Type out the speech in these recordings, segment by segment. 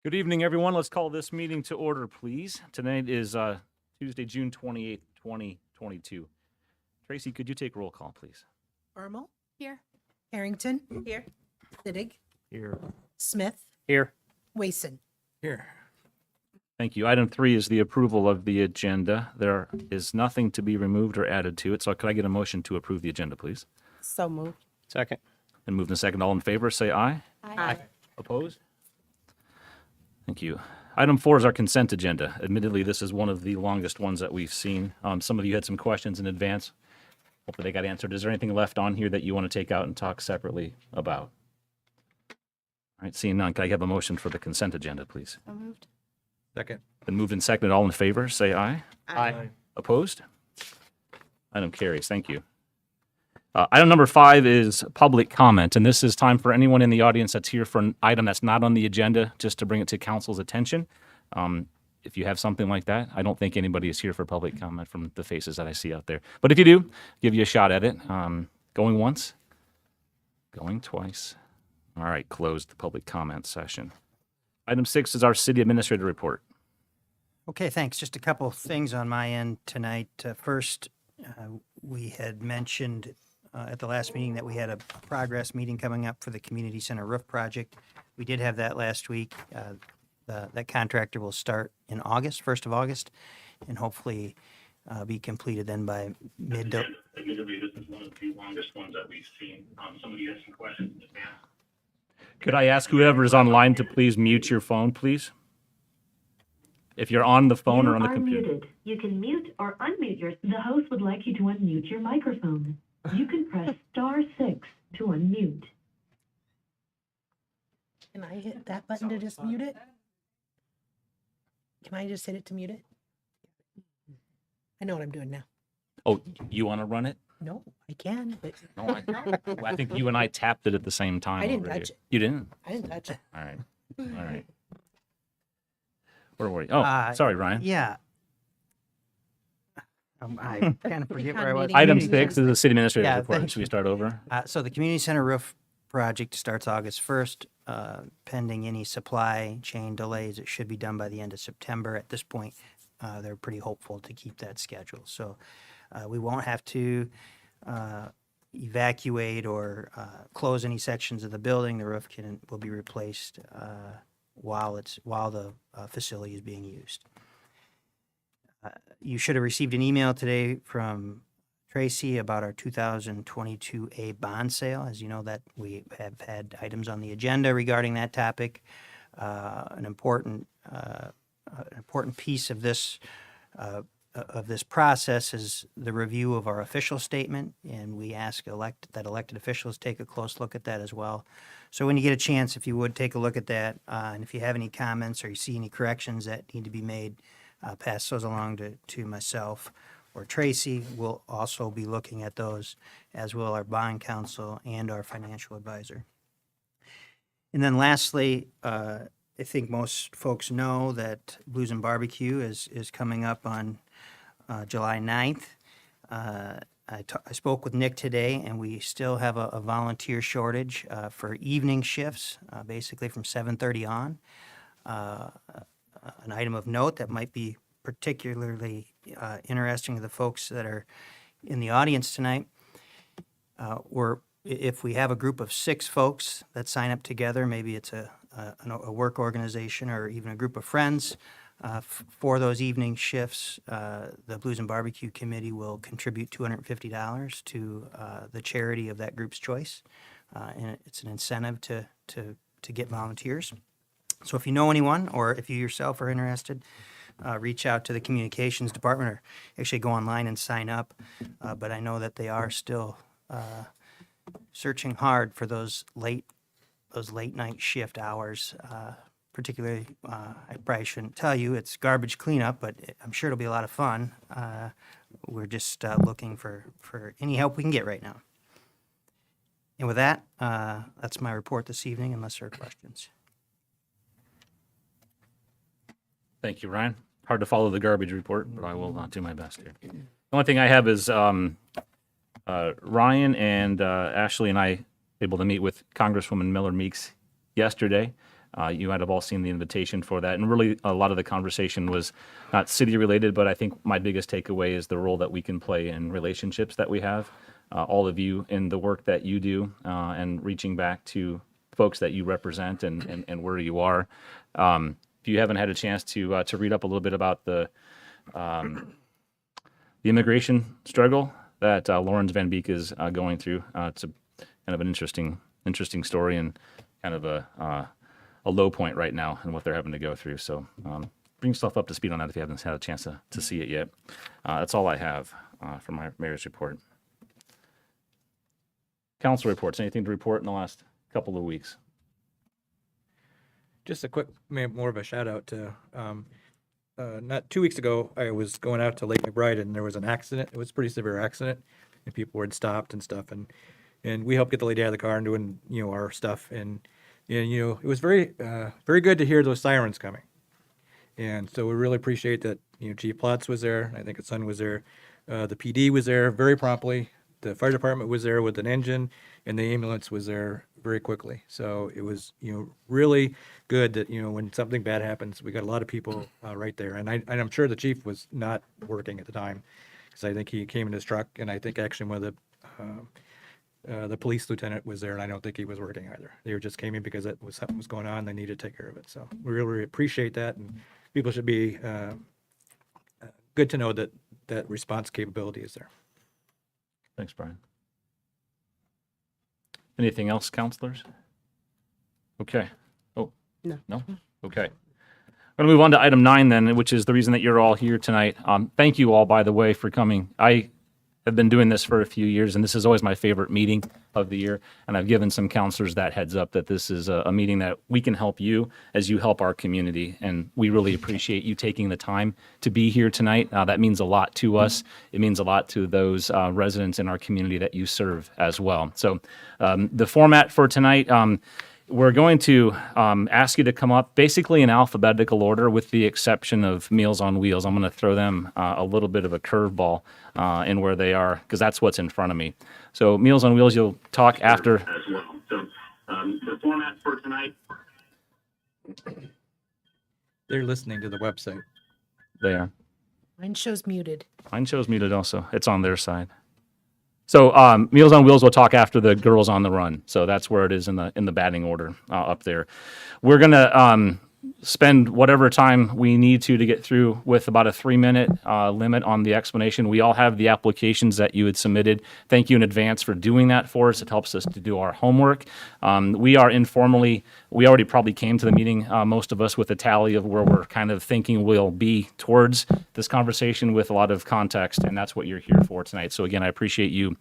Good evening, everyone. Let's call this meeting to order, please. Tonight is Tuesday, June 28th, 2022. Tracy, could you take roll call, please? Armel, Here. Harrington, Here. Sittig, Here. Smith, Here. Wason. Here. Thank you. Item 3 is the approval of the agenda. There is nothing to be removed or added to it, so could I get a motion to approve the agenda, please? So moved. Second. And moved and second. All in favor, say aye. Aye. Opposed? Thank you. Item 4 is our consent agenda. Admittedly, this is one of the longest ones that we've seen. Some of you had some questions in advance. Hopefully they got answered. Is there anything left on here that you want to take out and talk separately about? All right, seeing none, can I have a motion for the consent agenda, please? So moved. Second. Been moved and seconded. All in favor, say aye. Aye. Opposed? Item carries. Thank you. Item number 5 is public comment, and this is time for anyone in the audience that's here for an item that's not on the agenda, just to bring it to council's attention. If you have something like that, I don't think anybody is here for public comment from the faces that I see out there. But if you do, give you a shot at it. Going once, going twice. All right, closed the public comment session. Item 6 is our city administrator report. Okay, thanks. Just a couple things on my end tonight. First, we had mentioned at the last meeting that we had a progress meeting coming up for the community center roof project. We did have that last week. That contractor will start in August, 1st of August, and hopefully be completed then by mid to... Admittedly, this is one of the longest ones that we've seen. Some of you had some questions in advance. Could I ask whoever is online to please mute your phone, please? If you're on the phone or on the computer. Muted. You can mute or unmute the host would like you to unmute your microphone. You can press *6 to unmute. Can I hit that button to just mute it? Can I just hit it to mute it? I know what I'm doing now. Oh, you want to run it? No, I can, but No, I think you and I tapped it at the same time. I didn't over touch here. it. You didn't? I didn't touch it. All right. All right. Where were you? Oh, sorry, Ryan. Yeah. I kind of forget where I was. Item Community 6 is the city administrator's Yeah, report. thank Should we start over? So the community center roof project starts August 1st. Pending any supply chain delays, it should be done by the end of September. At this point, they're pretty hopeful to keep that schedule. So we won't have to evacuate or close any sections of the building. The roof will be replaced while the facility is being used. You should have received an email today from Tracy about our 2022A bond sale. As you know, that we have had items on the agenda regarding that topic. An important piece of this process is the review of our official statement, and we ask that elected officials take a close look at that as well. So when you get a chance, if you would take a look at that, and if you have any comments or you see any corrections that need to be made, pass those along to myself or Tracy. We'll also be looking at those, as will our bond counsel and our financial advisor. And then lastly, I think most folks know that Blues and Barbecue is coming up on July 9th. I spoke with Nick today, and we still have a volunteer shortage for evening shifts, basically from 7:30 on. An item of note that might be particularly interesting to the folks that are in the audience tonight. If we have a group of 6 folks that sign up together, maybe it's a work organization or even a group of friends, for those evening shifts, the Blues and Barbecue Committee will contribute $250 to the charity of that group's choice. And it's an incentive to get volunteers. So if you know anyone, or if you yourself are interested, reach out to the communications department, or actually go online and sign up. But I know that they are still searching hard for those late night shift hours. Particularly, I probably shouldn't tell you, it's garbage cleanup, but I'm sure it'll be a lot of fun. We're just looking for any help we can get right now. And with that, that's my report this evening, unless there are questions. Thank you, Ryan. Hard to follow the garbage report, but I will do my best here. The only thing I have is Ryan and Ashley and I able to meet with Congresswoman Miller Meeks yesterday. You might have all seen the invitation for that. And really, a lot of the conversation was not city related, but I think my biggest takeaway is the role that we can play in relationships that we have. All of you in the work that you do and reaching back to folks that you represent and where you are. If you haven't had a chance to read up a little bit about the immigration struggle that Lawrence Van Beek is going through, it's a kind of an interesting story and kind of a low point right now in what they're having to go through. So bring yourself up to speed on that if you haven't had a chance to see it yet. That's all I have for my mayor's report. Council reports. Anything to report in the last couple of weeks? Just a quick, more of a shout out to, not 2 weeks ago, I was going out to Lake McBride and there was an accident. It was a pretty severe accident and people were stopped and stuff. And we helped get the lady out of the car and doing, our stuff. And it was very good to hear those sirens coming. And so we really appreciate that, Chief Plotz was there. I think his son was there. The PD was there very promptly. The fire department was there with an engine, and the ambulance was there very quickly. So it was, really good that, when something bad happens, we got a lot of people right there. And I'm sure the chief was not working at the time, because I think he came in his truck, and I think actually one of the police lieutenant was there, and I don't think he was working either. They were just came in because something was going on. They needed to take care of it. So we really appreciate that, and people should be good to know that response capability is there. Thanks, Brian. Anything else, counselors? Okay. Oh, No. No? Okay. I'm going to move on to item 9 then, which is the reason that you're all here tonight. Thank you all, by the way, for coming. I have been doing this for a few years, and this is always my favorite meeting of the year. And I've given some counselors that heads up that this is a meeting that we can help you as you help our community. And we really appreciate you taking the time to be here tonight. That means a lot to us. It means a lot to those residents in our community that you serve as well. So the format for tonight, we're going to ask you to come up basically in alphabetical order with the exception of Meals on Wheels. I'm going to throw them a little bit of a curveball in where they are because that's what's in front of me. So Meals on Wheels, you'll talk after. As well. So the format for tonight. They're listening to the website. They are. Mine shows muted. Mine shows muted also. It's on their side. So Meals on Wheels will talk after the Girls on the Run. So that's where it is in the batting order up there. We're gonna spend whatever time we need to get through with about a 3-minute limit on the explanation. We all have the applications that you had submitted. Thank you in advance for doing that for us. It helps us to do our homework. We already probably came to the meeting, most of us, with a tally of where we're kind of thinking we'll be towards this conversation with a lot of context, and that's what you're here for tonight. So again, I appreciate you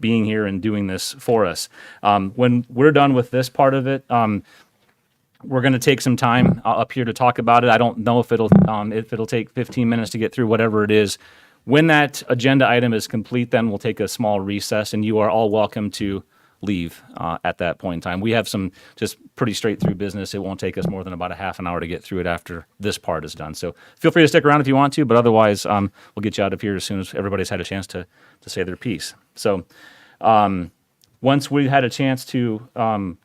being here and doing this for us. When we're done with this part of it, we're going to take some time up here to talk about it. I don't know if it'll take 15 minutes to get through whatever it is. When that agenda item is complete, then we'll take a small recess, and you are all welcome to leave at that point in time. We have some just pretty straight through business. It won't take us more than about a half an hour to get through it after this part is done. So feel free to stick around if you want to, but otherwise we'll get you out of here as soon as everybody's had a chance to say their piece. So once we had a chance to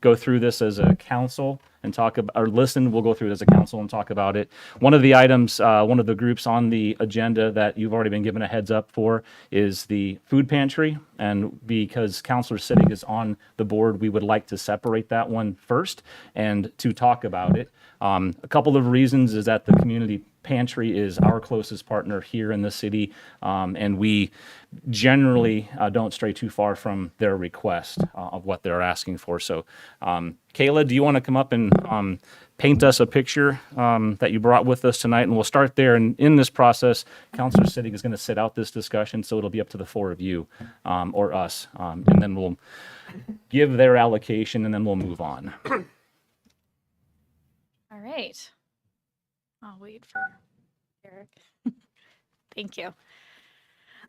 go through this as a council and talk about, or listen, we'll go through it as a council and talk about it. One of the items, one of the groups on the agenda that you've already been given a heads up for is the food pantry. And because Councilor Sittig is on the board, we would like to separate that one first and to talk about it. A couple of reasons is that the community pantry is our closest partner here in the city, and we generally don't stray too far from their request of what they're asking for. So, Kayla, do you want to come up and paint us a picture that you brought with us tonight? And we'll start there. And in this process, Councilor Sittig is going to sit out this discussion, so it'll be up to the 4 of you or us, and then we'll give their allocation, and then we'll move on. All right. I'll wait for Eric. Thank you.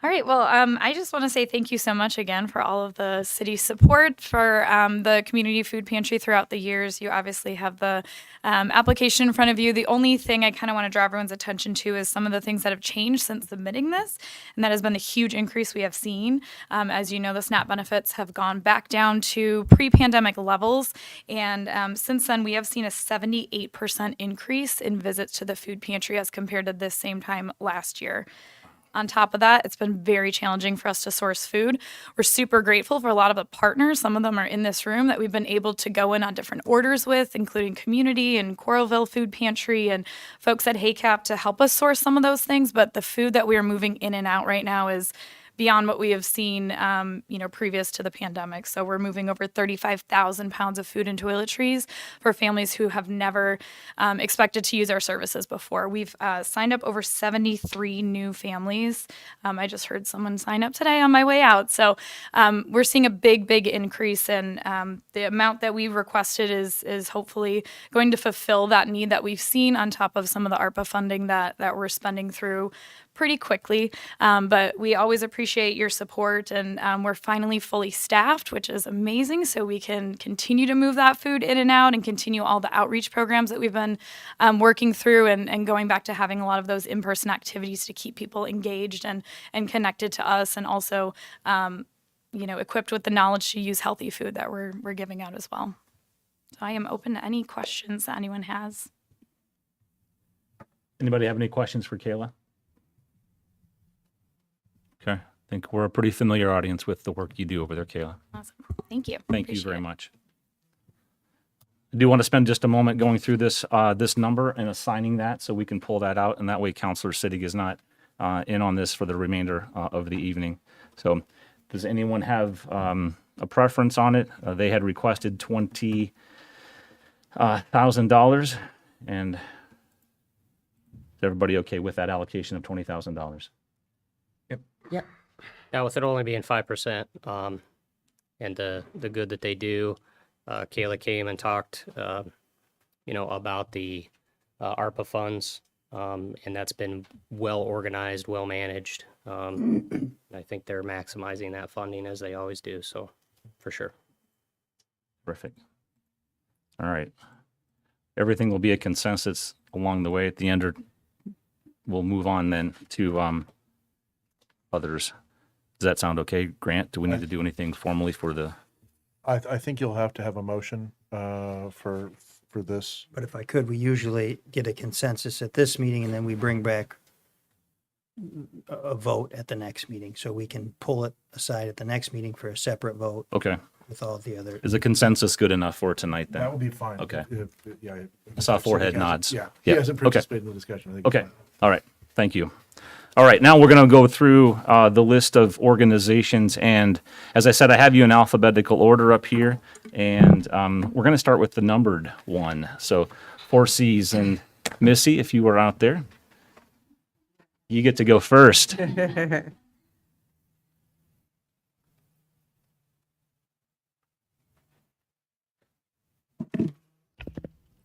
All right. Well, I just want to say thank you so much again for all of the city support for the community food pantry throughout the years. You obviously have the application in front of you. The only thing I kind of want to draw everyone's attention to is some of the things that have changed since submitting this, and that has been the huge increase we have seen. As you know, the SNAP benefits have gone back down to pre-pandemic levels, and since then we have seen a 78% increase in visits to the food pantry as compared to this same time last year. On top of that, it's been very challenging for us to source food. We're super grateful for a lot of the partners. Some of them are in this room that we've been able to go in on different orders with, including Community and Coralville Food Pantry and folks at HACAP to help us source some of those things. But the food that we are moving in and out right now is beyond what we have seen, previous to the pandemic. So we're moving over 35,000 pounds of food and toiletries for families who have never expected to use our services before. We've signed up over 73 new families. I just heard someone sign up today on my way out. So we're seeing a big increase, and the amount that we've requested is hopefully going to fulfill that need that we've seen on top of some of the ARPA funding that we're spending through pretty quickly. But we always appreciate your support, and we're finally fully staffed, which is amazing. So we can continue to move that food in and out and continue all the outreach programs that we've been working through, and going back to having a lot of those in-person activities to keep people engaged and connected to us, and also, equipped with the knowledge to use healthy food that we're giving out as well. So I am open to any questions that anyone has. Anybody have any questions for Kayla? Okay. I think we're a pretty familiar audience with the work you do over there, Kayla. Awesome. Thank you. Thank you Appreciate very it. much. I do want to spend just a moment going through this number and assigning that so we can pull that out, and that way Counselor Sittig is not in on this for the remainder of the evening. So does anyone have a preference on it? They had requested $20,000, and is everybody okay with that allocation of $20,000? Yep. Now, with it only being 5%, and the good that they do, Kayla came and talked, about the ARPA funds, and that's been well organized, well managed. I think they're maximizing that funding as they always do. So, for sure. Terrific. All right. Everything will be a consensus along the way. At the end, we'll move on then to others. Does that sound okay, Grant? Do we need to do anything formally for the? I think you'll have to have a motion for this. But if I could, we usually get a consensus at this meeting, and then we bring back a vote at the next meeting. So we can pull it aside at the next meeting for a separate vote Okay. with all the other. Is a consensus good enough for tonight then? That would be fine. Okay. Yeah. I saw forehead nods. Yeah. Yeah. He hasn't Okay. participated in the discussion. I think Okay. it's fine. All right. Thank you. All right. Now we're going to go through the list of organizations. And as I said, I have you in alphabetical order up here. And we're going to start with the numbered one. So 4Cs. And Missy, if you were out there, you get to go first.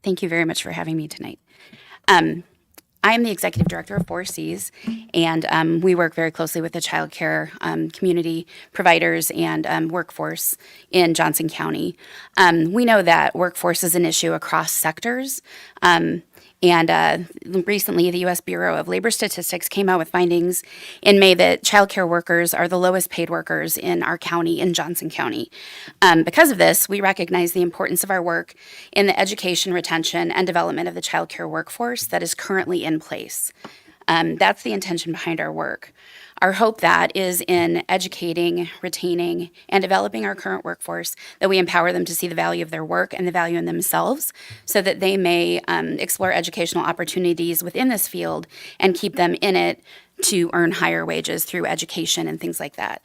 Thank you very much for having me tonight. I am the executive director of 4Cs, and we work very closely with the child care community providers and workforce in Johnson County. We know that workforce is an issue across sectors. And recently, the U.S. Bureau of Labor Statistics came out with findings in May that childcare workers are the lowest paid workers in our county, in Johnson County. Because of this, we recognize the importance of our work in the education, retention, and development of the childcare workforce that is currently in place. That's the intention behind our work. Our hope that is in educating, retaining, and developing our current workforce, that we empower them to see the value of their work and the value in themselves so that they may explore educational opportunities within this field and keep them in it to earn higher wages through education and things like that.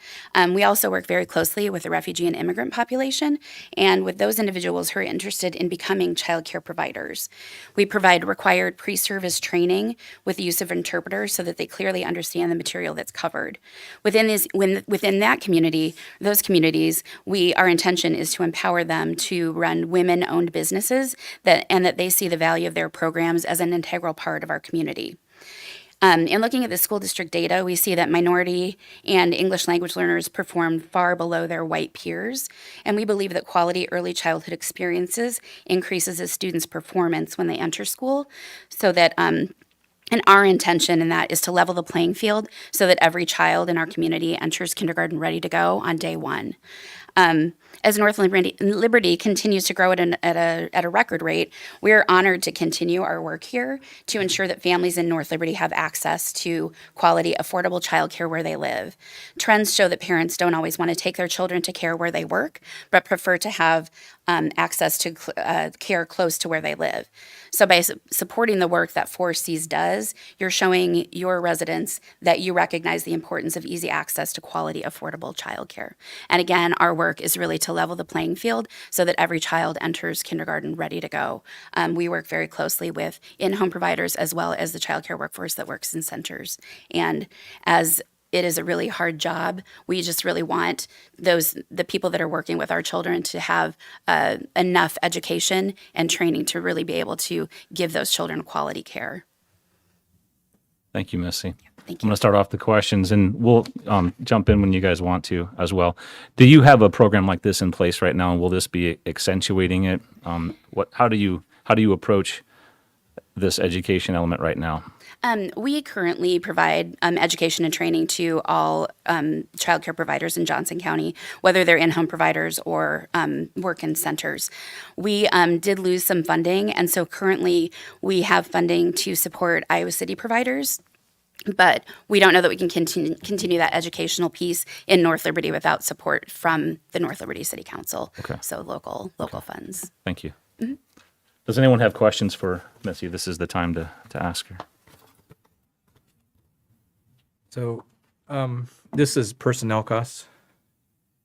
We also work very closely with the refugee and immigrant population and with those individuals who are interested in becoming child care providers. We provide required pre-service training with the use of interpreters so that they clearly understand the material that's covered. Within that community, those communities, our intention is to empower them to run women-owned businesses and that they see the value of their programs as an integral part of our community. In looking at the school district data, we see that minority and English language learners performed far below their white peers, and we believe that quality early childhood experiences increases a student's performance when they enter school, so that and our intention in that is to level the playing field so that every child in our community enters kindergarten ready to go on day one. As North Liberty continues to grow at a record rate, we are honored to continue our work here to ensure that families in North Liberty have access to quality, affordable childcare where they live. Trends show that parents don't always want to take their children to care where they work, but prefer to have access to care close to where they live. So by supporting the work that 4Cs does, you're showing your residents that you recognize the importance of easy access to quality, affordable childcare. And again, our work is really to level the playing field so that every child enters kindergarten ready to go. We work very closely with in-home providers as well as the childcare workforce that works in centers. And as it is a really hard job, we just really want the people that are working with our children to have enough education and training to really be able to give those children quality care. Thank you, Missy. Thank I'm you. going to start off the questions, and we'll jump in when you guys want to as well. Do you have a program like this in place right now, and will this be accentuating it? How do you approach this education element right now? We currently provide education and training to all childcare providers in Johnson County, whether they're in-home providers or work in centers. We did lose some funding, and so currently we have funding to support Iowa City providers. But we don't know that we can continue that educational piece in North Liberty without support from the North Liberty City Council. Okay. So local funds. Thank you. Does anyone have questions for Missy? This is the time to ask her. So, this is personnel costs.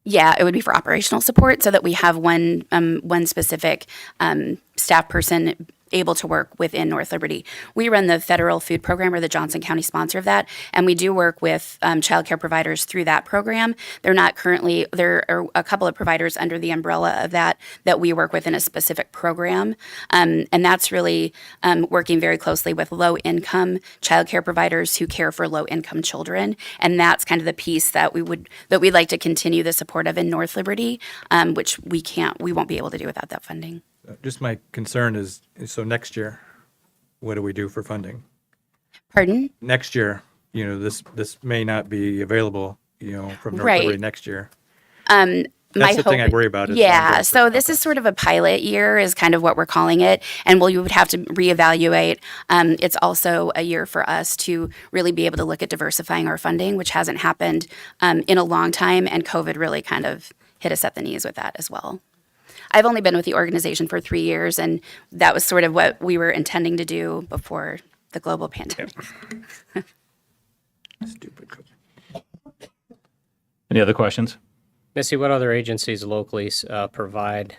Yeah, it would be for operational support so that we have one specific staff person able to work within North Liberty. We run the federal food program, or the Johnson County sponsor of that, and we do work with childcare providers through that program. There are a couple of providers under the umbrella of that we work with in a specific program, and that's really working very closely with low-income childcare providers who care for low-income children, and that's kind of the piece that we'd like to continue the support of in North Liberty, which we won't be able to do without that funding. Just my concern is, so next year, what do we do for funding? Pardon? Next year, this may not be available, from North Right. Liberty next year. My That's the thing I hope- worry about. Is Yeah, ongoing so this is sort of a pilot year is kind of what we're calling it, and you would have to reevaluate. It's also a year for us to really be able to look at diversifying our funding, which hasn't happened in a long time, and COVID really kind of hit us at the knees with that as well. I've only been with the organization for 3 years, and that was sort of what we were intending to do before the global pandemic. Stupid. Any other questions? Missy, what other agencies locally provide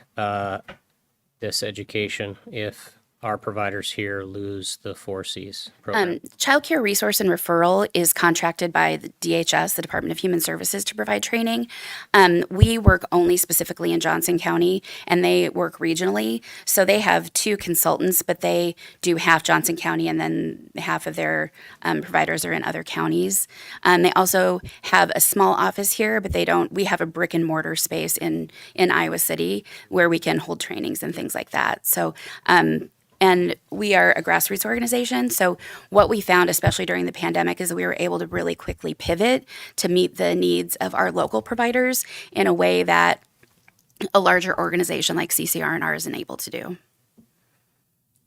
this education if our providers here lose the 4Cs program? Child Care Resource and Referral is contracted by the DHS, the Department of Human Services, to provide training. We work only specifically in Johnson County, and they work regionally. So they have 2 consultants, but they do half Johnson County, and then half of their providers are in other counties. They also have a small office here, but we have a brick and mortar space in Iowa City where we can hold trainings and things like that. So, and we are a grassroots organization. So what we found, especially during the pandemic, is that we were able to really quickly pivot to meet the needs of our local providers in a way that a larger organization like CCR&R isn't able to do.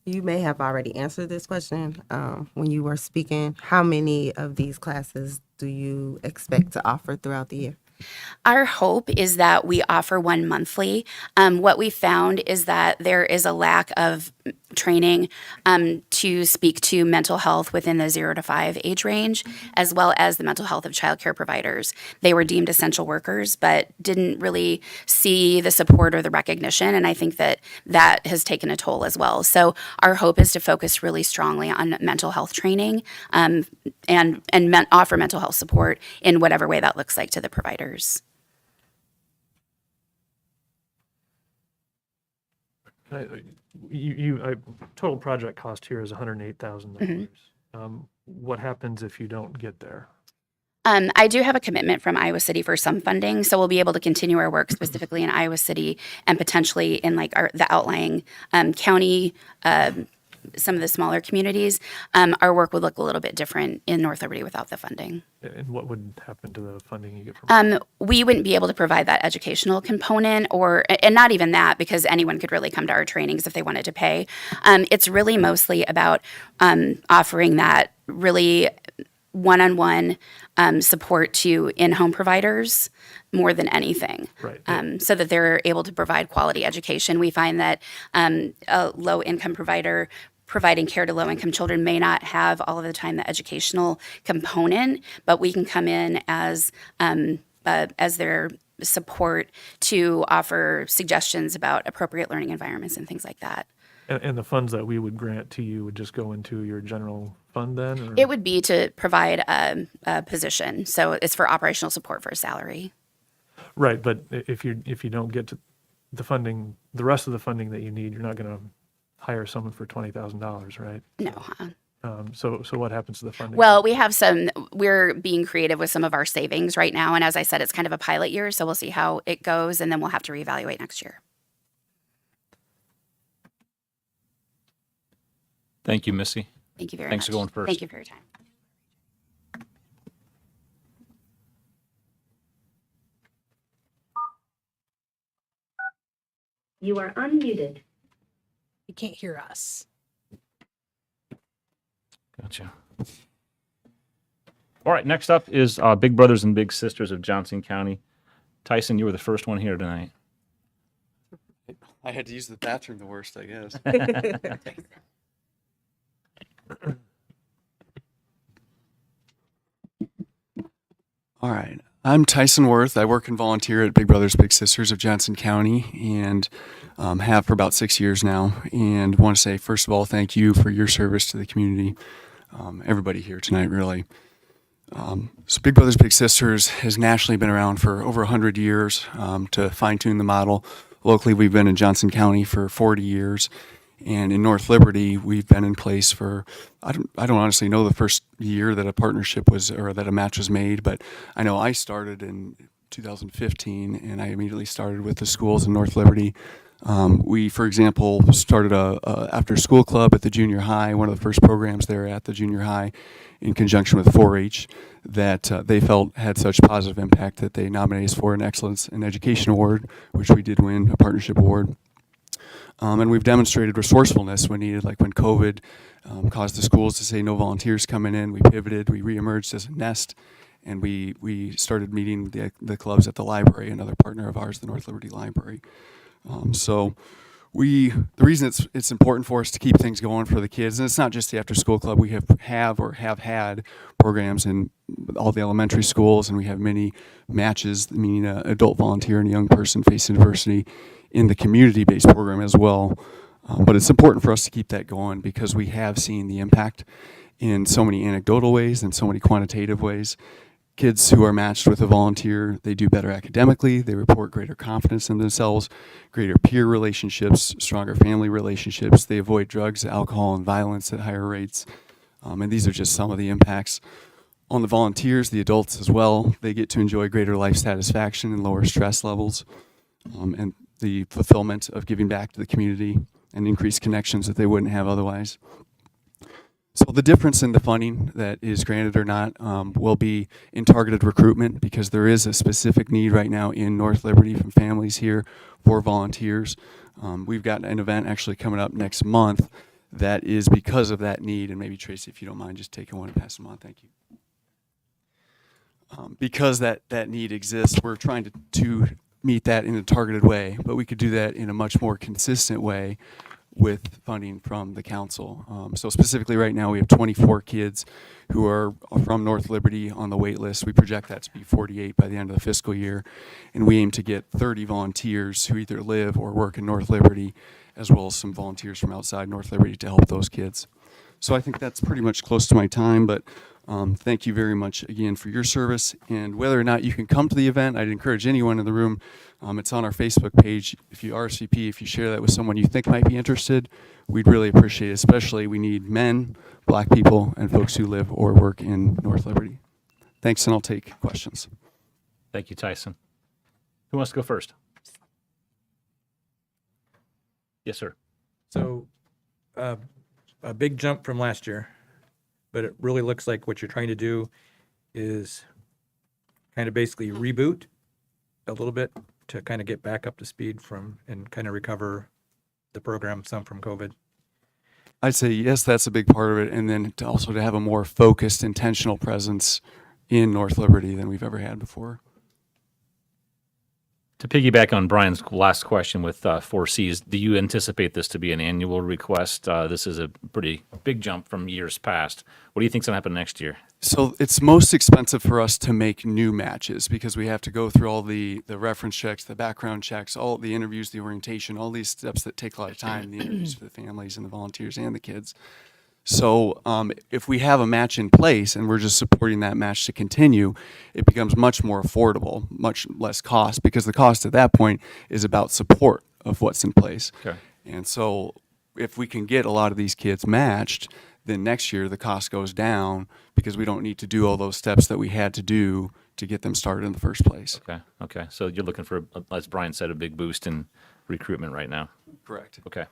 You may have already answered this question when you were speaking. How many of these classes do you expect to offer throughout the year? Our hope is that we offer one monthly. What we found is that there is a lack of training to speak to mental health within the 0 to 5 age range, as well as the mental health of childcare providers. They were deemed essential workers, but didn't really see the support or the recognition, and I think that has taken a toll as well. So our hope is to focus really strongly on mental health training and offer mental health support in whatever way that looks like to the providers. Total project cost here is $108,000. what happens if you don't get there? I do have a commitment from Iowa City for some funding, so we'll be able to continue our work specifically in Iowa City and potentially in like the outlying county, some of the smaller communities. Our work would look a little bit different in North Liberty without the funding. And what would happen to the funding you get from? We wouldn't be able to provide that educational component, and not even that, because anyone could really come to our trainings if they wanted to pay. It's really mostly about offering that really one-on-one support to in-home providers more than anything, Right. so that they're able to provide quality education. We find that a low-income provider providing care to low-income children may not have all of the time the educational component, but we can come in as their support to offer suggestions about appropriate learning environments and things like that. And the funds that we would grant to you would just go into your general fund then? Or? It would be to provide a position, so it's for operational support for a salary. Right, but if you don't get to the funding, the rest of the funding that you need, you're not going to hire someone for $20,000, right? No. So what happens to the funding? Well, we're being creative with some of our savings right now, and as I said, it's kind of a pilot year, so we'll see how it goes, and then we'll have to reevaluate next year. Thank you, Missy. Thank you very much. Thanks for going first. Thank you for your time. You are unmuted. You can't hear us. Gotcha. All right, next up is Big Brothers and Big Sisters of Johnson County. Tyson, you were the first one here tonight. I had to use the bathroom the worst, I guess. All right. I'm Tyson Worth. I work and volunteer at Big Brothers Big Sisters of Johnson County and have for about 6 years now. And want to say, first of all, thank you for your service to the community. Everybody here tonight, really. So Big Brothers Big Sisters has nationally been around for over 100 years to fine-tune the model. Locally, we've been in Johnson County for 40 years. And in North Liberty, we've been in place for, I don't honestly know the first year that a partnership was, or that a match was made, but I know I started in 2015, and I immediately started with the schools in North Liberty. We, for example, started a after-school club at the junior high, one of the first programs there at the junior high, in conjunction with 4-H, that they felt had such positive impact that they nominated us for an Excellence in Education Award, which we did win, a partnership award. And we've demonstrated resourcefulness when needed, like when COVID caused the schools to say no volunteers coming in. We pivoted, we reemerged as a nest, and we started meeting the clubs at the library, another partner of ours, the North Liberty Library. So the reason it's important for us to keep things going for the kids, and it's not just the after school club, we have had programs in all the elementary schools, and we have many matches, meaning an adult volunteer and a young person facing adversity in the community-based program as well. But it's important for us to keep that going because we have seen the impact in so many anecdotal ways and so many quantitative ways. Kids who are matched with a volunteer, they do better academically, they report greater confidence in themselves, greater peer relationships, stronger family relationships, they avoid drugs, alcohol, and violence at higher rates. And these are just some of the impacts. On the volunteers, the adults as well, they get to enjoy greater life satisfaction and lower stress levels. And the fulfillment of giving back to the community and increased connections that they wouldn't have otherwise. So the difference in the funding that is granted or not will be in targeted recruitment because there is a specific need right now in North Liberty from families here for volunteers. We've got an event actually coming up next month that is because of that need, and maybe Tracy, if you don't mind, just taking one and passing them on. Thank you. Because that need exists, we're trying to meet that in a targeted way, but we could do that in a much more consistent way with funding from the council. So specifically right now we have 24 kids who are from North Liberty on the wait list. We project that to be 48 by the end of the fiscal year. And we aim to get 30 volunteers who either live or work in North Liberty, as well as some volunteers from outside North Liberty to help those kids. So I think that's pretty much close to my time, but Thank you very much again for your service. And whether or not you can come to the event, I'd encourage anyone in the room. It's on our Facebook page. If you RSVP, if you share that with someone you think might be interested, we'd really appreciate it. Especially we need men, Black people, and folks who live or work in North Liberty. Thanks, and I'll take questions. Thank you, Tyson. Who wants to go first? Yes, sir. So, a big jump from last year, but it really looks like what you're trying to do is kind of basically reboot a little bit to kind of get back up to speed from and kind of recover the program some from COVID. I'd say yes, that's a big part of it, and then to also to have a more focused, intentional presence in North Liberty than we've ever had before. To piggyback on Brian's last question with 4Cs, do you anticipate this to be an annual request? This is a pretty big jump from years past. What do you think's going to happen next year? So it's most expensive for us to make new matches because we have to go through all the reference checks, the background checks, all the interviews, the orientation, all these steps that take a lot of time, the interviews for the families and the volunteers and the kids. So if we have a match in place and we're just supporting that match to continue, it becomes much more affordable, much less cost, because the cost at that point is about support of what's in place. Okay. And so if we can get a lot of these kids matched, then next year the cost goes down because we don't need to do all those steps that we had to do to get them started in the first place. Okay. So you're looking for, as Brian said, a big boost in recruitment right now. Correct. Okay.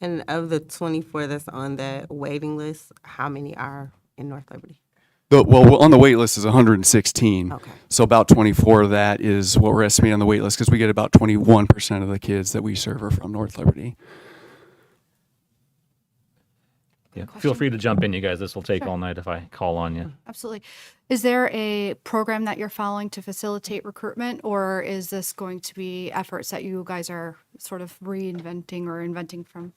And of the 24 that's on that waiting list, how many are in North Liberty? Well, on the wait list is 116. Okay. So about 24 of that is what we're estimating on the wait list because we get about 21% of the kids that we serve are from North Liberty. Yeah. Feel free to jump in, you guys. This will take all night if I call on you. Absolutely. Is there a program that you're following to facilitate recruitment, or is this going to be efforts that you guys are sort of reinventing or inventing from?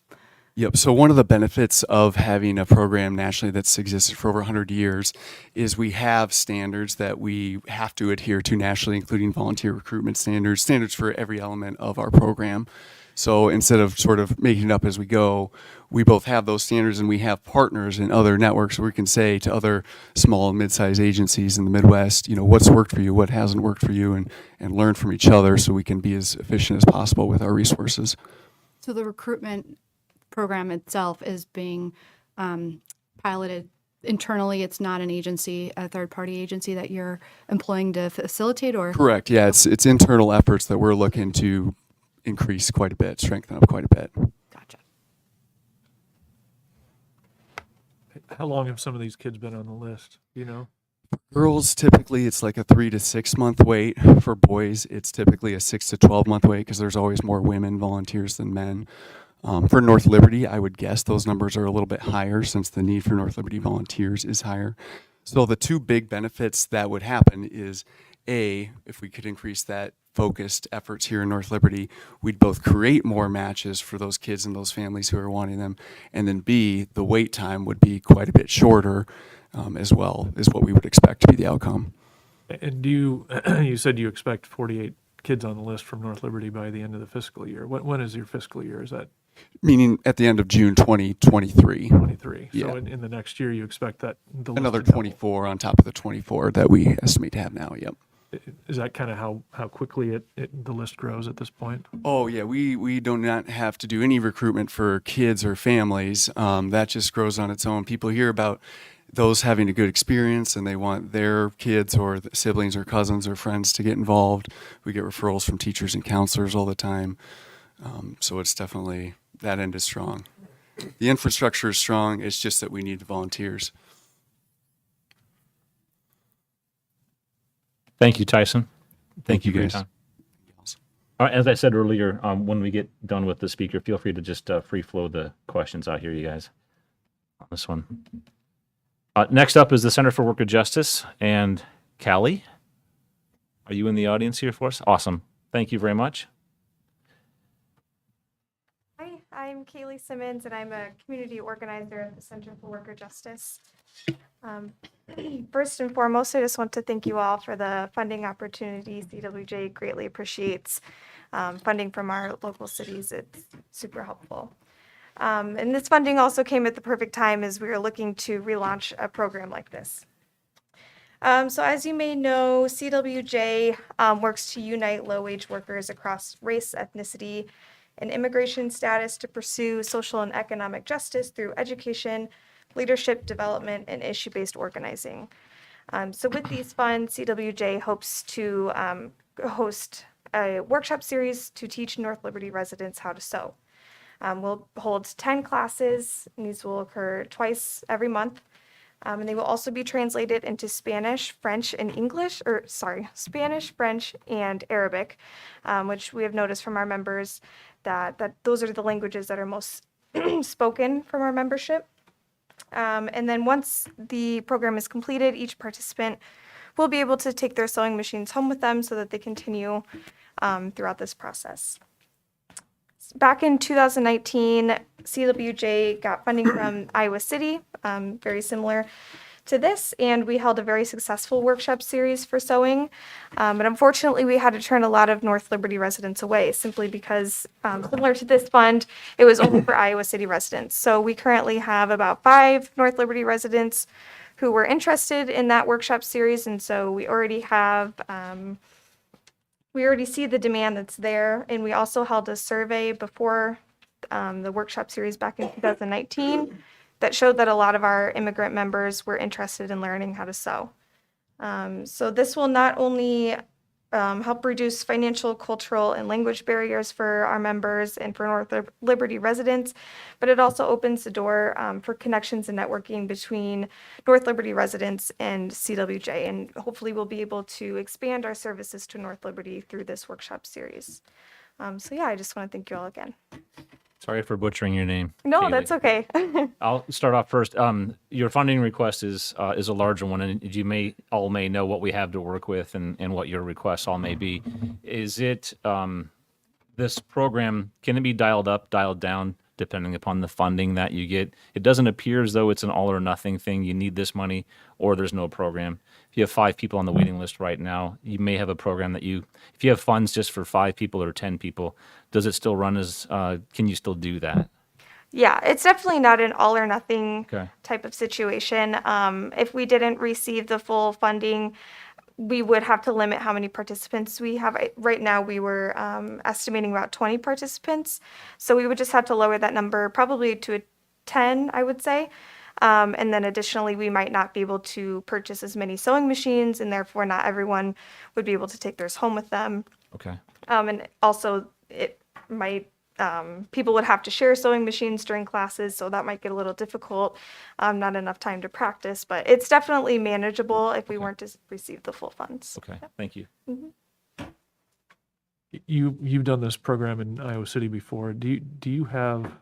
Yep. So one of the benefits of having a program nationally that's existed for over 100 years is we have standards that we have to adhere to nationally, including volunteer recruitment standards for every element of our program. So instead of sort of making it up as we go, we both have those standards and we have partners in other networks where we can say to other small and mid-sized agencies in the Midwest, what's worked for you, what hasn't worked for you, and learn from each other so we can be as efficient as possible with our resources. So the recruitment program itself is being piloted internally. It's not an agency, a third-party agency that you're employing to facilitate, or? Correct. Yeah, it's internal efforts that we're looking to increase quite a bit, strengthen up quite a bit. Gotcha. How long have some of these kids been on the list? Girls, typically it's like a 3 to 6 month wait. For boys, it's typically a 6 to 12 month wait because there's always more women volunteers than men. For North Liberty, I would guess those numbers are a little bit higher since the need for North Liberty volunteers is higher. So the two big benefits that would happen is A, if we could increase that focused efforts here in North Liberty, we'd both create more matches for those kids and those families who are wanting them, and then B, the wait time would be quite a bit shorter as well, is what we would expect to be the outcome. And you said you expect 48 kids on the list from North Liberty by the end of the fiscal year. When is your fiscal year? Is that? Meaning at the end of June 2023. 23. Yeah. So in the next year, you expect that the list Another to double. 24 on top of the 24 that we estimate to have now, yep. Is that kind of how quickly the list grows at this point? Oh, yeah, we do not have to do any recruitment for kids or families. That just grows on its own. People hear about those having a good experience and they want their kids or siblings or cousins or friends to get involved. We get referrals from teachers and counselors all the time. So it's definitely, that end is strong. The infrastructure is strong. It's just that we need the volunteers. Thank you, Tyson. Thank you for your guys. time. All right, as I said earlier, when we get done with the speaker, feel free to just free flow the questions out here, you guys, on this one. Next up is the Center for Worker Justice. And Callie, are you in the audience here for us? Awesome. Thank you very much. Hi, I'm Kaylee Simmons, and I'm a community organizer at the Center for Worker Justice. First and foremost, I just want to thank you all for the funding opportunity. CWJ greatly appreciates funding from our local cities. It's super helpful. And this funding also came at the perfect time as we were looking to relaunch a program like this. So as you may know, CWJ works to unite low-wage workers across race, ethnicity, and immigration status to pursue social and economic justice through education, leadership development, and issue-based organizing. So with these funds, CWJ hopes to host a workshop series to teach North Liberty residents how to sew. We'll hold 10 classes, and these will occur twice every month. And they will also be translated into Spanish, French, and English, Spanish, French, and Arabic, which we have noticed from our members that those are the languages that are most spoken from our membership. And then once the program is completed, each participant will be able to take their sewing machines home with them so that they continue throughout this process. Back in 2019, CWJ got funding from Iowa City, very similar to this, and we held a very successful workshop series for sewing. But unfortunately, we had to turn a lot of North Liberty residents away simply because, similar to this fund, it was only for Iowa City residents. So we currently have about 5 North Liberty residents who were interested in that workshop series, and so we already have we already see the demand that's there, and we also held a survey before the workshop series back in 2019 that showed that a lot of our immigrant members were interested in learning how to sew. So this will not only help reduce financial, cultural, and language barriers for our members and for North Liberty residents, but it also opens the door for connections and networking between North Liberty residents and CWJ, and hopefully we'll be able to expand our services to North Liberty through this workshop series. So yeah, I just want to thank you all again. Sorry for butchering your name. No, Kaylee. that's okay. I'll start off first. Your funding request is a larger one, and you may know what we have to work with and what your requests all may be. Is it this program? Can it be dialed up, dialed down, depending upon the funding that you get? It doesn't appear as though it's an all or nothing thing. You need this money, or there's no program. If you have 5 people on the waiting list right now, you may have a program that if you have funds just for 5 people or 10 people, does it still run as? Can you still do that? Yeah, it's definitely not an all or nothing Okay. type of situation. If we didn't receive the full funding, we would have to limit how many participants we have. Right now, we were estimating about 20 participants. So we would just have to lower that number probably to a 10, I would say. And then additionally, we might not be able to purchase as many sewing machines, and therefore not everyone would be able to take theirs home with them. Okay. And also, it might people would have to share sewing machines during classes, so that might get a little difficult. Not enough time to practice, but it's definitely manageable if we weren't to receive the full funds. Okay. Thank you. Mhm. You've done this program in Iowa City before. Do you have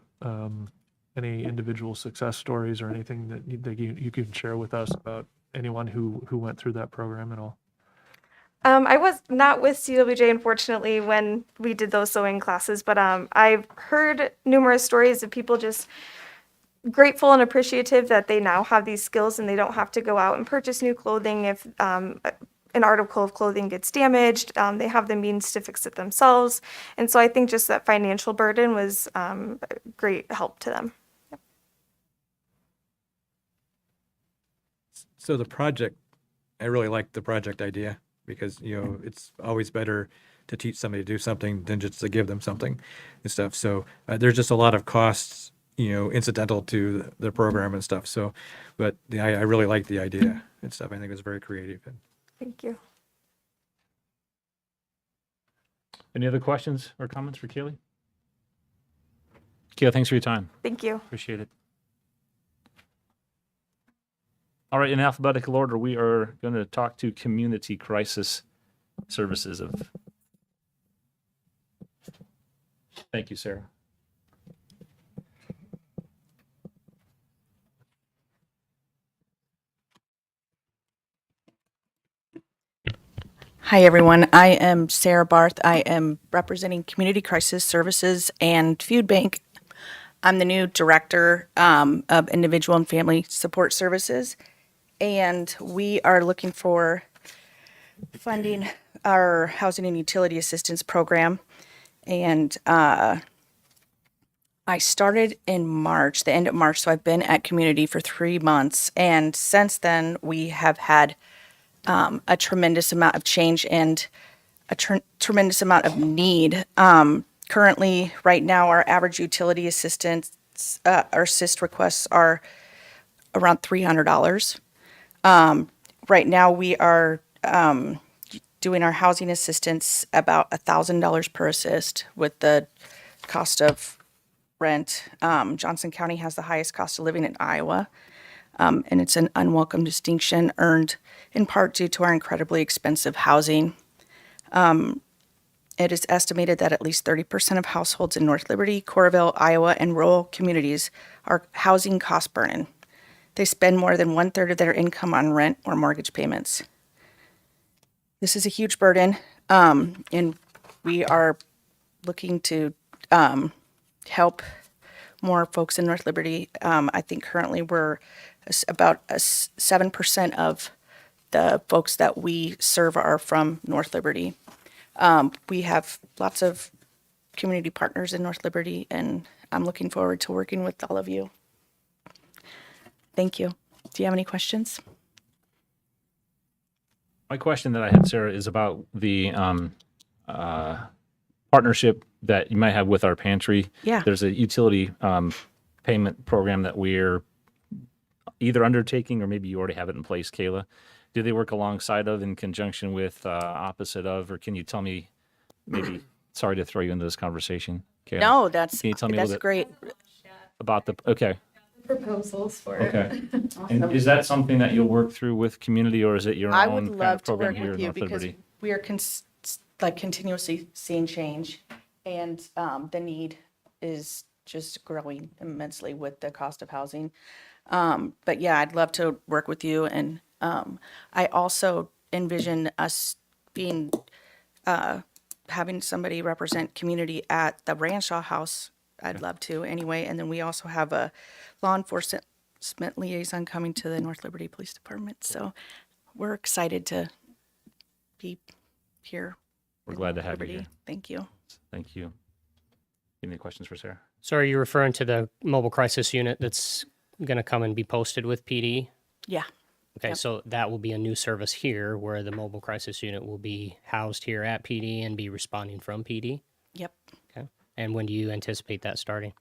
any individual success stories or anything that you can share with us about anyone who went through that program at all? I was not with CWJ, unfortunately, when we did those sewing classes, but I've heard numerous stories of people just grateful and appreciative that they now have these skills and they don't have to go out and purchase new clothing if an article of clothing gets damaged. They have the means to fix it themselves. And so I think just that financial burden was a great help to them. So the project, I really like the project idea because, it's always better to teach somebody to do something than just to give them something and stuff. So there's just a lot of costs, incidental to the program and stuff. So, but I really like the idea and stuff. I think it's very creative. Thank you. Any other questions or comments for Kaylee? Kayla, thanks for your time. Thank you. Appreciate it. All right, in alphabetical order, we are going to talk to Community Crisis Services of. Thank you, Sarah. Hi, everyone. I am Sarah Barth. I am representing Community Crisis Services and Food Bank. I'm the new director of Individual and Family Support Services, and we are looking for funding our Housing and Utility Assistance Program. And I started in March, the end of March, so I've been at community for 3 months. And since then, we have had a tremendous amount of change and a tremendous amount of need. Currently, right now, our average utility assistance or assist requests are around $300. Right now, we are doing our housing assistance about $1,000 per assist with the cost of rent. Johnson County has the highest cost of living in Iowa, and it's an unwelcome distinction earned in part due to our incredibly expensive housing. It is estimated that at least 30% of households in North Liberty, Coralville, Iowa, and rural communities are housing cost burden. They spend more than 1/3 of their income on rent or mortgage payments. This is a huge burden, and we are looking to help more folks in North Liberty. I think currently we're about 7% of the folks that we serve are from North Liberty. We have lots of community partners in North Liberty, and I'm looking forward to working with all of you. Thank you. Do you have any questions? My question that I had, Sarah, is about the partnership that you might have with our pantry. Yeah. There's a utility payment program that we're either undertaking or maybe you already have it in place, Kayla. Do they work alongside of, in conjunction with, opposite of, or can you tell me, maybe, sorry to throw you into this conversation, Kayla. No, that's Can you tell me a that's little bit great. about okay. Proposals for Okay. And is that something that you'll work through with community, or is it your I own would kind love of to program work here with in you North because Liberty? we are continuously seeing change, and the need is just growing immensely with the cost of housing. But yeah, I'd love to work with you, and I also envision us being having somebody represent community at the Branshaw House. I'd love to anyway, and then we also have a law enforcement liaison coming to the North Liberty Police Department. So we're excited to be here. We're in glad to North have Liberty. you here. Thank you. Thank you. Any questions for Sarah? So are you referring to the mobile crisis unit that's going to come and be posted with PD? Yeah. Okay, Yep. so that will be a new service here where the mobile crisis unit will be housed here at PD and be responding from PD? Yep. Okay. And when do you anticipate that starting?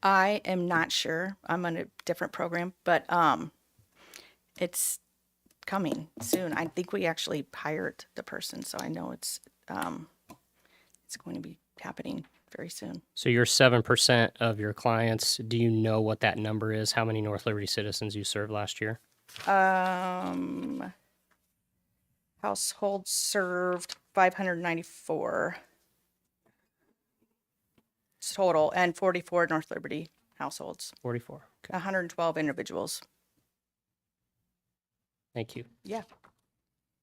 I am not sure. I'm on a different program, but it's coming soon. I think we actually hired the person, so I know it's going to be happening very soon. So your 7% of your clients, do you know what that number is? How many North Liberty citizens you served last year? Households served 594 total, and 44 North Liberty households. 44. Okay. 112 individuals. Thank you. Yeah.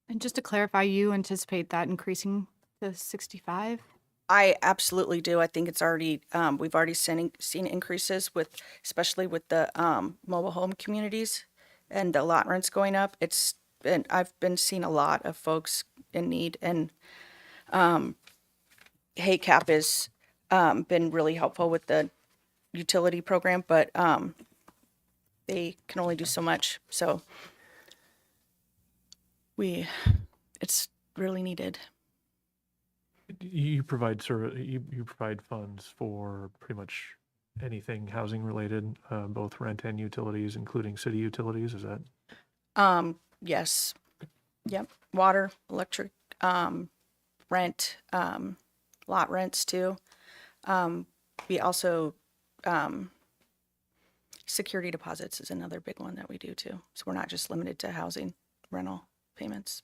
And just to clarify, you anticipate that increasing to 65? I absolutely do. I think it's already, we've already seen increases with, especially with the mobile home communities and the lot rents going up. I've been seeing a lot of folks in need, and HACAP has been really helpful with the utility program, but they can only do so much. So it's really needed. You provide you provide funds for pretty much anything housing related, both rent and utilities, including city utilities. Is that? Yes. Yep. Water, electric, rent, lot rents too. We also, security deposits is another big one that we do too. So we're not just limited to housing rental payments.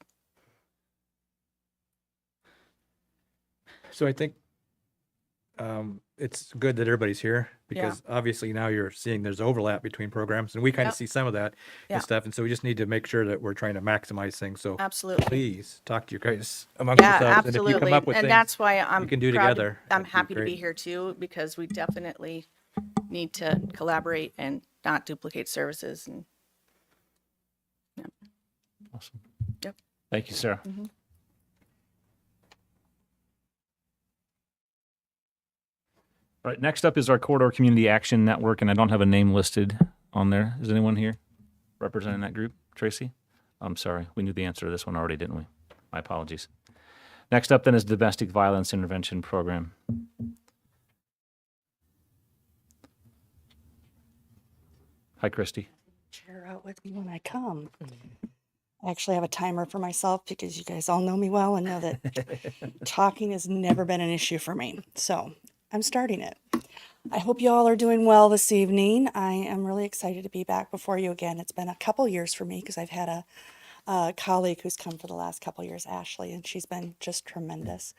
So I think it's good that everybody's here because obviously now you're seeing there's overlap between programs, and we kind of Yep. see some of that Yep. and stuff. And so we just need to make sure that we're trying to maximize things. So Absolutely. please talk to your guys amongst Yeah, yourselves. absolutely. And if you come up with And things that's why I'm you can do proud to- together, I'm that'd be happy to be great. here too, because we definitely need to collaborate and not duplicate services. And Awesome. Yep. Thank you, Sarah. Mhm. All right, next up is our Corridor Community Action Network, and I don't have a name listed on there. Is anyone here representing that group? Tracy? I'm sorry, we knew the answer to this one already, didn't we? My apologies. Next up then is Domestic Violence Intervention Program. Hi, Christy. Chair out with me when I come. I actually have a timer for myself because you guys all know me well and know that talking has never been an issue for me. So I'm starting it. I hope you all are doing well this evening. I am really excited to be back before you again. It's been a couple years for me because I've had a colleague who's come for the last couple years, Ashley, and she's been just tremendous.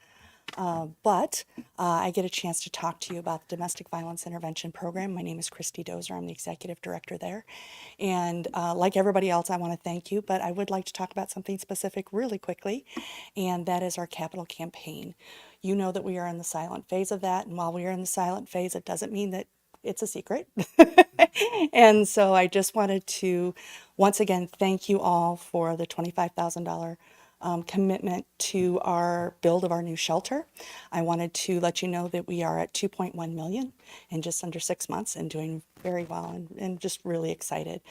But I get a chance to talk to you about the Domestic Violence Intervention Program. My name is Christy Dozer. I'm the executive director there. And like everybody else, I want to thank you, but I would like to talk about something specific really quickly, and that is our capital campaign. You know that we are in the silent phase of that, and while we are in the silent phase, it doesn't mean that it's a secret. And so I just wanted to once again thank you all for the $25,000 commitment to our build of our new shelter. I wanted to let you know that we are at 2.1 million in just under 6 months and doing very well and just really excited.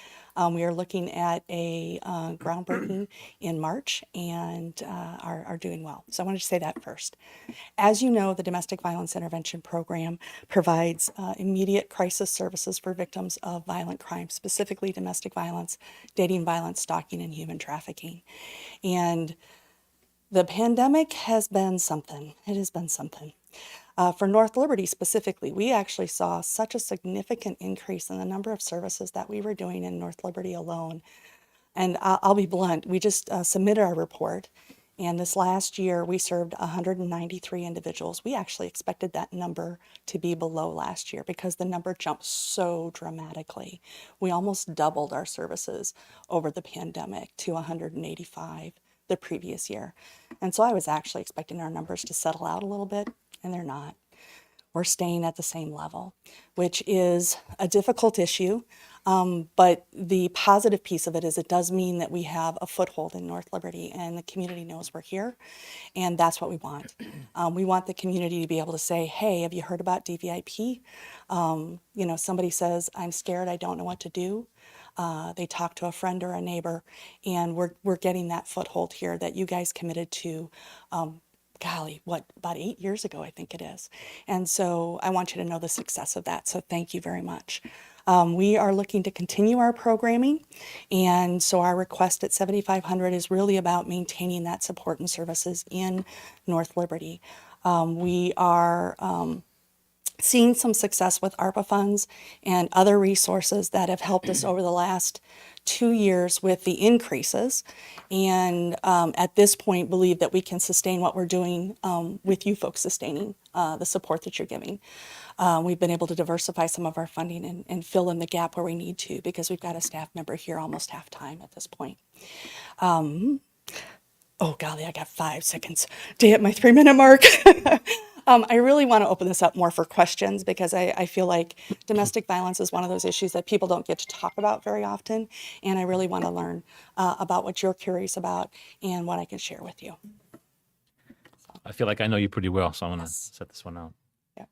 We are looking at a groundbreaking in March and are doing well. So I wanted to say that first. As you know, the Domestic Violence Intervention Program provides immediate crisis services for victims of violent crime, specifically domestic violence, dating violence, stalking, and human trafficking. And the pandemic has been something. It has been something. For North Liberty specifically, we actually saw such a significant increase in the number of services that we were doing in North Liberty alone. And I'll be blunt, we just submitted our report. And this last year, we served 193 individuals. We actually expected that number to be below last year because the number jumped so dramatically. We almost doubled our services over the pandemic to 185 the previous year. And so I was actually expecting our numbers to settle out a little bit, and they're not. We're staying at the same level, which is a difficult issue. But the positive piece of it is it does mean that we have a foothold in North Liberty and the community knows we're here. And that's what we want. We want the community to be able to say, hey, have you heard about DVIP? Somebody says, I'm scared, I don't know what to do. They talk to a friend or a neighbor, and we're getting that foothold here that you guys committed to about 8 years ago, I think it is. And so I want you to know the success of that. So thank you very much. We are looking to continue our programming. And so our request at 7,500 is really about maintaining that support and services in North Liberty. We are seeing some success with ARPA funds and other resources that have helped us over the last 2 years with the increases, and at this point believe that we can sustain what we're doing with you folks sustaining the support that you're giving. We've been able to diversify some of our funding and fill in the gap where we need to because we've got a staff member here almost half time at this point. Oh golly, I got 5 seconds to hit my 3-minute mark. I really want to open this up more for questions because I feel like domestic violence is one of those issues that people don't get to talk about very often. And I really want to learn about what you're curious about and what I can share with you. I feel like I know you pretty well, so I'm going to set this one out. Yeah.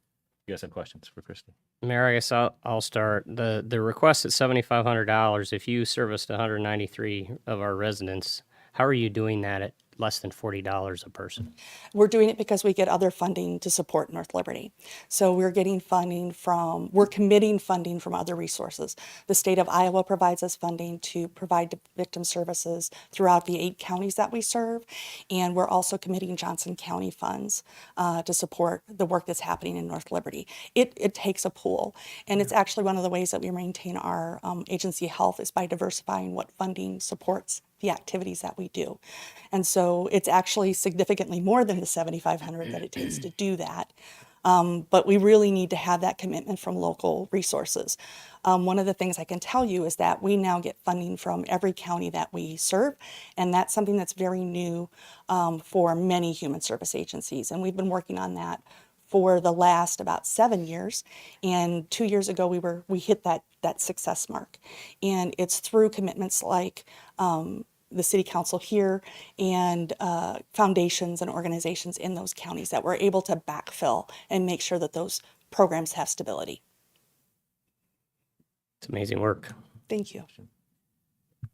You guys have questions for Christy? Mayor, I guess I'll start. The request at $7,500, if you serviced 193 of our residents, how are you doing that at less than $40 a person? We're doing it because we get other funding to support North Liberty. So we're committing funding from other resources. The state of Iowa provides us funding to provide victim services throughout the 8 counties that we serve. And we're also committing Johnson County funds to support the work that's happening in North Liberty. It takes a pool. And it's actually one of the ways that we maintain our agency health is by diversifying what funding supports the activities that we do. And so it's actually significantly more than the $7,500 that it takes to do that. But we really need to have that commitment from local resources. One of the things I can tell you is that we now get funding from every county that we serve, and that's something that's very new for many human service agencies. And we've been working on that for the last about 7 years. And 2 years ago, we hit that success mark. And it's through commitments like the city council here and foundations and organizations in those counties that we're able to backfill and make sure that those programs have stability. It's amazing work. Thank you.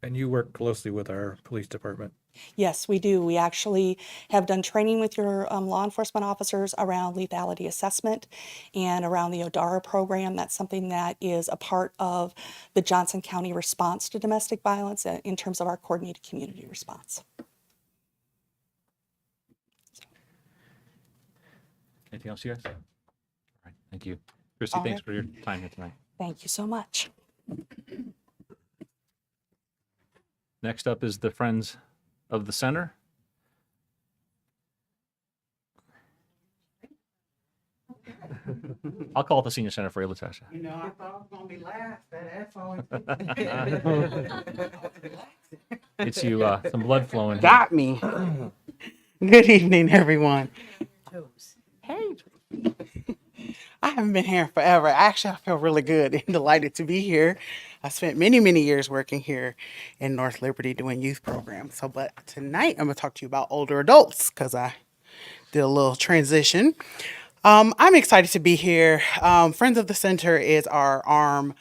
And you work closely with our police department. Yes, we do. We actually have done training with your law enforcement officers around lethality assessment and around the ODARA program. That's something that is a part of the Johnson County response to domestic violence in terms of our coordinated community response. Anything else, you guys? All right, thank you. Christy, All thanks right. for your time here tonight. Thank you so much. Next up is the Friends of the Center. I'll call it the Senior Center for you, Latasha. You know, I thought I was gonna be last, but that's all. Gets you some blood flowing. Got me. Good evening, everyone. Hey. I haven't been here forever. Actually, I feel really good and delighted to be here. I spent many, many years working here in North Liberty doing youth programs. So, but tonight I'm gonna talk to you about older adults because I did a little transition. I'm excited to be here. Friends of the Center is our arm.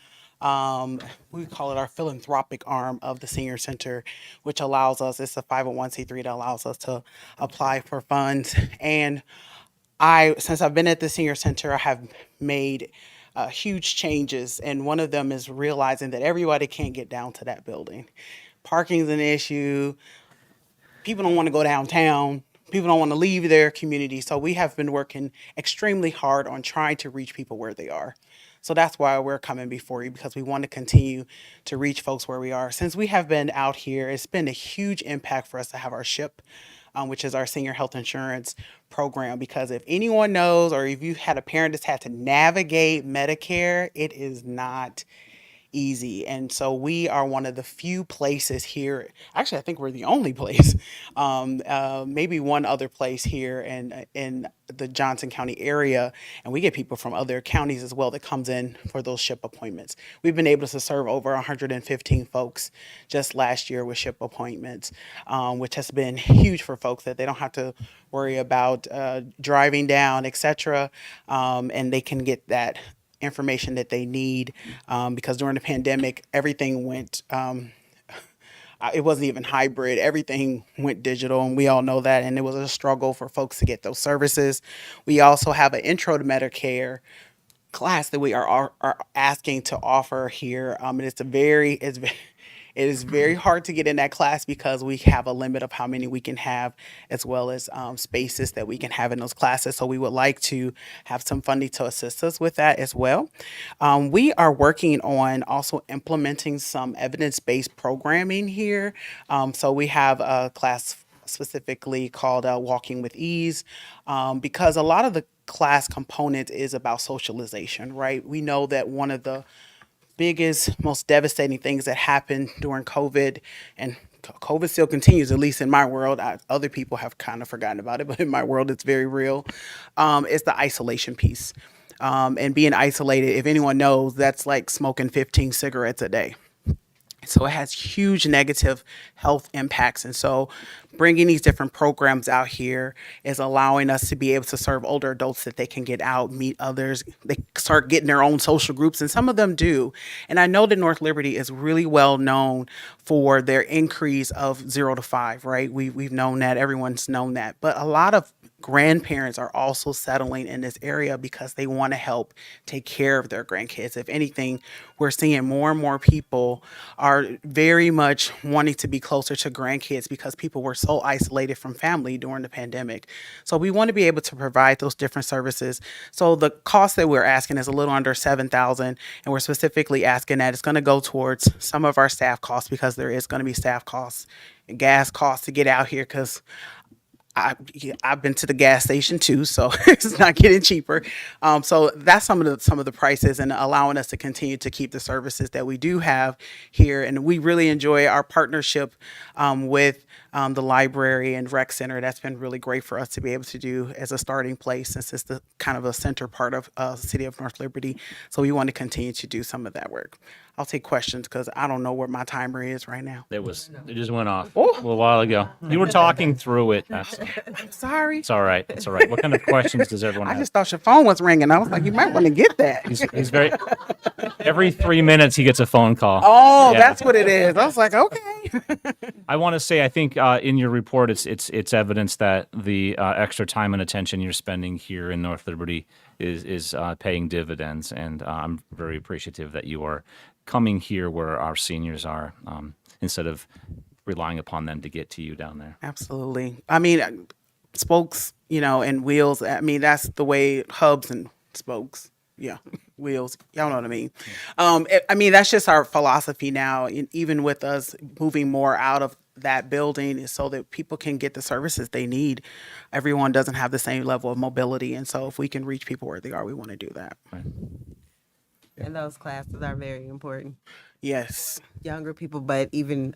We call it our philanthropic arm of the Senior Center, which allows us, it's a 501c3 that allows us to apply for funds. And since I've been at the Senior Center, I have made huge changes. And one of them is realizing that everybody can't get down to that building. Parking's an issue. People don't want to go downtown. People don't want to leave their community. So we have been working extremely hard on trying to reach people where they are. So that's why we're coming before you, because we want to continue to reach folks where we are. Since we have been out here, it's been a huge impact for us to have our SHIP, which is our senior health insurance program. Because if anyone knows, or if you had a parent that's had to navigate Medicare, it is not easy. And so we are one of the few places here. Actually, I think we're the only place, maybe one other place here in the Johnson County area. And we get people from other counties as well that comes in for those SHIP appointments. We've been able to serve over 115 folks just last year with SHIP appointments, which has been huge for folks that they don't have to worry about driving down, etc. And they can get that information that they need, because during the pandemic, everything went, it wasn't even hybrid, everything went digital, and we all know that, and it was a struggle for folks to get those services. We also have an intro to Medicare class that we are asking to offer here, and it is very hard to get in that class because we have a limit of how many we can have, as well as spaces that we can have in those classes. So we would like to have some funding to assist us with that as well. We are working on also implementing some evidence-based programming here. So we have a class specifically called Walking with Ease, because a lot of the class component is about socialization, right? We know that one of the biggest, most devastating things that happened during COVID, and COVID still continues, at least in my world. Other people have kind of forgotten about it, but in my world, it's very real. Is the isolation piece. And being isolated, if anyone knows, that's like smoking 15 cigarettes a day. So it has huge negative health impacts. And so bringing these different programs out here is allowing us to be able to serve older adults that they can get out, meet others. They start getting their own social groups, and some of them do. And I know that North Liberty is really well known for their increase of 0 to 5, right? We've known that. Everyone's known that. But a lot of grandparents are also settling in this area because they want to help take care of their grandkids. If anything, we're seeing more and more people are very much wanting to be closer to grandkids because people were so isolated from family during the pandemic. So we want to be able to provide those different services. So the cost that we're asking is a little under $7,000, and we're specifically asking that it's going to go towards some of our staff costs, because there is going to be staff costs and gas costs to get out here, because I've been to the gas station too, so it's not getting cheaper. So that's some of the prices, and allowing us to continue to keep the services that we do have here. And we really enjoy our partnership with the library and rec center. That's been really great for us to be able to do as a starting place, since it's the kind of a center part of the city of North Liberty. So we want to continue to do some of that work. I'll take questions because I don't know where my timer is right now. It just went off a little while ago. You were talking through it. I'm sorry. It's all right. It's all right. What kind of questions does everyone I have? just thought your phone was ringing. I was like, you might want to get that. He's very. Every 3 minutes he gets a phone call. Oh, Yeah. that's what it is. I was like, okay. I want to say, I think in your report, it's evidence that the extra time and attention you're spending here in North Liberty is paying dividends, and I'm very appreciative that you are coming here where our seniors are, instead of relying upon them to get to you down there. Absolutely. I mean, spokes, and wheels. I mean, that's the way hubs and spokes. Yeah, wheels. Y'all know what I mean. I mean, that's just our philosophy now. And even with us moving more out of that building, is so that people can get the services they need. Everyone doesn't have the same level of mobility, and so if we can reach people where they are, we want to do that. Right. And those classes are very important. Yes. Younger people, but even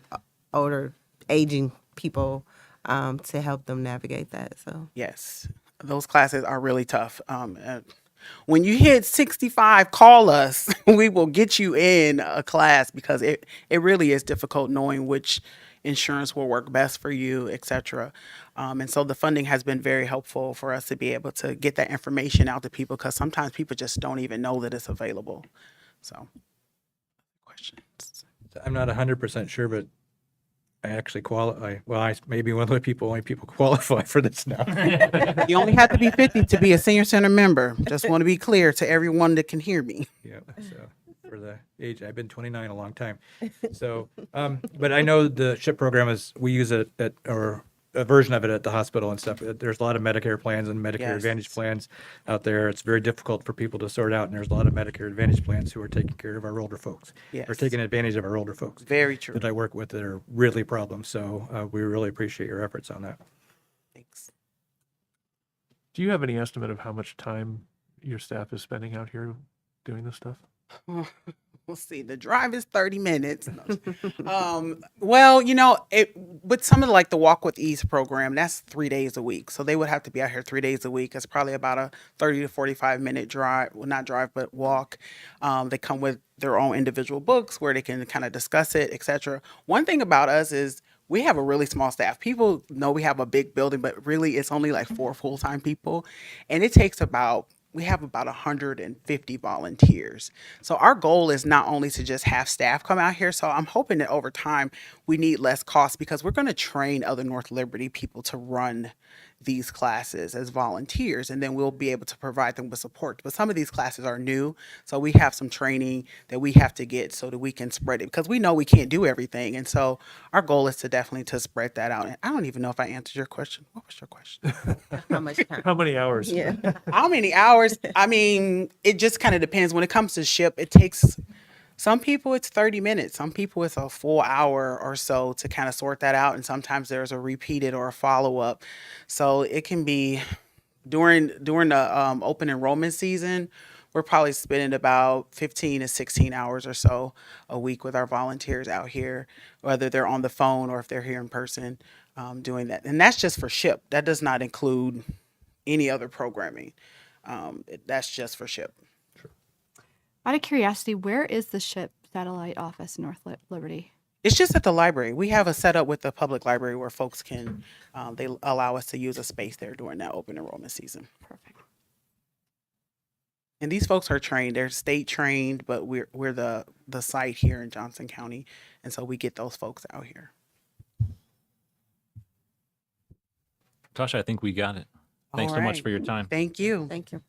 older, aging people, to help them navigate that. So Yes, those classes are really tough. When you hit 65, call us. We will get you in a class, because it really is difficult knowing which insurance will work best for you, etc. And so the funding has been very helpful for us to be able to get that information out to people, because sometimes people just don't even know that it's available. So, questions? I'm not 100% sure, but I actually qualify. Well, I may be one of the only people qualify for this now. You only have to be 50 to be a senior center member. Just want to be clear to everyone that can hear me. Yeah, so for the age, I've been 29 a long time. So, but I know the SHIP program we use it or a version of it at the hospital and stuff. There's a lot of Medicare plans and Medicare Yes. Advantage plans out there. It's very difficult for people to sort out, and there's a lot of Medicare Advantage plans who are taking care of our older folks. Yes. Or taking advantage of our older folks. Very true. That I work with that are really problems. So we really appreciate your efforts on that. Thanks. Do you have any estimate of how much time your staff is spending out here doing this stuff? We'll see. The drive is 30 minutes. Well, with some of the Walk with Ease program, that's 3 days a week. So they would have to be out here 3 days a week. It's probably about a 30 to 45 minute drive. Well, not drive, but walk. They come with their own individual books where they can kind of discuss it, etc. One thing about us is we have a really small staff. People know we have a big building, but really it's only 4 full-time people. And it takes we have about 150 volunteers. So our goal is not only to just have staff come out here. So I'm hoping that over time we need less cost, because we're going to train other North Liberty people to run these classes as volunteers, and then we'll be able to provide them with support. But some of these classes are new, so we have some training that we have to get so that we can spread it, because we know we can't do everything. And so our goal is to definitely to spread that out. And I don't even know if I answered your question. What was your question? how much time? How many hours? Yeah. How many hours? I mean, it just kind of depends. When it comes to SHIP, it takes some people it's 30 minutes. Some people it's a full hour or so to kind of sort that out. And sometimes there's a repeated or a follow-up. So it can be during the open enrollment season, we're probably spending about 15 to 16 hours or so a week with our volunteers out here, whether they're on the phone or if they're here in person, doing that. And that's just for SHIP. That does not include any other programming. That's just for SHIP. Out of curiosity, where is the SHIP satellite office in North Liberty? It's just at the library. We have a setup with the public library where folks can, they allow us to use a space there during that open enrollment season. Perfect. And these folks are trained. They're state trained, but we're the site here in Johnson County. And so we get those folks out here. Tasha, I think we got it. Thanks All so much right. for your time. Thank you. Thank you.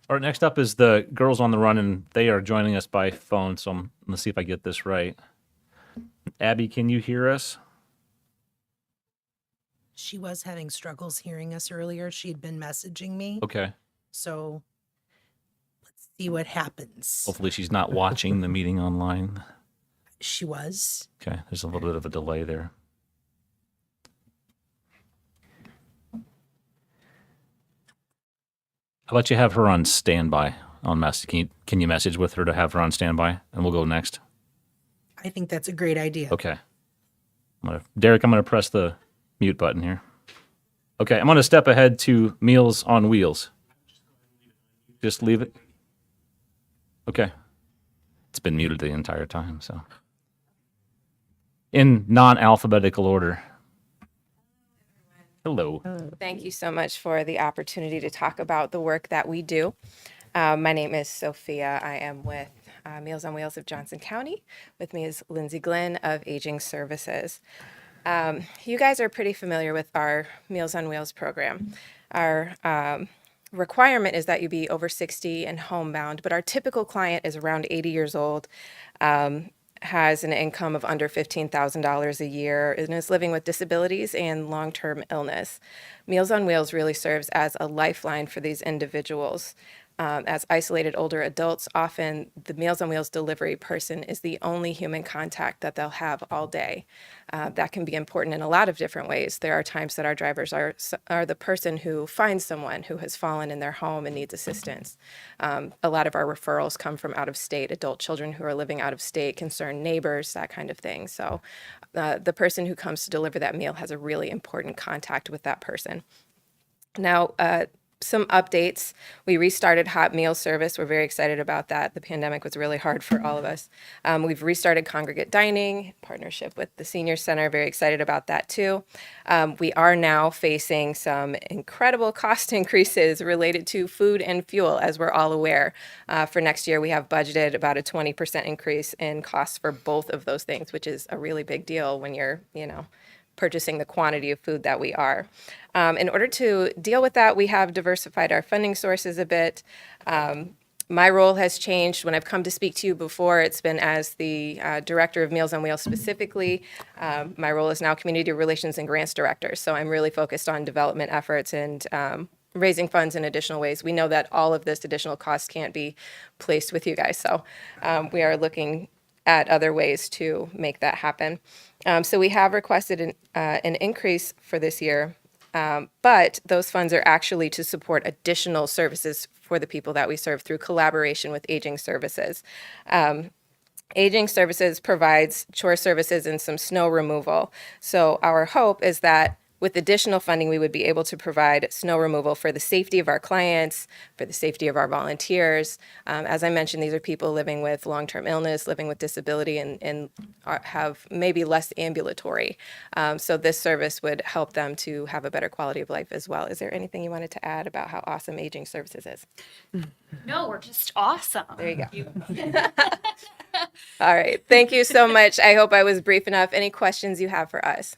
All right, next up is the Girls on the Run, and they are joining us by phone. So let's see if I get this right. Abby, can you hear us? She was having struggles hearing us earlier. She had been messaging me. Okay. So let's see what happens. Hopefully she's not watching the meeting online. She was. Okay, there's a little bit of a delay there. How about you have her on standby on message? Can you message with her to have her on standby, and we'll go next? I think that's a great idea. Okay. Derek, I'm going to press the mute button here. Okay, I'm going to step ahead to Meals on Wheels. Just leave it. Okay. It's been muted the entire time, so. In non-alphabetical order. Hello. Thank you so much for the opportunity to talk about the work that we do. My name is Sophia. I am with Meals on Wheels of Johnson County. With me is Lindsay Glenn of Aging Services. You guys are pretty familiar with our Meals on Wheels program. Our requirement is that you be over 60 and homebound, but our typical client is around 80 years old, has an income of under $15,000 a year, and is living with disabilities and long-term illness. Meals on Wheels really serves as a lifeline for these individuals. As isolated older adults, often the Meals on Wheels delivery person is the only human contact that they'll have all day. That can be important in a lot of different ways. There are times that our drivers are the person who finds someone who has fallen in their home and needs assistance. A lot of our referrals come from out of state, adult children who are living out of state, concerned neighbors, that kind of thing. So the person who comes to deliver that meal has a really important contact with that person. Now, some updates. We restarted hot meal service. We're very excited about that. The pandemic was really hard for all of us. We've restarted congregate dining, partnership with the senior center. Very excited about that too. We are now facing some incredible cost increases related to food and fuel, as we're all aware. For next year, we have budgeted about a 20% increase in costs for both of those things, which is a really big deal when you're, purchasing the quantity of food that we are. In order to deal with that, we have diversified our funding sources a bit. My role has changed. When I've come to speak to you before, it's been as the Director of Meals on Wheels specifically. My role is now Community Relations and Grants Director, so I'm really focused on development efforts and raising funds in additional ways. We know that all of this additional cost can't be placed with you guys, so we are looking at other ways to make that happen. So we have requested an increase for this year, but those funds are actually to support additional services for the people that we serve through collaboration with Aging Services. Aging Services provides chore services and some snow removal. So our hope is that with additional funding, we would be able to provide snow removal for the safety of our clients, for the safety of our volunteers. As I mentioned, these are people living with long-term illness, living with disability, and have maybe less ambulatory. So this service would help them to have a better quality of life as well. Is there anything you wanted to add about how awesome Aging Services is? No, we're just awesome. There you go. All right. Thank you so much. I hope I was brief enough. Any questions you have for us?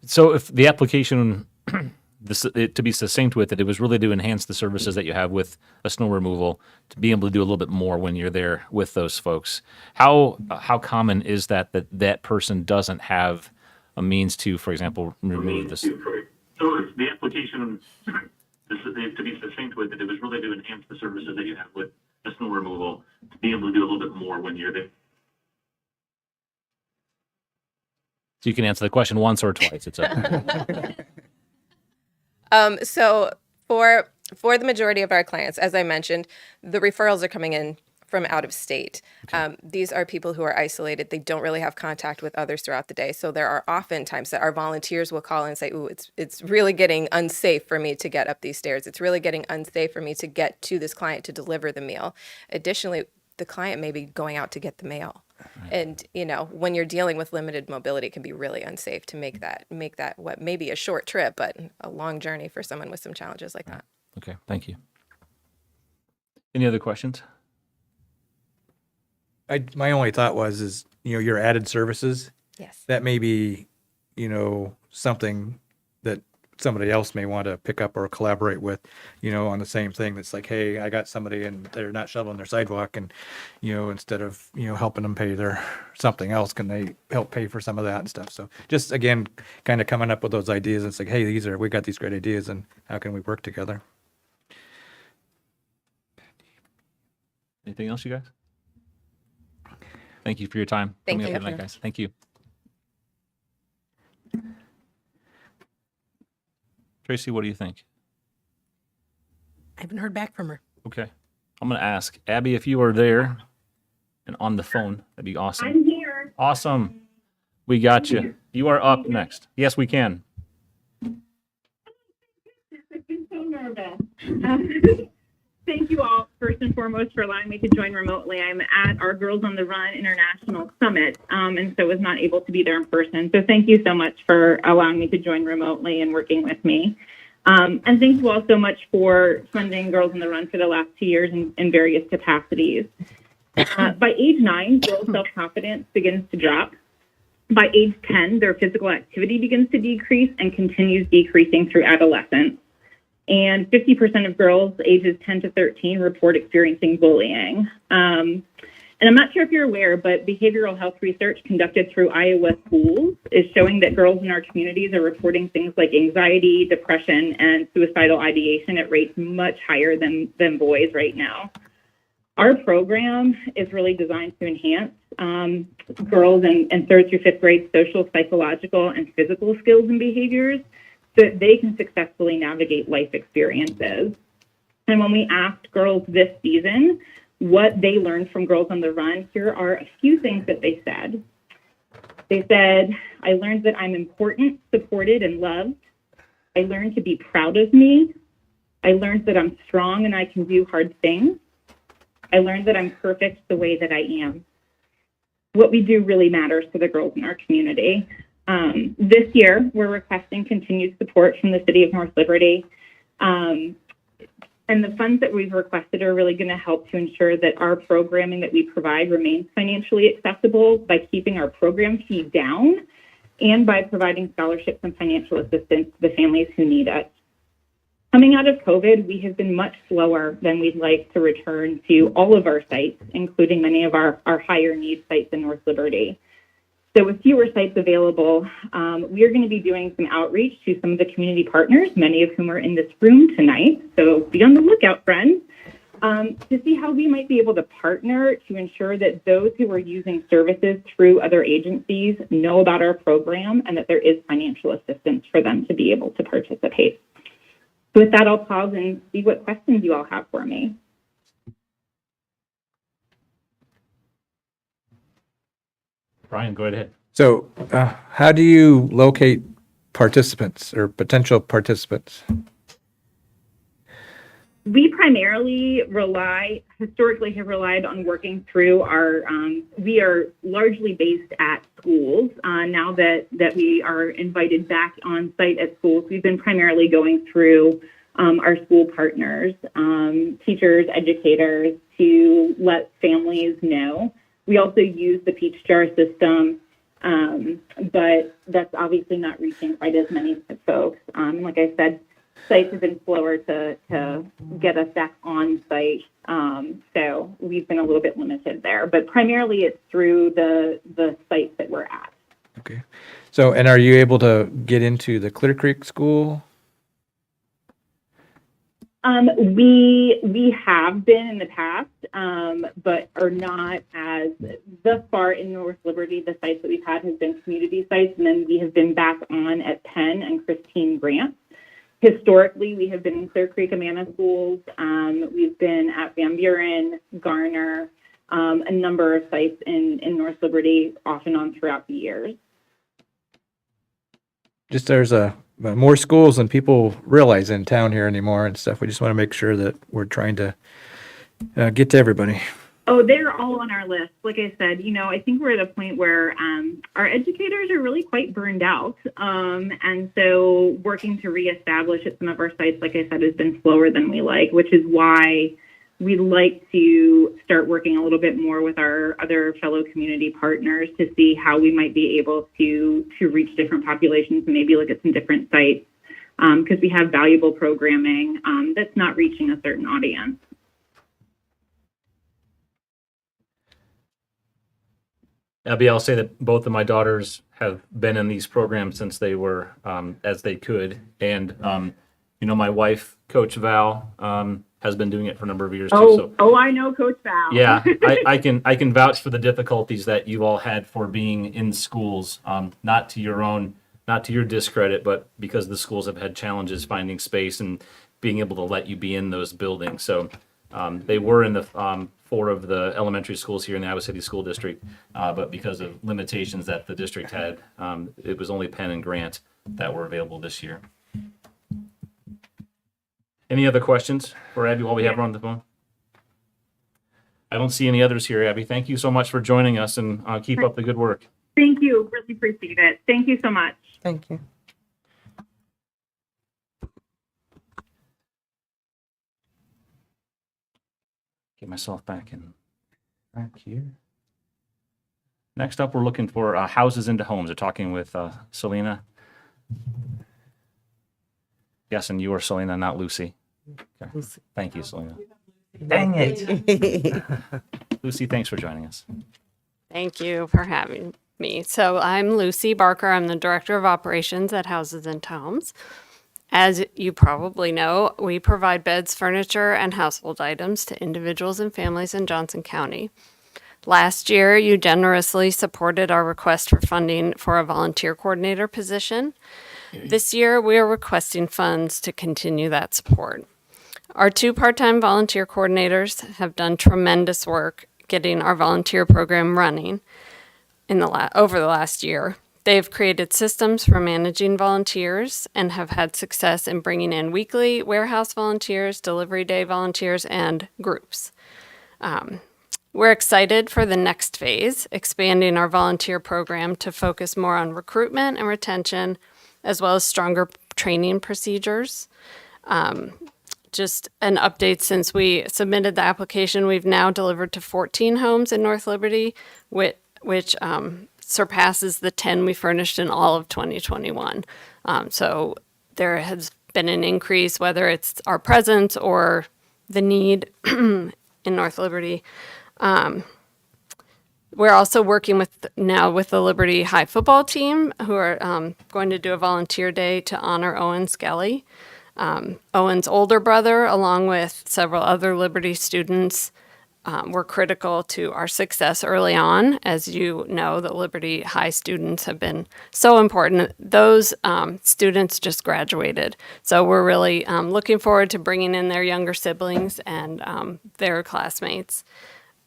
So if the application, to be succinct with it, it was really to enhance the services that you have with a snow removal, to be able to do a little bit more when you're there with those folks. How common is that that person doesn't have a means to, for example, remove this? So if the application, to be succinct with it, it was really to enhance the services that you have with the snow removal, to be able to do a little bit more when you're there. So you can answer the question once or twice. It's okay. So for the majority of our clients, as I mentioned, the referrals are coming in from out of state. Okay. These are people who are isolated. They don't really have contact with others throughout the day. So there are often times that our volunteers will call and say, ooh, it's really getting unsafe for me to get up these stairs. It's really getting unsafe for me to get to this client to deliver the meal. Additionally, the client may be going out to get the mail. Right. And, when you're dealing with limited mobility, it can be really unsafe to make that what may be a short trip, but a long journey for someone with some challenges like that. Okay, thank you. Any other questions? My only thought is your added services. Yes. That may be, something that somebody else may want to pick up or collaborate with, on the same thing. That's like, hey, I got somebody and they're not shoveling their sidewalk, and instead of helping them pay their something else, can they help pay for some of that and stuff? So just again, kind of coming up with those ideas. It's like, hey, we got these great ideas, and how can we work together? Anything else, you guys? Thank you for your time. Thank you. Coming up tonight, guys. Thank you. Tracy, what do you think? I haven't heard back from her. Okay. I'm going to ask Abby if you are there and on the phone. That'd be awesome. I'm here. Awesome. We got you. You are up next. Yes, we can. I'm so nervous. Thank you all, first and foremost, for allowing me to join remotely. I'm at our Girls on the Run International Summit, and so was not able to be there in person. So thank you so much for allowing me to join remotely and working with me. And thank you all so much for funding Girls on the Run for the last 2 years in various capacities. By age 9, girls' self-confidence begins to drop. By age 10, their physical activity begins to decrease and continues decreasing through adolescence. And 50% of girls ages 10 to 13 report experiencing bullying. And I'm not sure if you're aware, but behavioral health research conducted through Iowa schools is showing that girls in our communities are reporting things like anxiety, depression, and suicidal ideation at rates much higher than boys right now. Our program is really designed to enhance girls in 3rd through 5th grade social, psychological, and physical skills and behaviors so that they can successfully navigate life experiences. And when we asked girls this season what they learned from Girls on the Run, here are a few things that they said. They said, I learned that I'm important, supported, and loved. I learned to be proud of me. I learned that I'm strong and I can do hard things. I learned that I'm perfect the way that I am. What we do really matters to the girls in our community. This year, we're requesting continued support from the City of North Liberty. And the funds that we've requested are really going to help to ensure that our programming that we provide remains financially accessible by keeping our program fee down and by providing scholarships and financial assistance to the families who need it. Coming out of COVID, we have been much slower than we'd like to return to all of our sites, including many of our higher need sites in North Liberty. So with fewer sites available, we are going to be doing some outreach to some of the community partners, many of whom are in this room tonight. So be on the lookout, friends, to see how we might be able to partner to ensure that those who are using services through other agencies know about our program and that there is financial assistance for them to be able to participate. So with that, I'll pause and see what questions you all have for me. Brian, go ahead. So how do you locate participants or potential participants? We primarily historically have relied on working through we are largely based at schools. Now that we are invited back on site at schools, we've been primarily going through our school partners, teachers, educators, to let families know. We also use the Peach Jar system, but that's obviously not reaching quite as many folks. Like I said, sites have been slower to get us back on site, so we've been a little bit limited there. But primarily, it's through the sites that we're at. Okay. So, and are you able to get into the Clear Creek School? We have been in the past, but are not as thus far in North Liberty. The sites that we've had has been community sites, and then we have been back on at Penn and Christine Grant. Historically, we have been in Clear Creek Amana schools. We've been at Van Buren, Garner, a number of sites in North Liberty off and on throughout the years. Just there's more schools than people realize in town here anymore and stuff. We just want to make sure that we're trying to get to everybody. Oh, they're all on our list. Like I said, I think we're at a point where our educators are really quite burned out. And so working to reestablish at some of our sites, like I said, has been slower than we like, which is why we'd like to start working a little bit more with our other fellow community partners to see how we might be able to reach different populations and maybe look at some different sites because we have valuable programming that's not reaching a certain audience. Abby, I'll say that both of my daughters have been in these programs since they were as they could. And, my wife, Coach Val, has been doing it for a number of years too. So, I know Coach Val. Yeah, I can vouch for the difficulties that you all had for being in schools, not to your discredit, but because the schools have had challenges finding space and being able to let you be in those buildings. So They were in the 4 of the elementary schools here in the Iowa City School District, but because of limitations that the district had, it was only Penn and Grant that were available this year. Any other questions for Abby while we have her on the phone? I don't see any others here, Abby. Thank you so much for joining us, and keep up the good work. Thank you. Really appreciate it. Thank you so much. Thank you. Get myself back here. Next up, we're looking for houses into homes. We're talking with Selena. Guessing you are Selena, not Lucy. Okay. Thank you, Selena. Dang it. Lucy, thanks for joining us. Thank you for having me. So I'm Lucy Barker. I'm the Director of Operations at Houses and Homes. As you probably know, we provide beds, furniture, and household items to individuals and families in Johnson County. Last year, you generously supported our request for funding for a volunteer coordinator position. This year, we are requesting funds to continue that support. Our 2 part-time volunteer coordinators have done tremendous work getting our volunteer program running over the last year. They've created systems for managing volunteers and have had success in bringing in weekly warehouse volunteers, delivery day volunteers, and groups. We're excited for the next phase, expanding our volunteer program to focus more on recruitment and retention, as well as stronger training procedures. Just an update, since we submitted the application, we've now delivered to 14 homes in North Liberty, which surpasses the 10 we furnished in all of 2021. So there has been an increase, whether it's our presence or the need in North Liberty. We're also working now with the Liberty High football team, who are going to do a volunteer day to honor Owen Skelly. Owen's older brother, along with several other Liberty students, were critical to our success early on. As you know, the Liberty High students have been so important. Those students just graduated. So we're really looking forward to bringing in their younger siblings and their classmates.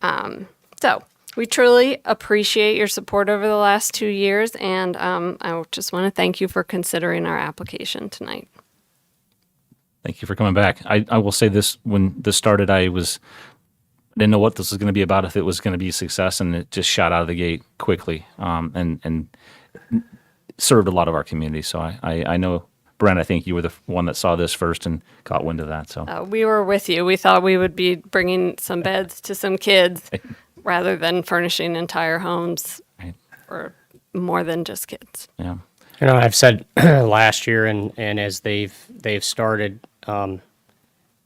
So we truly appreciate your support over the last 2 years, and I just want to thank you for considering our application tonight. Thank you for coming back. I will say this, when this started, I didn't know what this was going to be about, if it was going to be a success, and it just shot out of the gate quickly, and served a lot of our community. So I know, Brent, I think you were the one that saw this first and caught wind of that. So we were with you. We thought we would be bringing some beds to some kids rather than furnishing entire homes for more than just kids. Yeah. You know, I've said last year, and as they've started,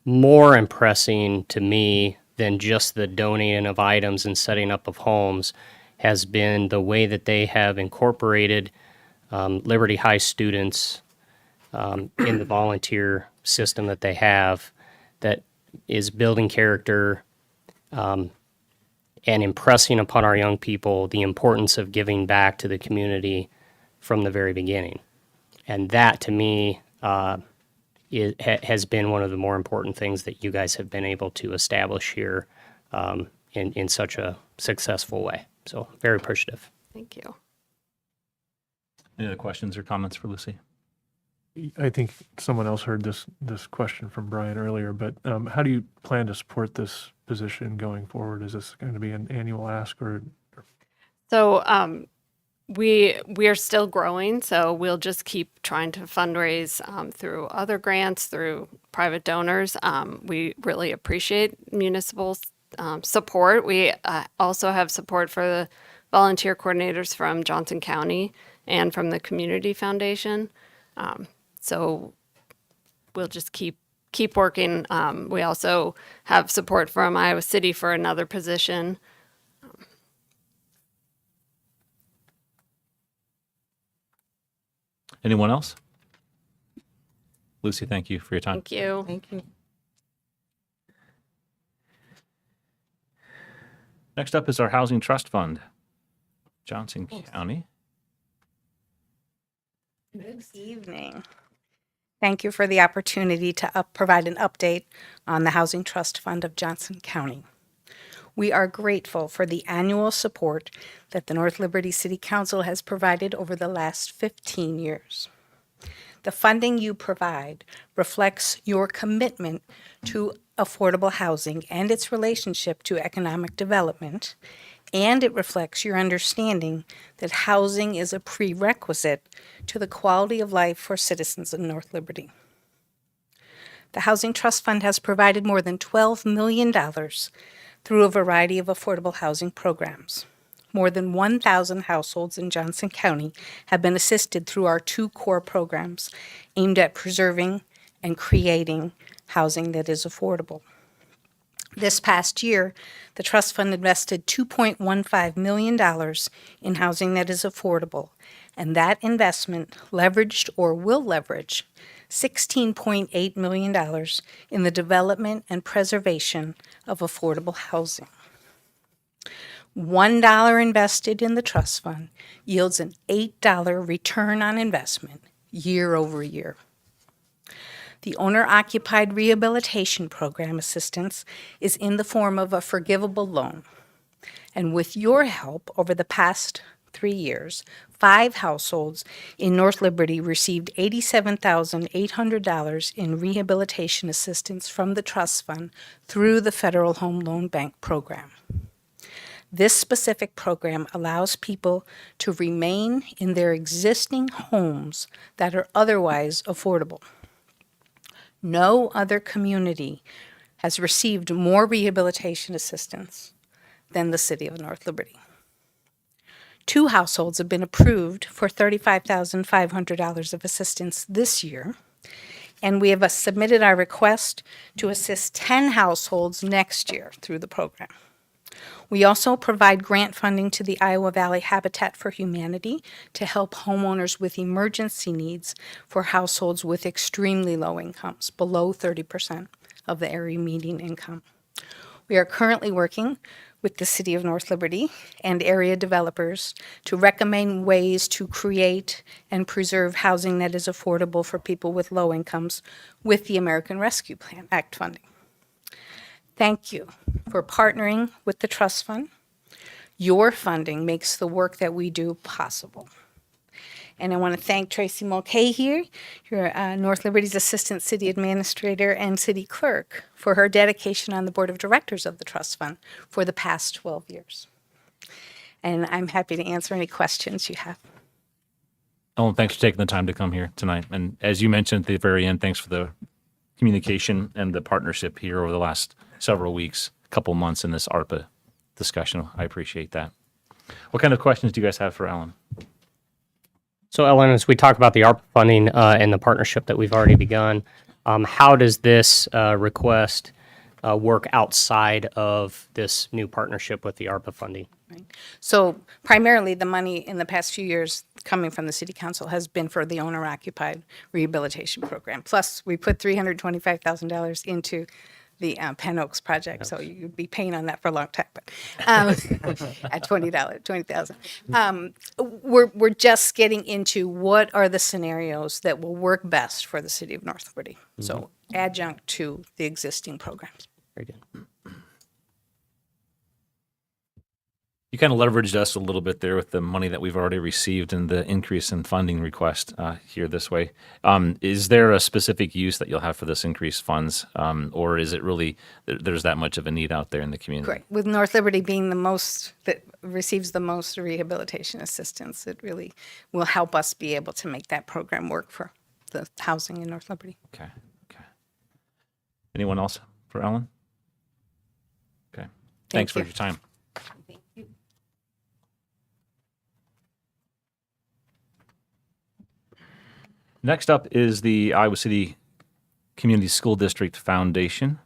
more impressing to me than just the donating of items and setting up of homes has been the way that they have incorporated Liberty High students in the volunteer system that they have, that is building character and impressing upon our young people the importance of giving back to the community from the very beginning. And that, to me, has been one of the more important things that you guys have been able to establish here in such a successful way. So very appreciative. Thank you. Any other questions or comments for Lucy? I think someone else heard this question from Brian earlier, but how do you plan to support this position going forward? Is this going to be an annual ask or? So we are still growing, so we'll just keep trying to fundraise through other grants, through private donors. We really appreciate municipal support. We also have support for the volunteer coordinators from Johnson County and from the Community Foundation. So we'll just keep working. We also have support from Iowa City for another position. Anyone else? Lucy, thank you for your time. Thank you. Thank you. Next up is our Housing Trust Fund, Johnson County. Good evening. Thank you for the opportunity to provide an update on the Housing Trust Fund of Johnson County. We are grateful for the annual support that the North Liberty City Council has provided over the last 15 years. The funding you provide reflects your commitment to affordable housing and its relationship to economic development, and it reflects your understanding that housing is a prerequisite to the quality of life for citizens in North Liberty. The Housing Trust Fund has provided more than $12 million through a variety of affordable housing programs. More than 1,000 households in Johnson County have been assisted through our 2 core programs aimed at preserving and creating housing that is affordable. This past year, the Trust Fund invested $2.15 million in housing that is affordable, and that investment leveraged or will leverage $16.8 million in the development and preservation of affordable housing. $1 invested in the trust fund yields an $8 return on investment year over year. The owner-occupied rehabilitation program assistance is in the form of a forgivable loan. And with your help over the past 3 years, 5 households in North Liberty received $87,800 in rehabilitation assistance from the trust fund through the Federal Home Loan Bank program. This specific program allows people to remain in their existing homes that are otherwise affordable. No other community has received more rehabilitation assistance than the city of North Liberty. 2 households have been approved for $35,500 of assistance this year, and we have submitted our request to assist 10 households next year through the program. We also provide grant funding to the Iowa Valley Habitat for Humanity to help homeowners with emergency needs for households with extremely low incomes, below 30% of the area median income. We are currently working with the City of North Liberty and area developers to recommend ways to create and preserve housing that is affordable for people with low incomes with the American Rescue Plan Act funding. Thank you for partnering with the Trust Fund. Your funding makes the work that we do possible. And I want to thank Tracy Mulcahy here, your North Liberty's Assistant City Administrator and City Clerk, for her dedication on the Board of Directors of the Trust Fund for the past 12 years. And I'm happy to answer any questions you have. Ellen, thanks for taking the time to come here tonight. And as you mentioned at the very end, thanks for the communication and the partnership here over the last several weeks, couple months in this ARPA discussion. I appreciate that. What kind of questions do you guys have for Ellen? So, Ellen, as we talk about the ARPA funding and the partnership that we've already begun, how does this request work outside of this new partnership with the ARPA funding? Right. So primarily the money in the past few years coming from the City Council has been for the owner-occupied rehabilitation program. Plus, we put $325,000 into the Penn Oaks project, so you'd be paying on that for a long time. But at $20,000. We're just getting into what are the scenarios that will work best for the city of North Liberty. Mm-hmm. So adjunct to the existing programs. Very good. You kind of leveraged us a little bit there with the money that we've already received and the increase in funding request here this way. Is there a specific use that you'll have for this increased funds, or is it really there's that much of a need out there in the community? Correct. With North Liberty being the most that receives the most rehabilitation assistance, it really will help us be able to make that program work for the housing in North Liberty. Okay. Anyone else for Ellen? Okay. Thanks for your time. Next up is the Iowa City Community School District Foundation.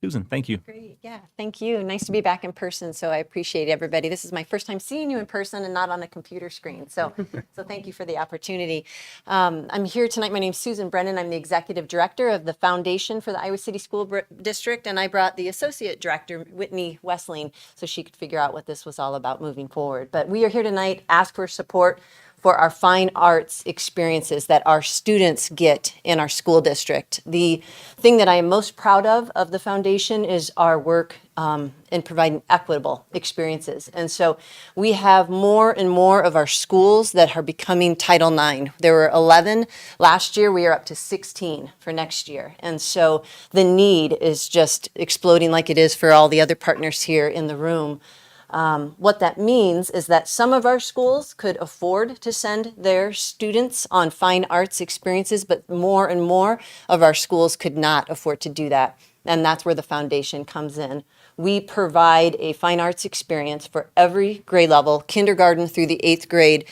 Susan, thank you. Great. Yeah, thank you. Nice to be back in person. So I appreciate everybody. This is my first time seeing you in person and not on a computer screen. So thank you for the opportunity. I'm here tonight. My name's Susan Brennan. I'm the executive director of the Foundation for the Iowa City School District, and I brought the associate director, Whitney Wessling, so she could figure out what this was all about moving forward. But we are here tonight, ask for support for our fine arts experiences that our students get in our school district. The thing that I am most proud of the foundation is our work in providing equitable experiences. And so we have more and more of our schools that are becoming Title IX. There were 11 last year. We are up to 16 for next year. And so the need is just exploding like it is for all the other partners here in the room. What that means is that some of our schools could afford to send their students on fine arts experiences, but more and more of our schools could not afford to do that. And that's where the foundation comes in. We provide a fine arts experience for every grade level, kindergarten through the 8th grade,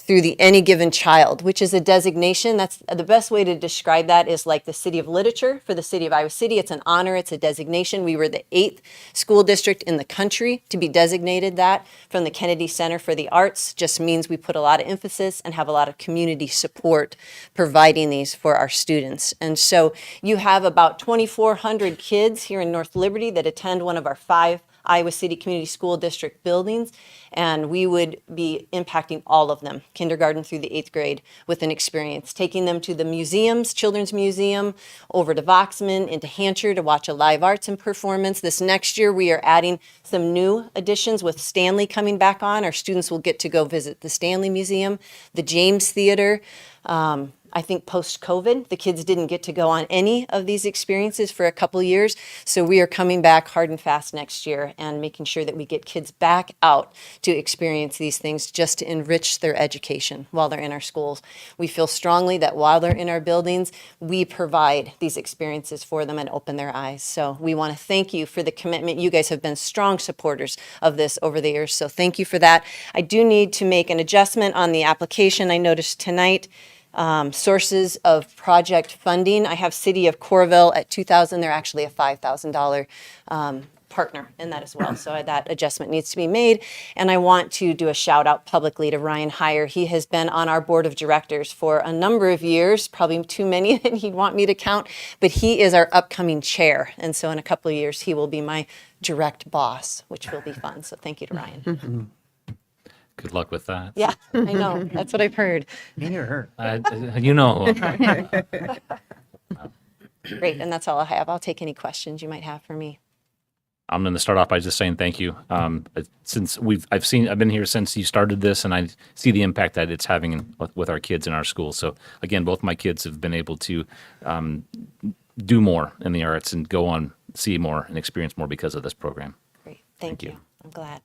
through the Any Given Child, which is a designation. That's the best way to describe that is like the City of Literature for the city of Iowa City. It's an honor, it's a designation. We were the 8th school district in the country to be designated that from the Kennedy Center for the Arts. Just means we put a lot of emphasis and have a lot of community support providing these for our students. And so you have about 2,400 kids here in North Liberty that attend one of our 5 Iowa City Community School District buildings, and we would be impacting all of them, kindergarten through the 8th grade, with an experience, taking them to the museums, Children's Museum, over to Voxman, into Hancher to watch a live arts and performance. This next year, we are adding some new additions with Stanley coming back on. Our students will get to go visit the Stanley Museum, the James Theater. I think post-COVID, the kids didn't get to go on any of these experiences for a couple years. So we are coming back hard and fast next year and making sure that we get kids back out to experience these things just to enrich their education while they're in our schools. We feel strongly that while they're in our buildings, we provide these experiences for them and open their eyes. So we want to thank you for the commitment. You guys have been strong supporters of this over the years. So thank you for that. I do need to make an adjustment on the application. I noticed tonight sources of project funding. I have City of Coralville at $2,000. They're actually a $5,000 partner in that as well. So that adjustment needs to be made. And I want to do a shout out publicly to Ryan Heyer. He has been on our board of directors for a number of years, probably too many that he'd want me to count, but he is our upcoming chair. And so in a couple of years, he will be my direct boss, which will be fun. So thank you to Ryan. Good luck with that. Yeah, I know. That's what I've heard. Me or her? You know. Great, and that's all I have. I'll take any questions you might have for me. I'm going to start off by just saying thank you. Since I've been here since you started this, and I see the impact that it's having with our kids in our schools. So again, both my kids have been able to do more in the arts and go on, see more, and experience more because of this program. Great, thank you. I'm glad.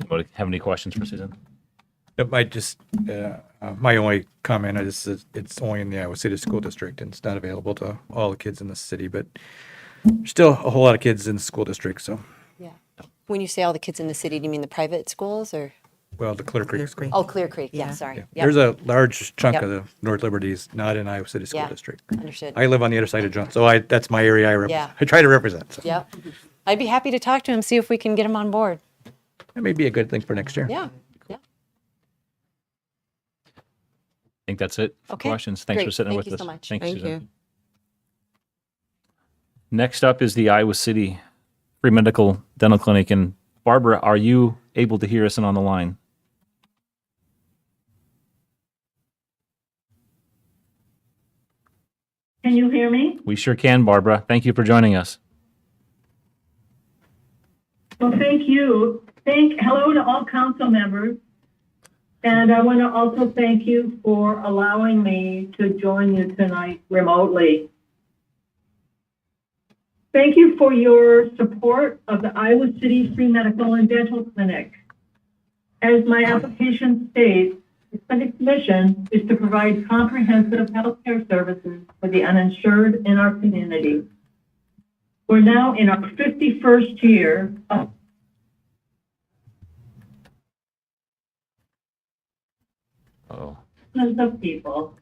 Anybody have any questions for Susan? Nope, I just, my only comment is that it's only in the Iowa City School District and it's not available to all the kids in the city, but there's still a whole lot of kids in the school district, so. Yeah. When you say all the kids in the city, do you mean the private schools or? Well, the Clear Creek School. Oh, Clear Creek, yeah, sorry. Yeah. Yep. There's a large chunk Yep. of the North Liberty is not in Iowa City School Yeah, District. understood. I live on the other side of John, so that's my area Yeah. I try to represent. So. Yep. I'd be happy to talk to him, see if we can get him on board. That may be a good thing for next year. Yeah. I think that's it for Okay, questions. Thanks for great. sitting Thank with you us. so much. Thanks, Thank Susan. you. Next up is the Iowa City Free Medical Dental Clinic. And Barbara, are you able to hear us and on the line? Can you hear me? We sure can, Barbara. Thank you for joining us. Well, thank you. Hello to all council members. And I want to also thank you for allowing me to join you tonight remotely. Thank you for your support of the Iowa City Free Medical and Dental Clinic. As my application states, the clinic's mission is to provide comprehensive healthcare services for the uninsured in our community. We're now in our 51st year of of people,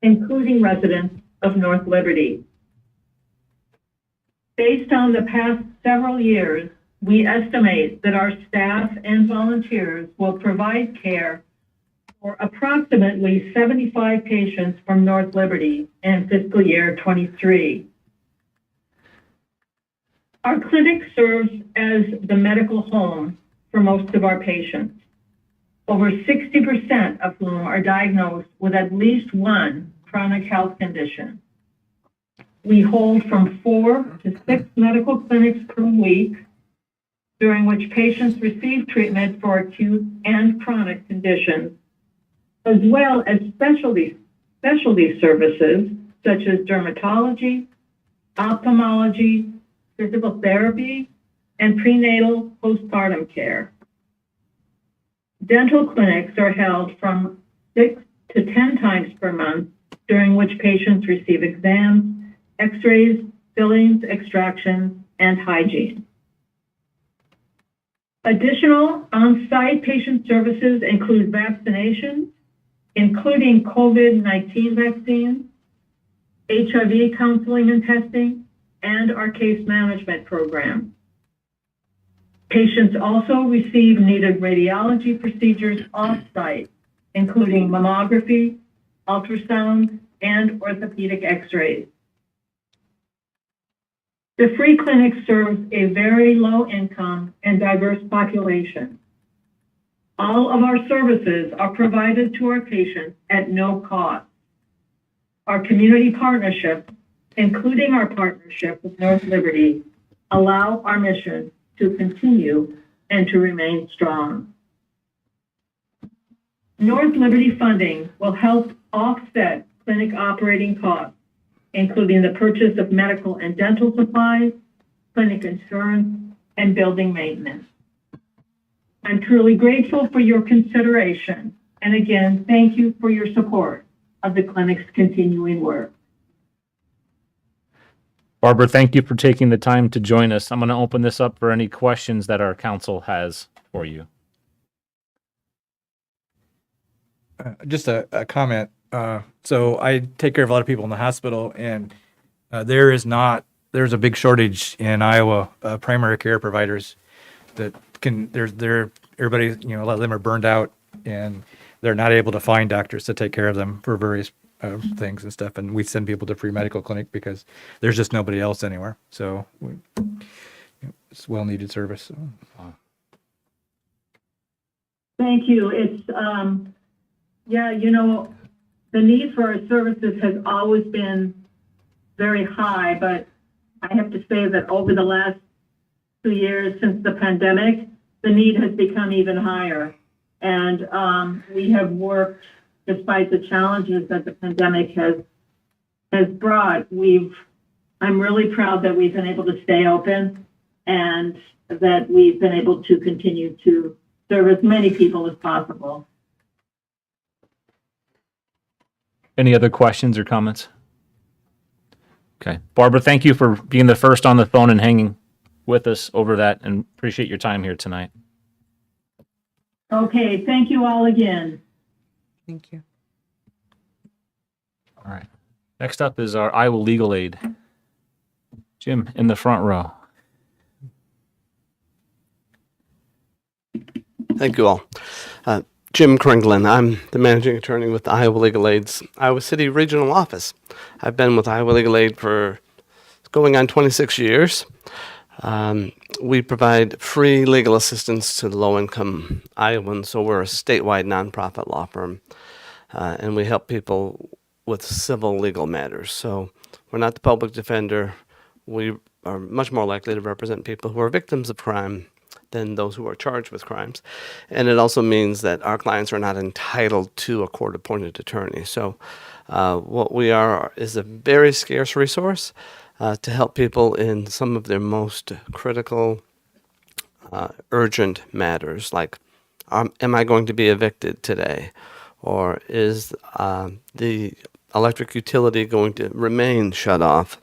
including residents of North Liberty. Based on the past several years, we estimate that our staff and volunteers will provide care for approximately 75 patients from North Liberty in fiscal year 23. Our clinic serves as the medical home for most of our patients. over 60% of whom are diagnosed with at least one chronic health condition. We hold from 4 to 6 medical clinics per week, during which patients receive treatment for acute and chronic conditions, as well as specialty services such as dermatology, ophthalmology, physical therapy, and prenatal postpartum care. Dental clinics are held from 6 to 10 times per month, during which patients receive exams, x-rays, fillings, extractions, and hygiene. Additional on-site patient services include vaccinations, including COVID-19 vaccines, HIV counseling and testing, and our case management program. Patients also receive needed radiology procedures off-site, including mammography, ultrasound, and orthopedic x-rays. The free clinic serves a very low income and diverse population. All of our services are provided to our patients at no cost. Our community partnerships, including our partnership with North Liberty, allow our mission to continue and to remain strong. North Liberty funding will help offset clinic operating costs, including the purchase of medical and dental supplies, clinic insurance, and building maintenance. I'm truly grateful for your consideration, and again, thank you for your support of the clinic's continuing work. Barbara, thank you for taking the time to join us. I'm going to open this up for any questions that our council has for you. Just a comment. So I take care of a lot of people in the hospital, and there's a big shortage in Iowa primary care providers that everybody, a lot of them are burned out, and they're not able to find doctors to take care of them for various things and stuff. And we send people to free medical clinic because there's just nobody else anywhere. So it's well needed service. Thank you. It's, the need for our services has always been very high, but I have to say that over the last 2 years since the pandemic, the need has become even higher. And we have worked, despite the challenges that the pandemic has brought, I'm really proud that we've been able to stay open and that we've been able to continue to serve as many people as possible. Any other questions or comments? Okay. Barbara, thank you for being the first on the phone and hanging with us over that, and appreciate your time here tonight. Okay, thank you all again. Thank you. All right. Next up is our Iowa Legal Aid. Jim, in the front row. Thank you all. Jim Kringlin. I'm the managing attorney with Iowa Legal Aid's Iowa City Regional Office. I've been with Iowa Legal Aid for going on 26 years. We provide free legal assistance to low-income Iowans, so we're a statewide nonprofit law firm, and we help people with civil legal matters. So we're not the public defender. We are much more likely to represent people who are victims of crime than those who are charged with crimes. And it also means that our clients are not entitled to a court-appointed attorney. So what we are is a very scarce resource to help people in some of their most critical, urgent matters, like am I going to be evicted today? Or is the electric utility going to remain shut off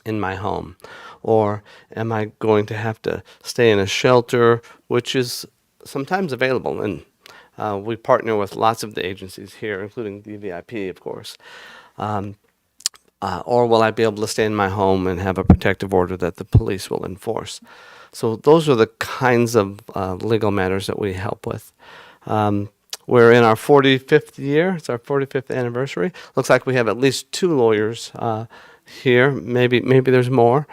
in my home? Or am I going to have to stay in a shelter, which is sometimes available? And we partner with lots of the agencies here, including DVIP, of course. Or will I be able to stay in my home and have a protective order that the police will enforce? So those are the kinds of legal matters that we help with. We're in our 45th year. It's our 45th anniversary. Looks like we have at least 2 lawyers here. Maybe there's more.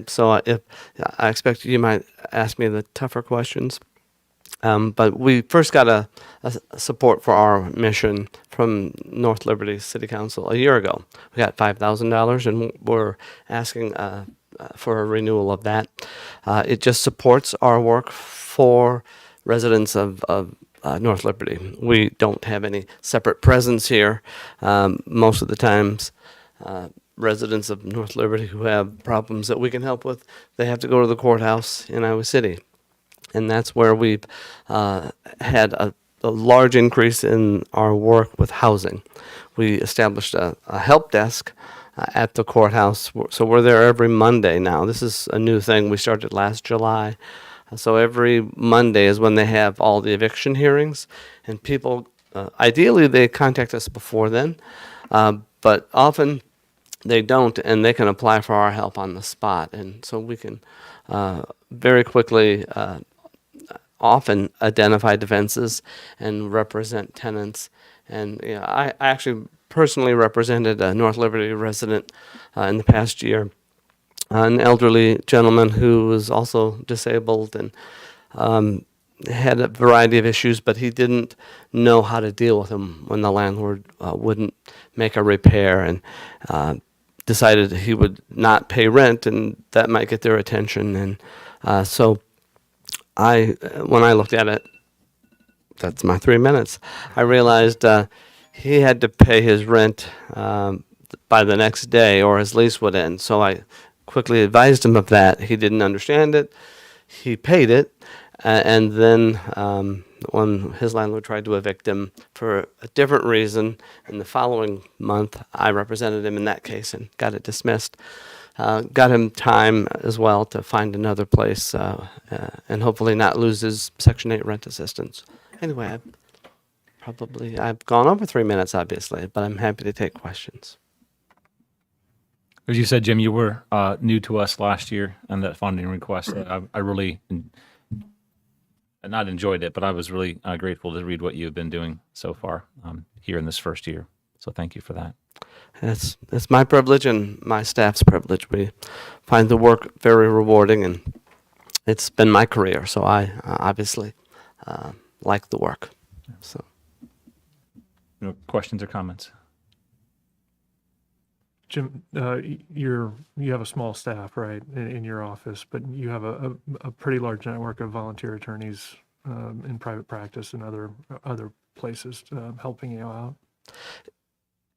So if I expect you might ask me the tougher questions. But we first got a support for our mission from North Liberty City Council a year ago. We got $5,000, and we're asking for a renewal of that. It just supports our work for residents of North Liberty. We don't have any separate presence here. Most of the times, residents of North Liberty who have problems that we can help with, they have to go to the courthouse in Iowa City. And that's where we've had a large increase in our work with housing. We established a help desk at the courthouse, so we're there every Monday now. This is a new thing we started last July. So every Monday is when they have all the eviction hearings, and people, ideally they contact us before then, but often they don't, and they can apply for our help on the spot. And so we can very quickly often identify defenses and represent tenants. And I actually personally represented a North Liberty resident in the past year, an elderly gentleman who was also disabled and had a variety of issues, but he didn't know how to deal with them when the landlord wouldn't make a repair, and decided he would not pay rent, and that might get their attention. And so when I looked at it, that's my 3 minutes, I realized he had to pay his rent by the next day or his lease would end. So I quickly advised him of that. He didn't understand it. He paid it. And then when his landlord tried to evict him for a different reason, in the following month, I represented him in that case and got it dismissed. Got him time as well to find another place and hopefully not lose his Section 8 rent assistance. Anyway, I've gone over 3 minutes, obviously, but I'm happy to take questions. As you said, Jim, you were new to us last year on that funding request. I really not enjoyed it, but I was really grateful to read what you've been doing so far here in this first year. So thank you for that. It's my privilege and my staff's privilege. We find the work very rewarding, and it's been my career, so I obviously like the work. So, no questions or comments? Jim, you have a small staff, right, in your office, but you have a pretty large network of volunteer attorneys in private practice and other places helping you out.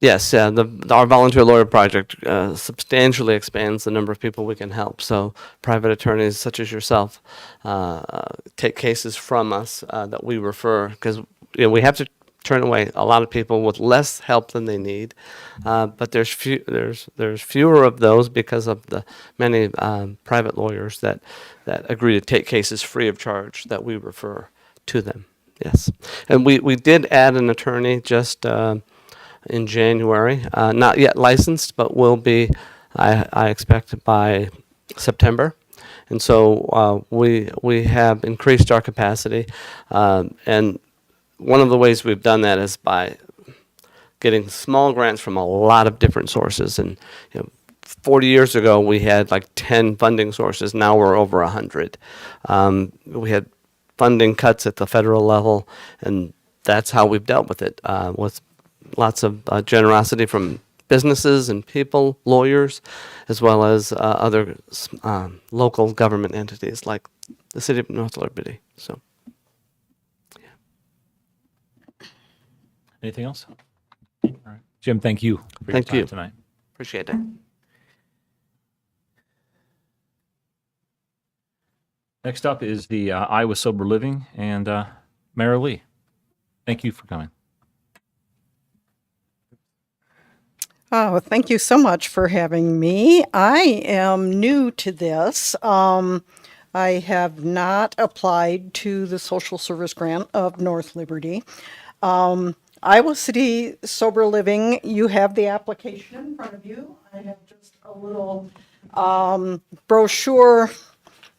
Yes, our volunteer lawyer project substantially expands the number of people we can help. So private attorneys such as yourself take cases from us that we refer, because we have to turn away a lot of people with less help than they need, but there's fewer of those because of the many private lawyers that agree to take cases free of charge that we refer to them. Yes, and we did add an attorney just in January, not yet licensed, but will be, I expect, by September. And so we have increased our capacity, and one of the ways we've done that is by getting small grants from a lot of different sources. And 40 years ago, we had like 10 funding sources. Now we're over 100. We had funding cuts at the federal level, and that's how we've dealt with it, with lots of generosity from businesses and people, lawyers, as well as other local government entities like the City of North Liberty. So. Anything else? All right. Jim, thank you for your time tonight. Appreciate it. Next up is the Iowa Sober Living, and Mara Lee. Thank you for coming. Oh, thank you so much for having me. I am new to this. I have not applied to the social service grant of North Liberty. Iowa City Sober Living, you have the application in front of you. I have just a little brochure,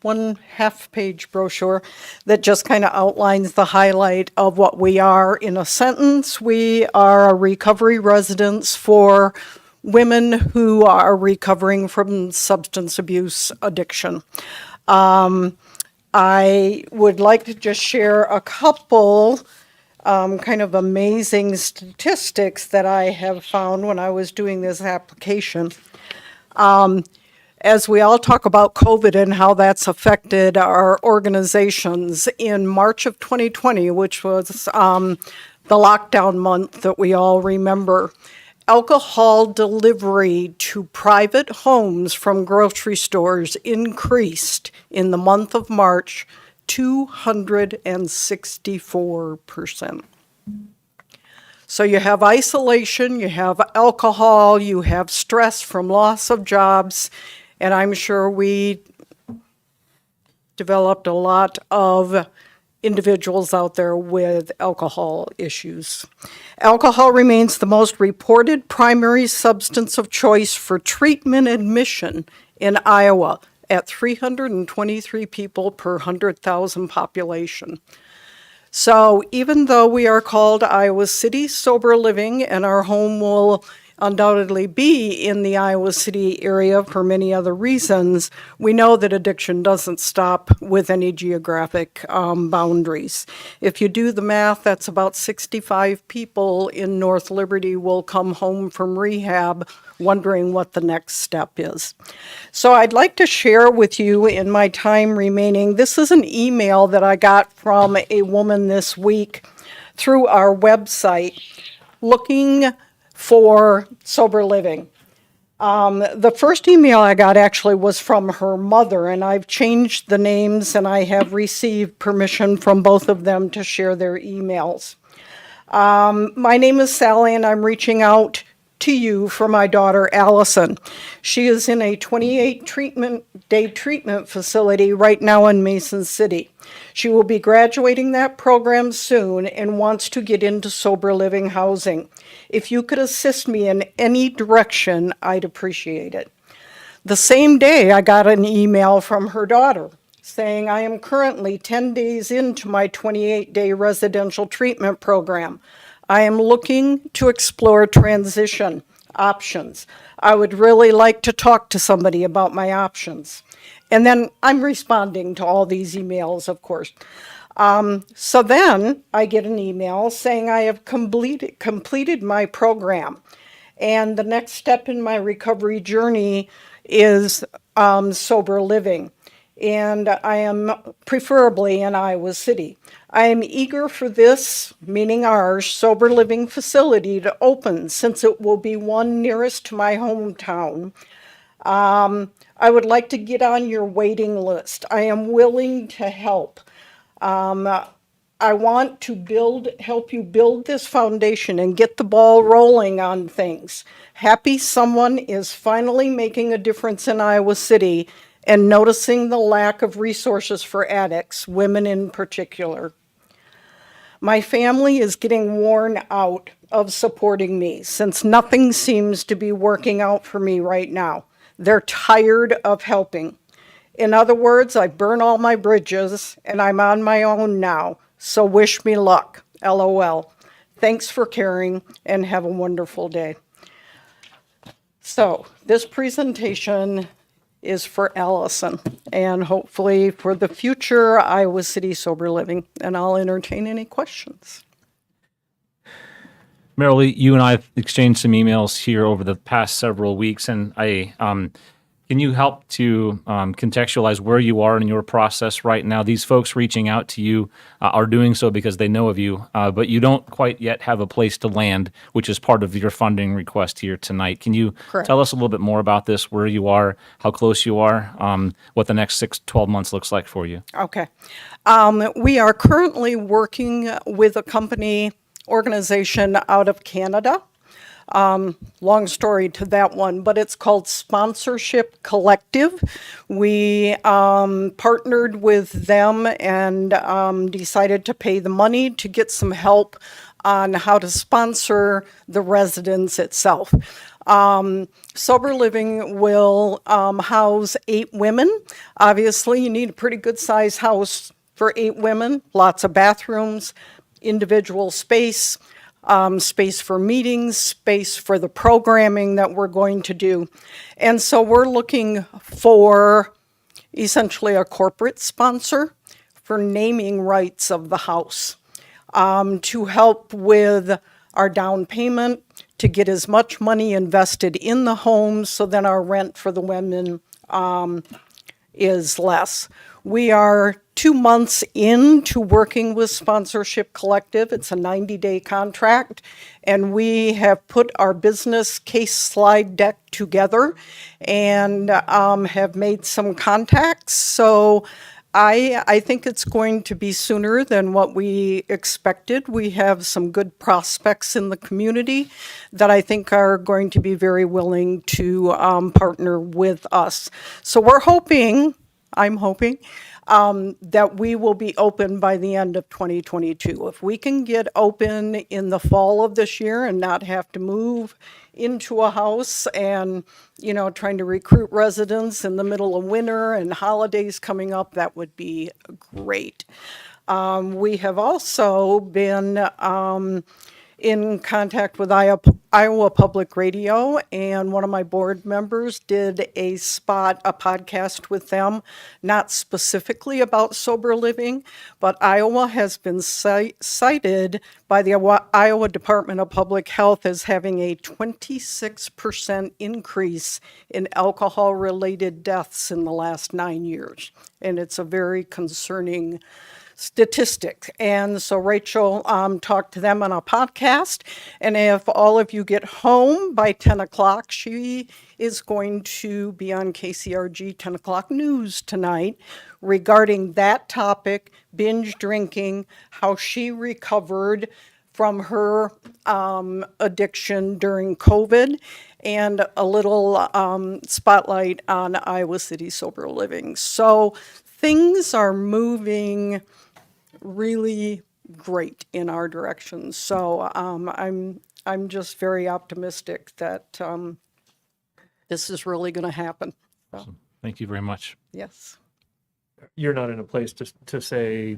1/2 page brochure that just kind of outlines the highlight of what we are in a sentence. We are a recovery residence for women who are recovering from substance abuse addiction. I would like to just share a couple kind of amazing statistics that I have found when I was doing this application. As we all talk about COVID and how that's affected our organizations, in March of 2020, which was the lockdown month that we all remember, alcohol delivery to private homes from grocery stores increased in the month of March 264%. So you have isolation, you have alcohol, you have stress from loss of jobs, and I'm sure we developed a lot of individuals out there with alcohol issues. Alcohol remains the most reported primary substance of choice for treatment admission in Iowa at 323 people per 100,000 population. So even though we are called Iowa City Sober Living and our home will undoubtedly be in the Iowa City area for many other reasons, we know that addiction doesn't stop with any geographic boundaries. If you do the math, that's about 65 people in North Liberty will come home from rehab wondering what the next step is. So I'd like to share with you in my time remaining, this is an email that I got from a woman this week through our website looking for sober living. The first email I got actually was from her mother, and I've changed the names and I have received permission from both of them to share their emails. My name is Sally and I'm reaching out to you for my daughter Allison. She is in a 28-day treatment facility right now in Mason City. She will be graduating that program soon and wants to get into sober living housing. If you could assist me in any direction, I'd appreciate it. The same day, I got an email from her daughter saying, I am currently 10 days into my 28-day residential treatment program. I am looking to explore transition options. I would really like to talk to somebody about my options. And then I'm responding to all these emails, of course. So then I get an email saying I have completed my program. And the next step in my recovery journey is sober living. And I am preferably in Iowa City. I am eager for this, meaning our sober living facility, to open since it will be one nearest to my hometown. I would like to get on your waiting list. I am willing to help. I want to help you build this foundation and get the ball rolling on things. Happy someone is finally making a difference in Iowa City and noticing the lack of resources for addicts, women in particular. My family is getting worn out of supporting me since nothing seems to be working out for me right now. They're tired of helping. In other words, I burn all my bridges and I'm on my own now. So wish me luck, LOL. Thanks for caring and have a wonderful day. So this presentation is for Allison and hopefully for the future Iowa City Sober Living, and I'll entertain any questions. Marilee, you and I have exchanged some emails here over the past several weeks, and can you help to contextualize where you are in your process right now? These folks reaching out to you are doing so because they know of you, but you don't quite yet have a place to land, which is part of your funding request here tonight. Can you Correct. Tell us a little bit more about this, where you are, how close you are, what the next 6-12 months looks like for you? Okay. We are currently working with a organization out of Canada. Long story to that one, but it's called Sponsorship Collective. We partnered with them and decided to pay the money to get some help on how to sponsor the residence itself. Sober Living will house 8 women. Obviously, you need a pretty good size house for 8 women, lots of bathrooms, individual space, space for meetings, space for the programming that we're going to do. And so we're looking for essentially a corporate sponsor for naming rights of the house, to help with our down payment, to get as much money invested in the home so then our rent for the women is less. We are 2 months into working with Sponsorship Collective. It's a 90-day contract, and we have put our business case slide deck together and have made some contacts. So I think it's going to be sooner than what we expected. We have some good prospects in the community that I think are going to be very willing to partner with us. So I'm hoping that we will be open by the end of 2022. If we can get open in the fall of this year and not have to move into a house and, trying to recruit residents in the middle of winter and holidays coming up, that would be great. We have also been in contact with Iowa Public Radio, and one of my board members did a podcast with them, not specifically about sober living, but Iowa has been cited by the Iowa Department of Public Health as having a 26% increase in alcohol-related deaths in the last 9 years, and it's a very concerning statistic. And so Rachel talked to them on a podcast, and if all of you get home by 10 o'clock, she is going to be on KCRG 10 o'clock news tonight regarding that topic, binge drinking, how she recovered from her addiction during COVID, and a little spotlight on Iowa City sober living. So things are moving really great in our direction. So I'm just very optimistic that this is really going to happen. Awesome. Thank you very much. Yes. You're not in a place to say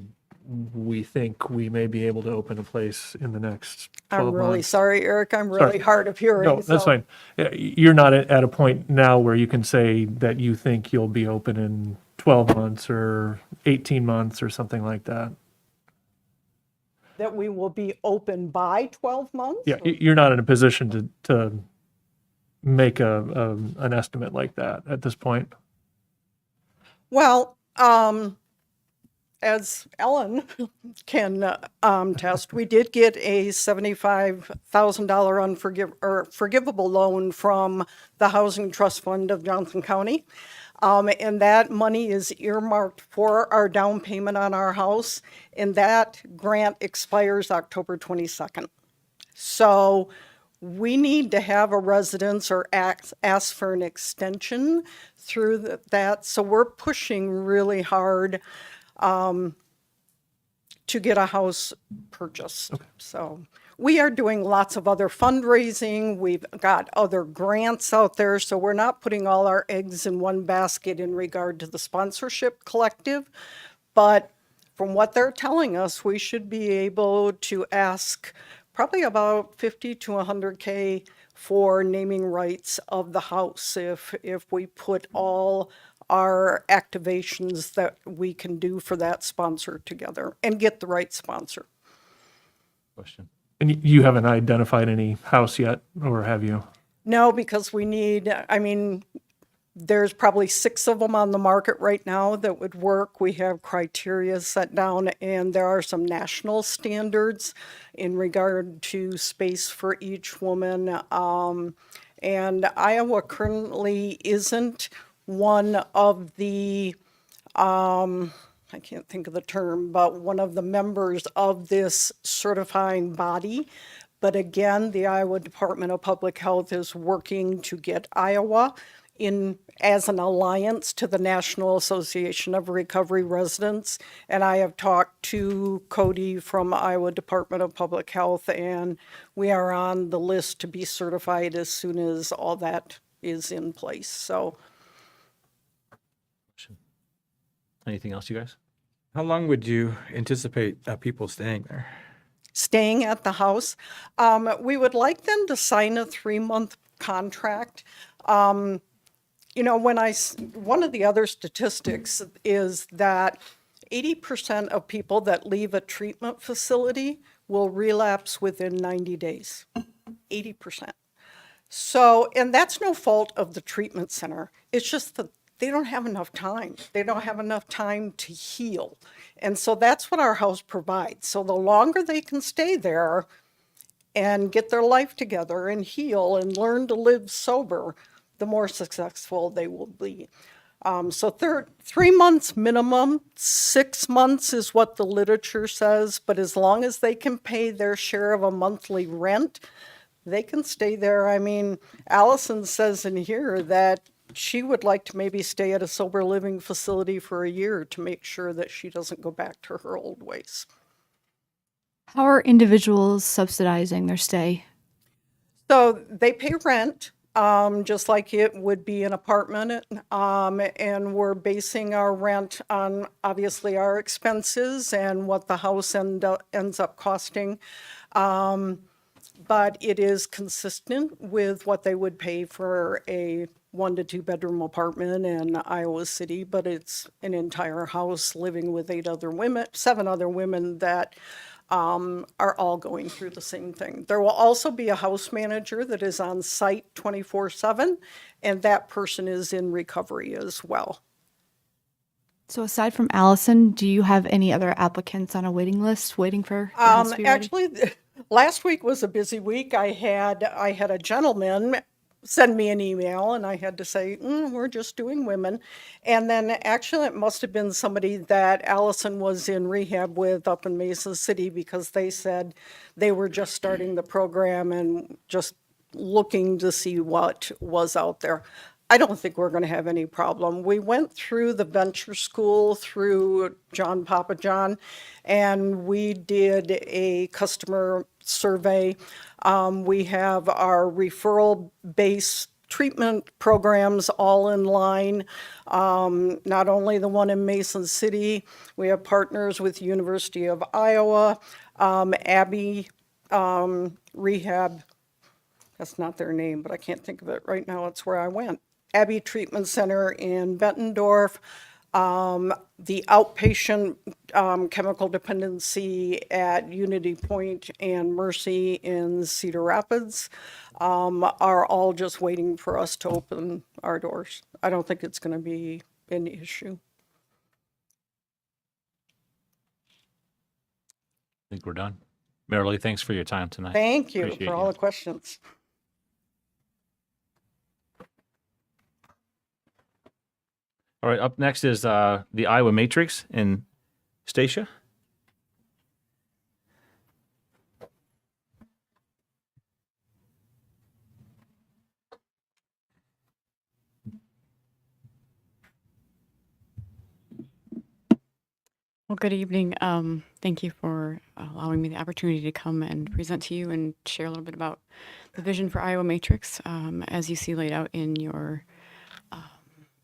we think we may be able to open a place in the next 12 I'm really months. sorry, Eric. I'm really hard of hearing. No, that's fine. You're not at a point now where you can say that you think you'll be open in 12 months or 18 months or something like that. That we will be open by 12 months? Yeah, you're not in a position to make an estimate like that at this point. Well, as Ellen can test, we did get a $75,000 forgivable loan from the Housing Trust Fund of Johnson County. And that money is earmarked for our down payment on our house, and that grant expires October 22nd. So we need to have a residence or ask for an extension through that. So we're pushing really hard to get a house purchased. Okay. So we are doing lots of other fundraising. We've got other grants out there. So we're not putting all our eggs in one basket in regard to the Sponsorship Collective. But from what they're telling us, we should be able to ask probably about 50 to 100K for naming rights of the house if we put all our activations that we can do for that sponsor together and get the right sponsor. Question. And you haven't identified any house yet, or have you? No, because there's probably 6 of them on the market right now that would work. We have criteria set down, and there are some national standards in regard to space for each woman. And Iowa currently isn't one of the, I can't think of the term, but one of the members of this certifying body. But again, the Iowa Department of Public Health is working to get Iowa in as an alliance to the National Association of Recovery Residents. And I have talked to Cody from Iowa Department of Public Health, and we are on the list to be certified as soon as all that is in place. So. Anything else, you guys? How long would you anticipate people staying there? Staying at the house. We would like them to sign a 3-month contract. One of the other statistics is that 80% of people that leave a treatment facility will relapse within 90 days. 80%. So, and that's no fault of the treatment center. It's just that they don't have enough time. They don't have enough time to heal. And so that's what our house provides. So the longer they can stay there and get their life together and heal and learn to live sober, the more successful they will be. So 3 months minimum, 6 months is what the literature says, but as long as they can pay their share of a monthly rent, they can stay there. I mean, Allison says in here that she would like to maybe stay at a sober living facility for a year to make sure that she doesn't go back to her old ways. How are individuals subsidizing their stay? So they pay rent, just like it would be an apartment, and we're basing our rent on obviously our expenses and what the house ends up costing. But it is consistent with what they would pay for a 1 to 2 bedroom apartment in Iowa City, but it's an entire house living with 7 other women that are all going through the same thing. There will also be a house manager that is on site 24/7, and that person is in recovery as well. So aside from Allison, do you have any other applicants on a waiting list waiting for the house to be ready? Actually, last week was a busy week. I had a gentleman send me an email, and I had to say, we're just doing women. And then actually it must have been somebody that Allison was in rehab with up in Mesa City, because they said they were just starting the program and just looking to see what was out there. I don't think we're going to have any problem. We went through the venture school through John Papa John, and we did a customer survey. We have our referral-based treatment programs all in line. Not only the one in Mason City, we have partners with University of Iowa, Abbey Rehab. That's not their name, but I can't think of it right now. It's where I went. Abbey Treatment Center in Bettendorf, the outpatient chemical dependency at Unity Point and Mercy in Cedar Rapids are all just waiting for us to open our doors. I don't think it's going to be an issue. I think we're done. Marilee, thanks for your time tonight. Thank you Appreciate for all the questions. All right, up next is the Iowa Matrix in Stacia. Well, good evening. Thank you for allowing me the opportunity to come and present to you and share a little bit about the vision for Iowa Matrix. As you see laid out in your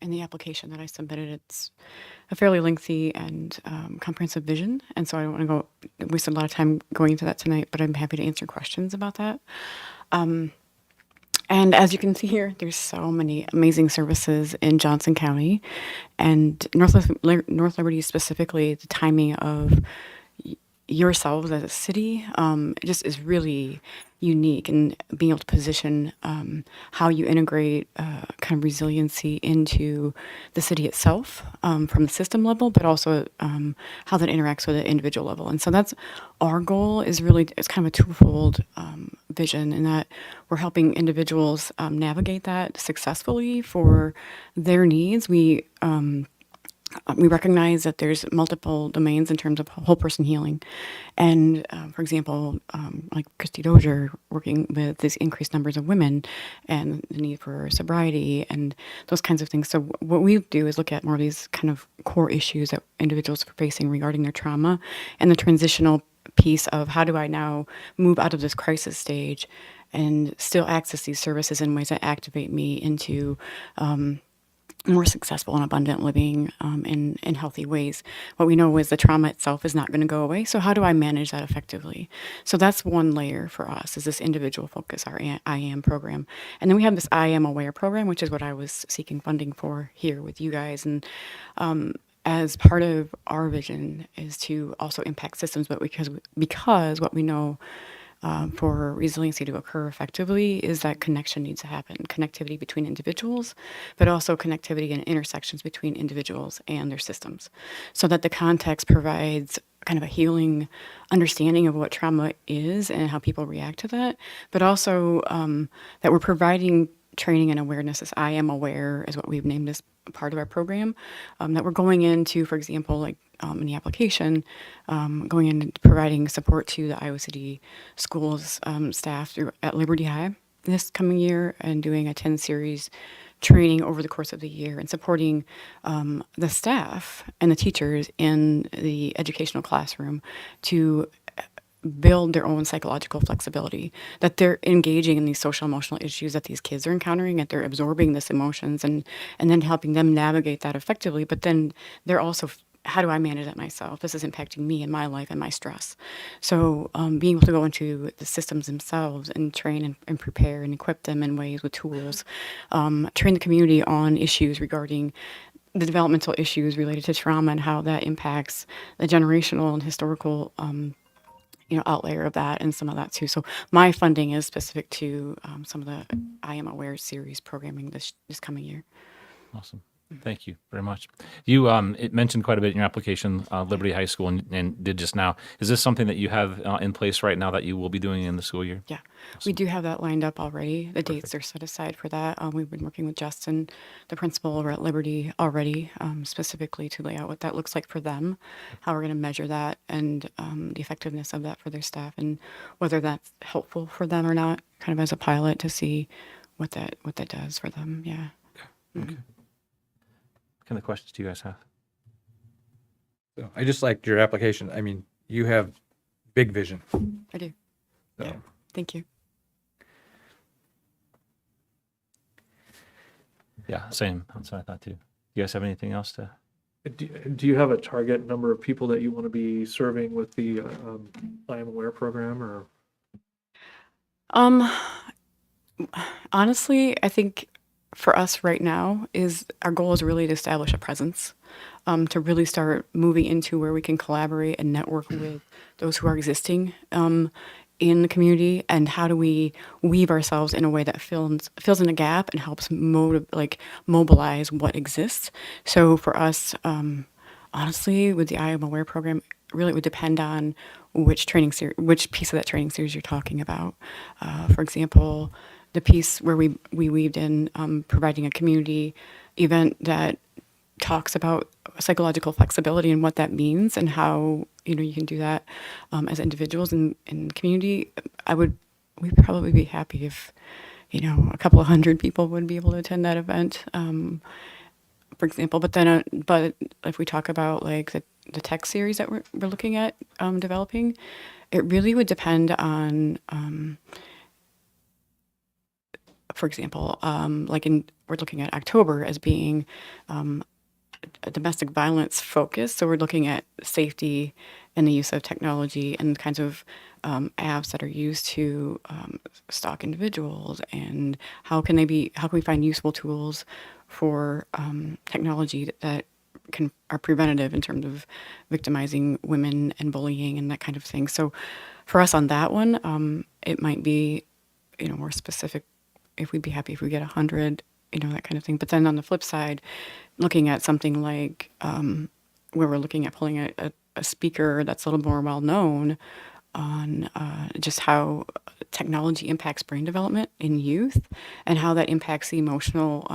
in the application that I submitted, it's a fairly lengthy and comprehensive vision, and so I don't want to waste a lot of time going into that tonight, but I'm happy to answer questions about that. And as you can see here, there's so many amazing services in Johnson County, and North Liberty specifically. The timing of yourselves as a city just is really unique, and being able to position how you integrate kind of resiliency into the city itself from the system level, but also how that interacts with the individual level. And so that's our goal. Is really, it's kind of a twofold vision, in that we're helping individuals navigate that successfully for their needs. We recognize that there's multiple domains in terms of whole person healing. And for example, like Christy Dozier working with these increased numbers of women and the need for sobriety and those kinds of things. So what we do is look at more of these kind of core issues that individuals are facing regarding their trauma, and the transitional piece of how do I now move out of this crisis stage and still access these services in ways that activate me into more successful and abundant living in healthy ways. What we know is the trauma itself is not going to go away. So how do I manage that effectively? So that's one layer for us, is this individual focus, our I Am program. And then we have this I Am Aware program, which is what I was seeking funding for here with you guys. And as part of our vision is to also impact systems, but because what we know for resiliency to occur effectively is that connection needs to happen, connectivity between individuals, but also connectivity and intersections between individuals and their systems, so that the context provides kind of a healing understanding of what trauma is and how people react to that, but also that we're providing training and awareness. As I am aware is what we've named as part of our program, that we're going into, for example, like in the application, going in and providing support to the Iowa City schools staff at Liberty High this coming year, and doing a 10 series training over the course of the year, and supporting the staff and the teachers in the educational classroom to build their own psychological flexibility, that they're engaging in these social emotional issues that these kids are encountering, that they're absorbing these emotions and then helping them navigate that effectively. But then they're also, how do I manage that myself? This is impacting me and my life and my stress. So being able to go into the systems themselves and train and prepare and equip them in ways with tools, train the community on issues regarding the developmental issues related to trauma and how that impacts the generational and historical outlayer of that, and some of that too. So my funding is specific to some of the I Am Aware series programming this coming year. Awesome. Thank you very much. You it mentioned quite a bit in your application, Liberty High School, and did just now. Is this something that you have in place right now that you will be doing in the school year? Yeah, we do have that lined up already. The dates are set aside for that. We've been working with Justin, the principal over at Liberty, already, specifically to lay out what that looks like for them, how we're going to measure that, and the effectiveness of that for their staff, and whether that's helpful for them or not, kind of as a pilot to see what that does for them. Yeah. Okay. What kind of questions do you guys have? So I just liked your application. I mean, you have big vision. I do. So. Yeah. Thank you. Yeah, same. That's what I thought too. You guys have anything else to? Do you have a target number of people that you want to be serving with the I Am Aware program, or? Honestly, I think for us right now is our goal is really to establish a presence, to really start moving into where we can collaborate and network with those who are existing in the community, and how do we weave ourselves in a way that fills in a gap and helps mobilize what exists. So for us, honestly, with the I Am Aware program, really it would depend on which piece of that training series you're talking about. For example, the piece where we weaved in providing a community event that talks about psychological flexibility and what that means, and how you can do that as individuals in the community. We'd probably be happy if a couple of hundred people would be able to attend that event, for example. But then but if we talk about like the tech series that we're looking at developing, it really would depend on for example, we're looking at October as being a domestic violence focus. So we're looking at safety and the use of technology and kinds of apps that are used to stalk individuals, and how can we find useful tools for technology that are preventative in terms of victimizing women and bullying and that kind of thing. So for us on that one, it might be more specific. If we'd be happy if we get 100, that kind of thing. But then on the flip side, looking at something like where we're looking at pulling a speaker that's a little more well known on just how technology impacts brain development in youth, and how that impacts the emotional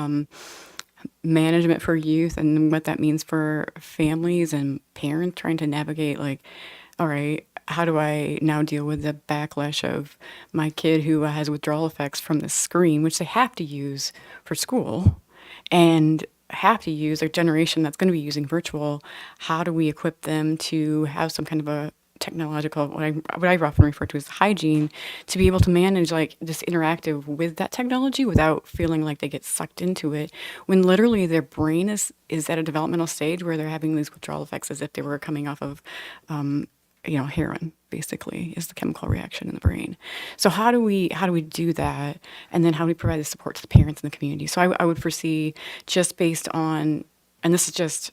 management for youth, and what that means for families and parents trying to navigate, like, all right, how do I now deal with the backlash of my kid who has withdrawal effects from the screen, which they have to use for school, and have to use a generation that's going to be using virtual? How do we equip them to have some kind of a technological, what I often refer to as hygiene, to be able to manage like this interactive with that technology without feeling like they get sucked into it, when literally their brain is at a developmental stage where they're having these withdrawal effects as if they were coming off of heroin, basically, is the chemical reaction in the brain. So how do we do that? And then how do we provide the support to the parents and the community? So I would foresee, just based on, and this is just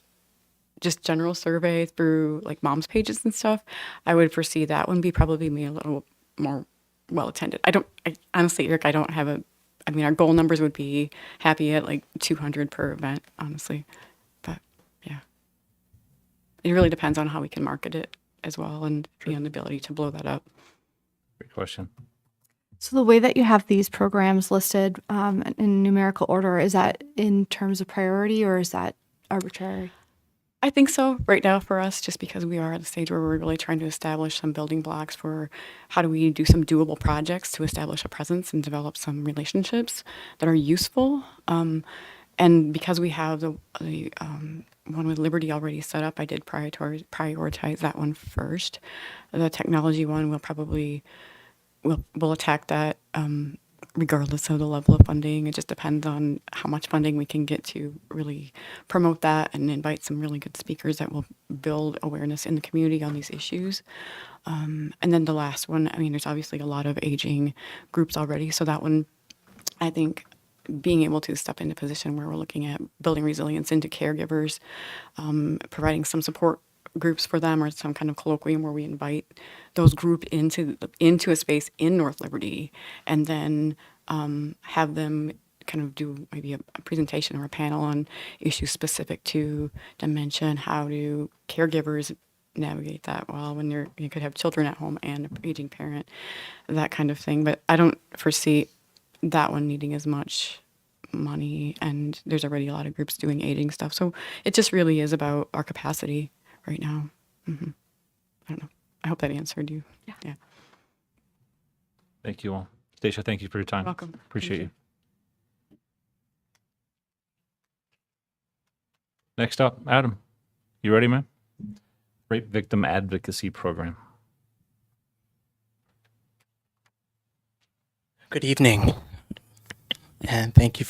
just general survey through like mom's pages and stuff, I would foresee that one be probably me a little more well attended. Honestly, Eric, I don't have I mean, our goal numbers would be happy at like 200 per event, honestly. But yeah, it really depends on how we can market it as well and the ability to blow that up. Great question. So the way that you have these programs listed in numerical order, is that in terms of priority or is that arbitrary? I think so right now for us, just because we are at the stage where we're really trying to establish some building blocks for how do we do some doable projects to establish a presence and develop some relationships that are useful. And because we have the one with Liberty already set up, I did prioritize that one first. The technology one will probably, we'll attack that regardless of the level of funding. It just depends on how much funding we can get to really promote that and invite some really good speakers that will build awareness in the community on these issues. And then the last one, I mean, there's obviously a lot of aging groups already. So that one, I think being able to step into a position where we're looking at building resilience into caregivers, providing some support groups for them or some kind of colloquium where we invite those group into a space in North Liberty and then have them kind of do maybe a presentation or a panel on issues specific to dementia and how do caregivers navigate that well when you could have children at home and an aging parent, that kind of thing. But I don't foresee that one needing as much money, and there's already a lot of groups doing aging stuff. So it just really is about our capacity right now. I don't know. I hope that answered you. Yeah. Thank you all. Stacia, thank you for your time. Welcome. Appreciate Thank you. Next up, Adam. You ready, man? Rape Victim Advocacy Program. Good evening, and thank you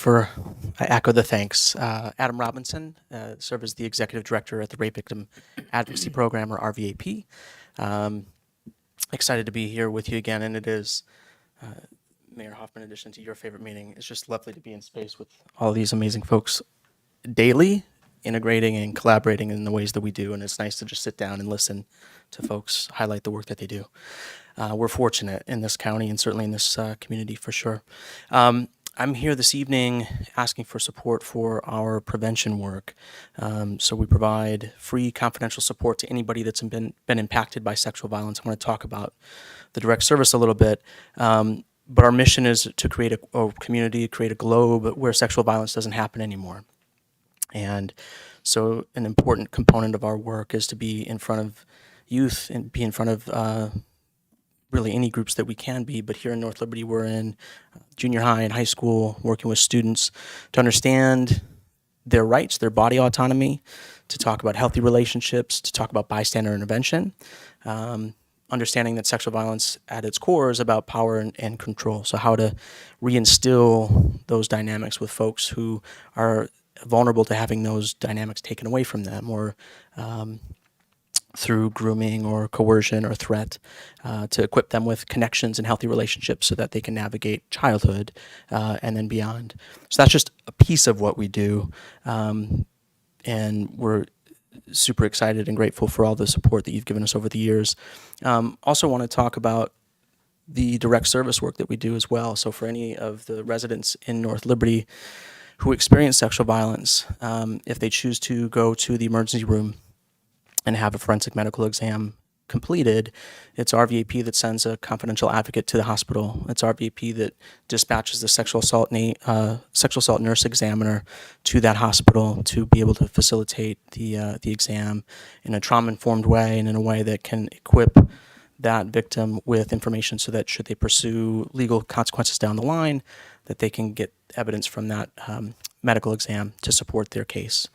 I echo the thanks. Adam Robinson, serve as the Executive Director at the Rape Victim Advocacy Program, or RVAP. Excited to be here with you again, and it is, Mayor Hoffman, in addition to your favorite meeting, it's just lovely to be in space with all these amazing folks daily, integrating and collaborating in the ways that we do, and it's nice to just sit down and listen to folks highlight the work that they do. We're fortunate in this county and certainly in this community for sure. I'm here this evening asking for support for our prevention work. So we provide free confidential support to anybody that's been impacted by sexual violence. I want to talk about the direct service a little bit. But our mission is to create a community, create a globe where sexual violence doesn't happen anymore. And so an important component of our work is to be in front of youth and be in front of really any groups that we can be, but here in North Liberty, we're in junior high and high school, working with students to understand their rights, their body autonomy, to talk about healthy relationships, to talk about bystander intervention, understanding that sexual violence at its core is about power and control. So how to reinstill those dynamics with folks who are vulnerable to having those dynamics taken away from them, or through grooming or coercion or threat, to equip them with connections and healthy relationships so that they can navigate childhood and then beyond. So that's just a piece of what we do. And we're super excited and grateful for all the support that you've given us over the years. Also want to talk about the direct service work that we do as well. So for any of the residents in North Liberty who experience sexual violence, if they choose to go to the emergency room and have a forensic medical exam completed, it's RVAP that sends a confidential advocate to the hospital. It's RVAP that dispatches the sexual assault nurse examiner to that hospital to be able to facilitate the exam in a trauma-informed way and in a way that can equip that victim with information so that should they pursue legal consequences down the line, that they can get evidence from that medical exam to support their case.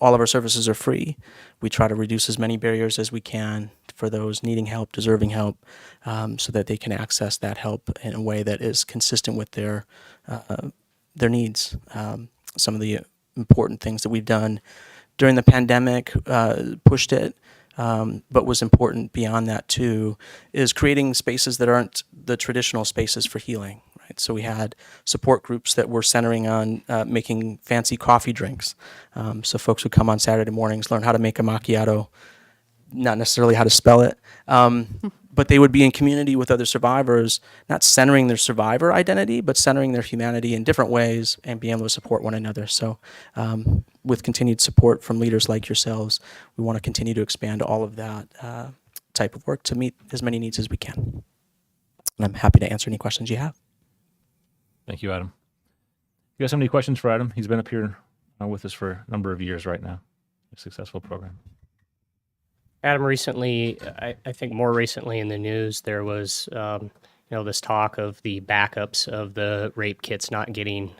All of our services are free. We try to reduce as many barriers as we can for those needing help, deserving help, so that they can access that help in a way that is consistent with their needs. Some of the important things that we've done during the pandemic pushed it, but was important beyond that too, is creating spaces that aren't the traditional spaces for healing. right? So we had support groups that were centering on making fancy coffee drinks. So folks would come on Saturday mornings, learn how to make a macchiato, not necessarily how to spell it, but they would be in community with other survivors, not centering their survivor identity, but centering their humanity in different ways and being able to support one another. So with continued support from leaders like yourselves, we want to continue to expand all of that type of work to meet as many needs as we can. And I'm happy to answer any questions you have. Thank you, Adam. You guys have any questions for Adam? He's been up here with us for a number of years right now. A successful program. Adam, recently, I think more recently in the news, there was, this talk of the backups of the rape kits not getting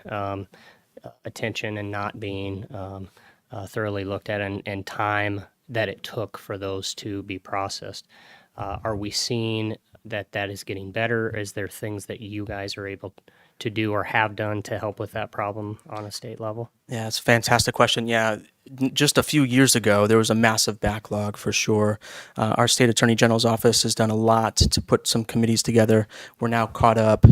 attention and not being thoroughly looked at, and time that it took for those to be processed. Are we seeing that is getting better? Is there things that you guys are able to do or have done to help with that problem on a state level? Yeah, it's a fantastic question. Yeah, just a few years ago, there was a massive backlog for sure. Our state attorney general's office has done a lot to put some committees together. We're now caught up,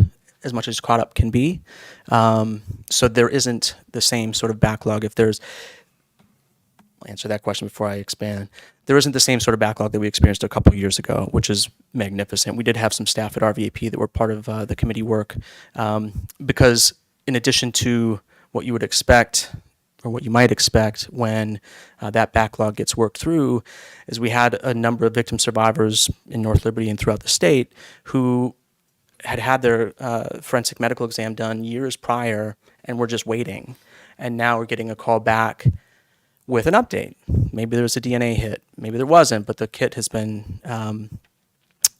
as much as caught up can be. So there isn't the same sort of backlog. I'll answer that question before I expand. There isn't the same sort of backlog that we experienced a couple of years ago, which is magnificent. We did have some staff at RVAP that were part of the committee work because in addition to what you would expect or what you might expect when that backlog gets worked through, is we had a number of victim survivors in North Liberty and throughout the state who had their forensic medical exam done years prior and were just waiting. And now we're getting a call back with an update. Maybe there was a DNA hit, maybe there wasn't, but the kit has been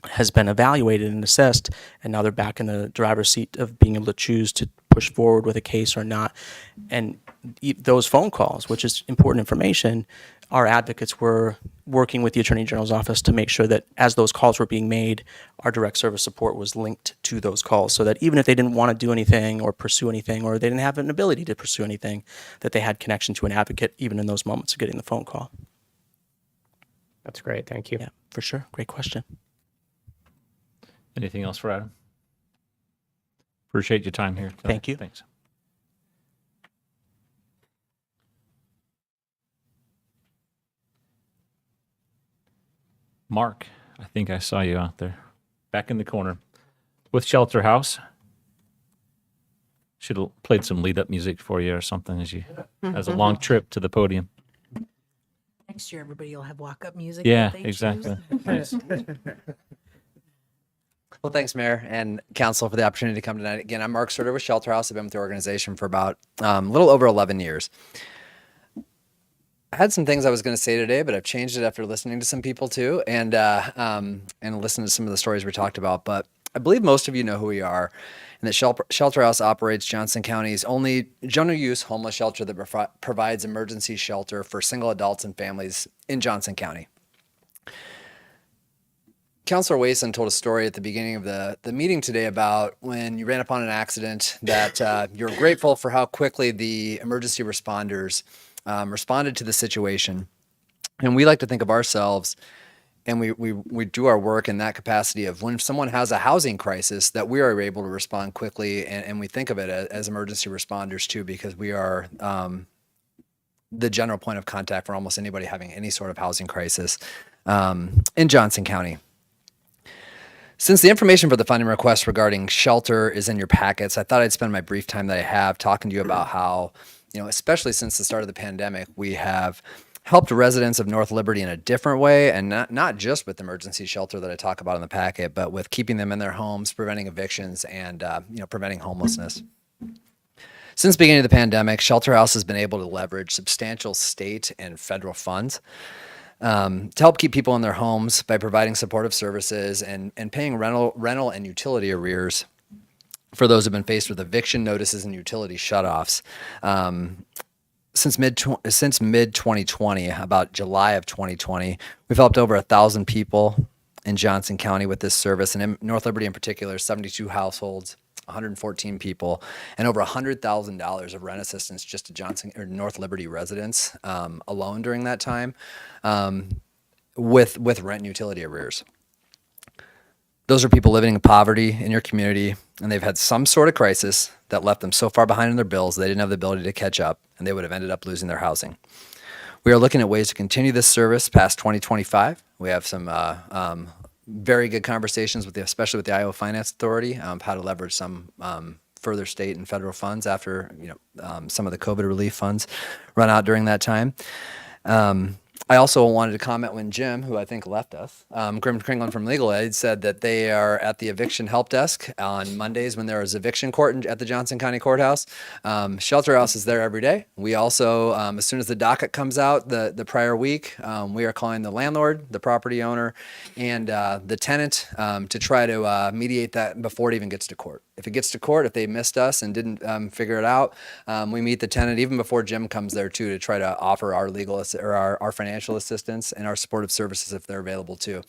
evaluated and assessed, and now they're back in the driver's seat of being able to choose to push forward with a case or not. And those phone calls, which is important information, our advocates were working with the Attorney General's office to make sure that as those calls were being made, our direct service support was linked to those calls, so that even if they didn't want to do anything or pursue anything, or they didn't have an ability to pursue anything, that they had connection to an advocate even in those moments of getting the phone call. That's great. Thank you. Yeah, for sure. Great question. Anything else for Adam? Appreciate your time here tonight. Thank you. Thanks. Mark, I think I saw you out there, back in the corner with Shelter House. Should have played some lead-up music for you or something as a long trip to the podium. Next year, everybody will have walk-up music. Yeah, that they exactly. choose. Well, thanks, Mayor and Council, for the opportunity to come tonight. Again, I'm Mark Serter with Shelter House. I've been with the organization for about a little over 11 years. I had some things I was going to say today, but I've changed it after listening to some people too, and listening to some of the stories we talked about. But I believe most of you know who we are, and that Shelter House operates Johnson County's only general-use homeless shelter that provides emergency shelter for single adults and families in Johnson County. Councilor Wason told a story at the beginning of the meeting today about when you ran upon an accident that you're grateful for how quickly the emergency responders responded to the situation. And we like to think of ourselves, and we do our work in that capacity of when someone has a housing crisis, that we are able to respond quickly, and we think of it as emergency responders too, because we are the general point of contact for almost anybody having any sort of housing crisis in Johnson County. Since the information for the funding request regarding shelter is in your packets, I thought I'd spend my brief time that I have talking to you about how, especially since the start of the pandemic, we have helped residents of North Liberty in a different way, and not just with emergency shelter that I talk about in the packet, but with keeping them in their homes, preventing evictions, and preventing homelessness. Since the beginning of the pandemic, Shelter House has been able to leverage substantial state and federal funds to help keep people in their homes by providing supportive services and paying rental and utility arrears for those who have been faced with eviction notices and utility shutoffs. Since mid-2020, about July of 2020, we've helped over 1,000 people in Johnson County with this service, and in North Liberty in particular, 72 households, 114 people, and over $100,000 of rent assistance just to North Liberty residents alone during that time, with rent and utility arrears. Those are people living in poverty in your community, and they've had some sort of crisis that left them so far behind in their bills they didn't have the ability to catch up, and they would have ended up losing their housing. We are looking at ways to continue this service past 2025. We have some very good conversations with especially with the Iowa Finance Authority, how to leverage some further state and federal funds after some of the COVID relief funds run out during that time. I also wanted to comment when Jim, who I think left us, Grim Kringlin from Legal Aid, said that they are at the eviction help desk on Mondays when there is eviction court at the Johnson County Courthouse. Shelter House is there every day. We also, as soon as the docket comes out the prior week, we are calling the landlord, the property owner, and the tenant to try to mediate that before it even gets to court. If it gets to court, if they missed us and didn't figure it out, we meet the tenant even before Jim comes there too to try to offer our legal or our financial assistance and our supportive services if they're available too.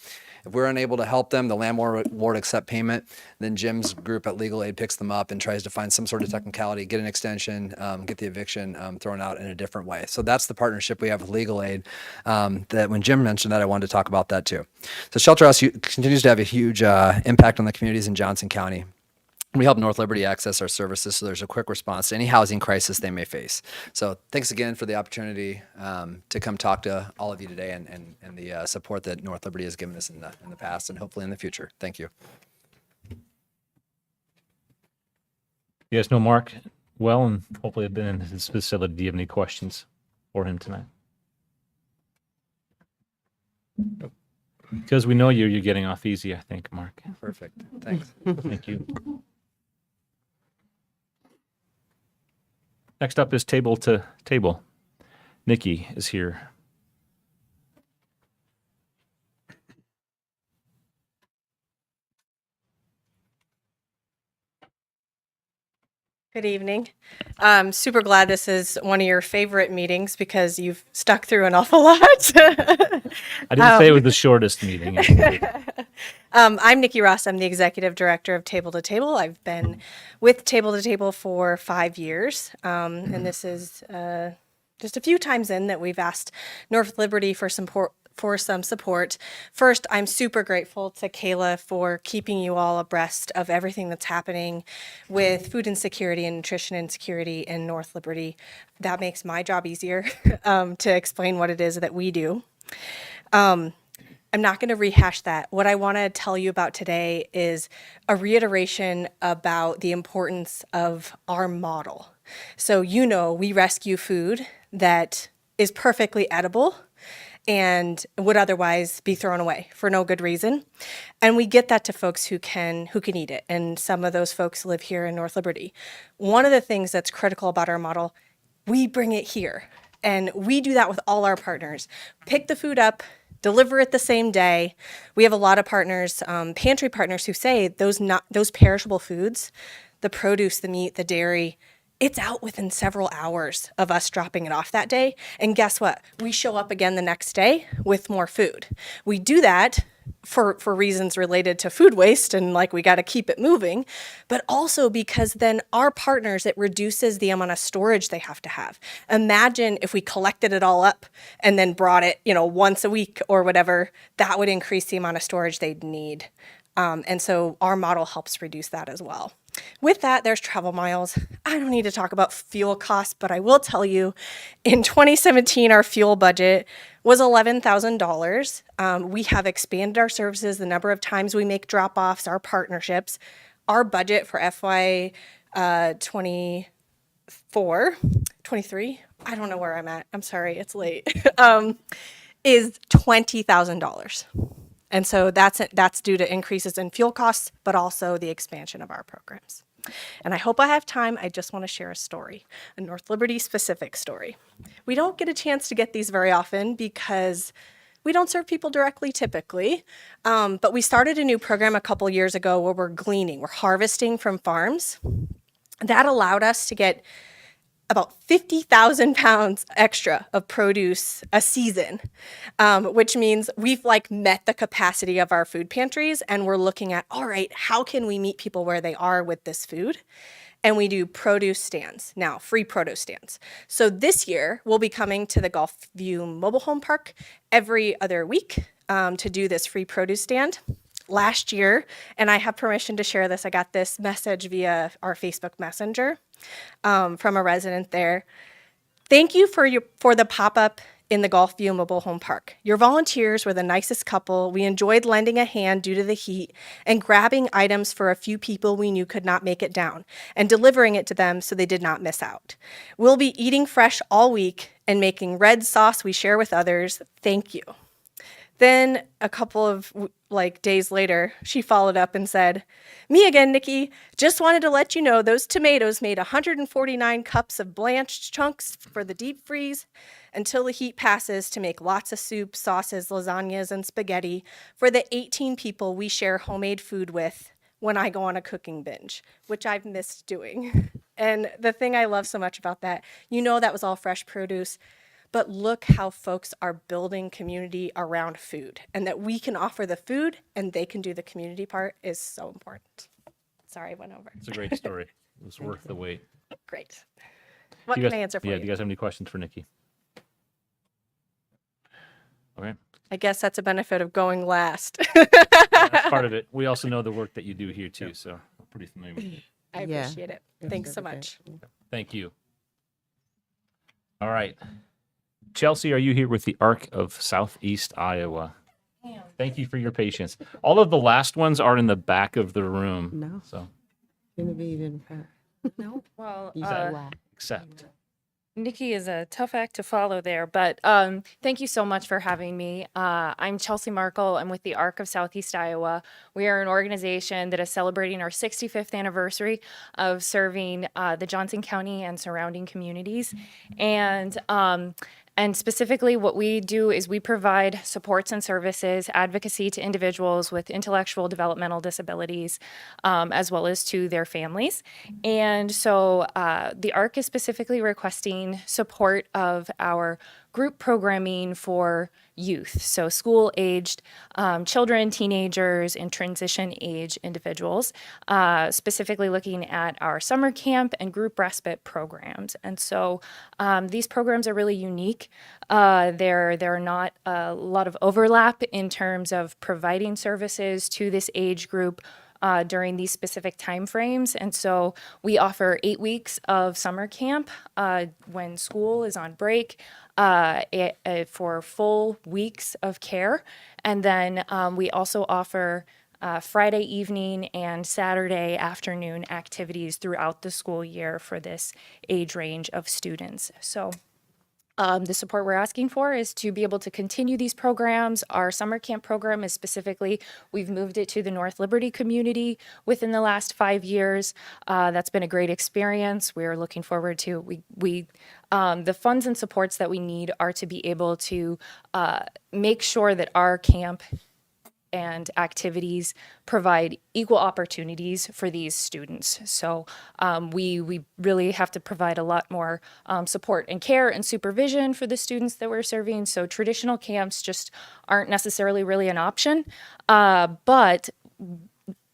If we're unable to help them, the landlord won't accept payment. Then Jim's group at Legal Aid picks them up and tries to find some sort of technicality, get an extension, get the eviction thrown out in a different way. So that's the partnership we have with Legal Aid. That when Jim mentioned that, I wanted to talk about that too. So Shelter House continues to have a huge impact on the communities in Johnson County. We help North Liberty access our services so there's a quick response to any housing crisis they may face. So thanks again for the opportunity to come talk to all of you today and the support that North Liberty has given us in the past and hopefully in the future. Thank you. You guys know Mark well and hopefully have been in his facility. Do you have any questions for him tonight? Because we know you're getting off easy, I think, Mark. Perfect. Thanks. Thank you. Next up is table to table. Nikki is here. Good evening. I'm super glad this is one of your favorite meetings because you've stuck through an awful lot. I didn't say it was the shortest meeting. I'm Nikki Ross. I'm the executive director of Table to Table. I've been with Table to Table for 5 years, and this is just a few times in that we've asked North Liberty for some support. First, I'm super grateful to Kayla for keeping you all abreast of everything that's happening with food insecurity and nutrition insecurity in North Liberty. That makes my job easier to explain what it is that we do. I'm not going to rehash that. What I want to tell you about today is a reiteration about the importance of our model. So, we rescue food that is perfectly edible and would otherwise be thrown away for no good reason. And we get that to folks who can eat it. And some of those folks live here in North Liberty. One of the things that's critical about our model, we bring it here. And we do that with all our partners. Pick the food up, deliver it the same day. We have a lot of partners, pantry partners, who say those perishable foods, the produce, the meat, the dairy, it's out within several hours of us dropping it off that day. And guess what? We show up again the next day with more food. We do that for reasons related to food waste and we got to keep it moving, but also because then our partners, it reduces the amount of storage they have to have. Imagine if we collected it all up and then brought it, once a week or whatever, that would increase the amount of storage they'd need. And so our model helps reduce that as well. With that, there's travel miles. I don't need to talk about fuel costs, but I will tell you, in 2017, our fuel budget was $11,000. We have expanded our services, the number of times we make drop-offs, our partnerships. Our budget for FY 23, I don't know where I'm at. I'm sorry, it's late, is $20,000. And so that's due to increases in fuel costs, but also the expansion of our programs. And I hope I have time. I just want to share a story, a North Liberty specific story. We don't get a chance to get these very often because we don't serve people directly typically, but we started a new program a couple years ago where we're harvesting from farms. That allowed us to get about 50,000 pounds extra of produce a season, which means we've met the capacity of our food pantries, and we're looking at, all right, how can we meet people where they are with this food? And we do produce stands now, free produce stands. So this year we'll be coming to the Gulfview Mobile Home Park every other week to do this free produce stand. last year, and I have permission to share this. I got this message via our Facebook Messenger from a resident there. Thank you for the pop-up in the Gulfview Mobile Home Park. Your volunteers were the nicest couple. We enjoyed lending a hand due to the heat and grabbing items for a few people we knew could not make it down and delivering it to them so they did not miss out. We'll be eating fresh all week and making red sauce we share with others. Thank you. Then a couple of days later, she followed up and said, "Me again, Nikki. Just wanted to let you know those tomatoes made 149 cups of blanched chunks for the deep freeze until the heat passes to make lots of soup, sauces, lasagnas, and spaghetti for the 18 people we share homemade food with when I go on a cooking binge," which I've missed doing. And the thing I love so much about that, that was all fresh produce. But look how folks are building community around food, and that we can offer the food and they can do the community part is so important. Sorry, I went over. It's a great story. It was worth the wait. Great. What Do you can I answer for Yeah, you? do you guys have any questions for Nikki? Okay. I guess that's a benefit of going last. That's part of it. We also know the work that you do here too, so we're pretty familiar with it. I appreciate it. Thanks so much. Thank you. All right. Chelsea, are you here with the ARC of Southeast Iowa? Thank you for your patience. All of the last ones are in the back of the room. No. So Genevieve didn't pass. No. Well, You said why? accept. Nikki is a tough act to follow there, but thank you so much for having me. I'm Chelsea Markle. I'm with the ARC of Southeast Iowa. We are an organization that is celebrating our 65th anniversary of serving the Johnson County and surrounding communities. And specifically, what we do is we provide supports and services, advocacy to individuals with intellectual developmental disabilities, as well as to their families. And so the ARC is specifically requesting support of our group programming for youth, so school-aged children, teenagers, and transition-age individuals, specifically looking at our summer camp and group respite programs. And so these programs are really unique. There are not a lot of overlap in terms of providing services to this age group during these specific timeframes. And so we offer 8 weeks of summer camp when school is on break for full weeks of care. And then we also offer Friday evening and Saturday afternoon activities throughout the school year for this age range of students. So the support we're asking for is to be able to continue these programs. Our summer camp program is specifically, we've moved it to the North Liberty community within the last 5 years. That's been a great experience. We're looking forward to, the funds and supports that we need are to be able to make sure that our camp and activities provide equal opportunities for these students. So we really have to provide a lot more support and care and supervision for the students that we're serving. So traditional camps just aren't necessarily really an option, but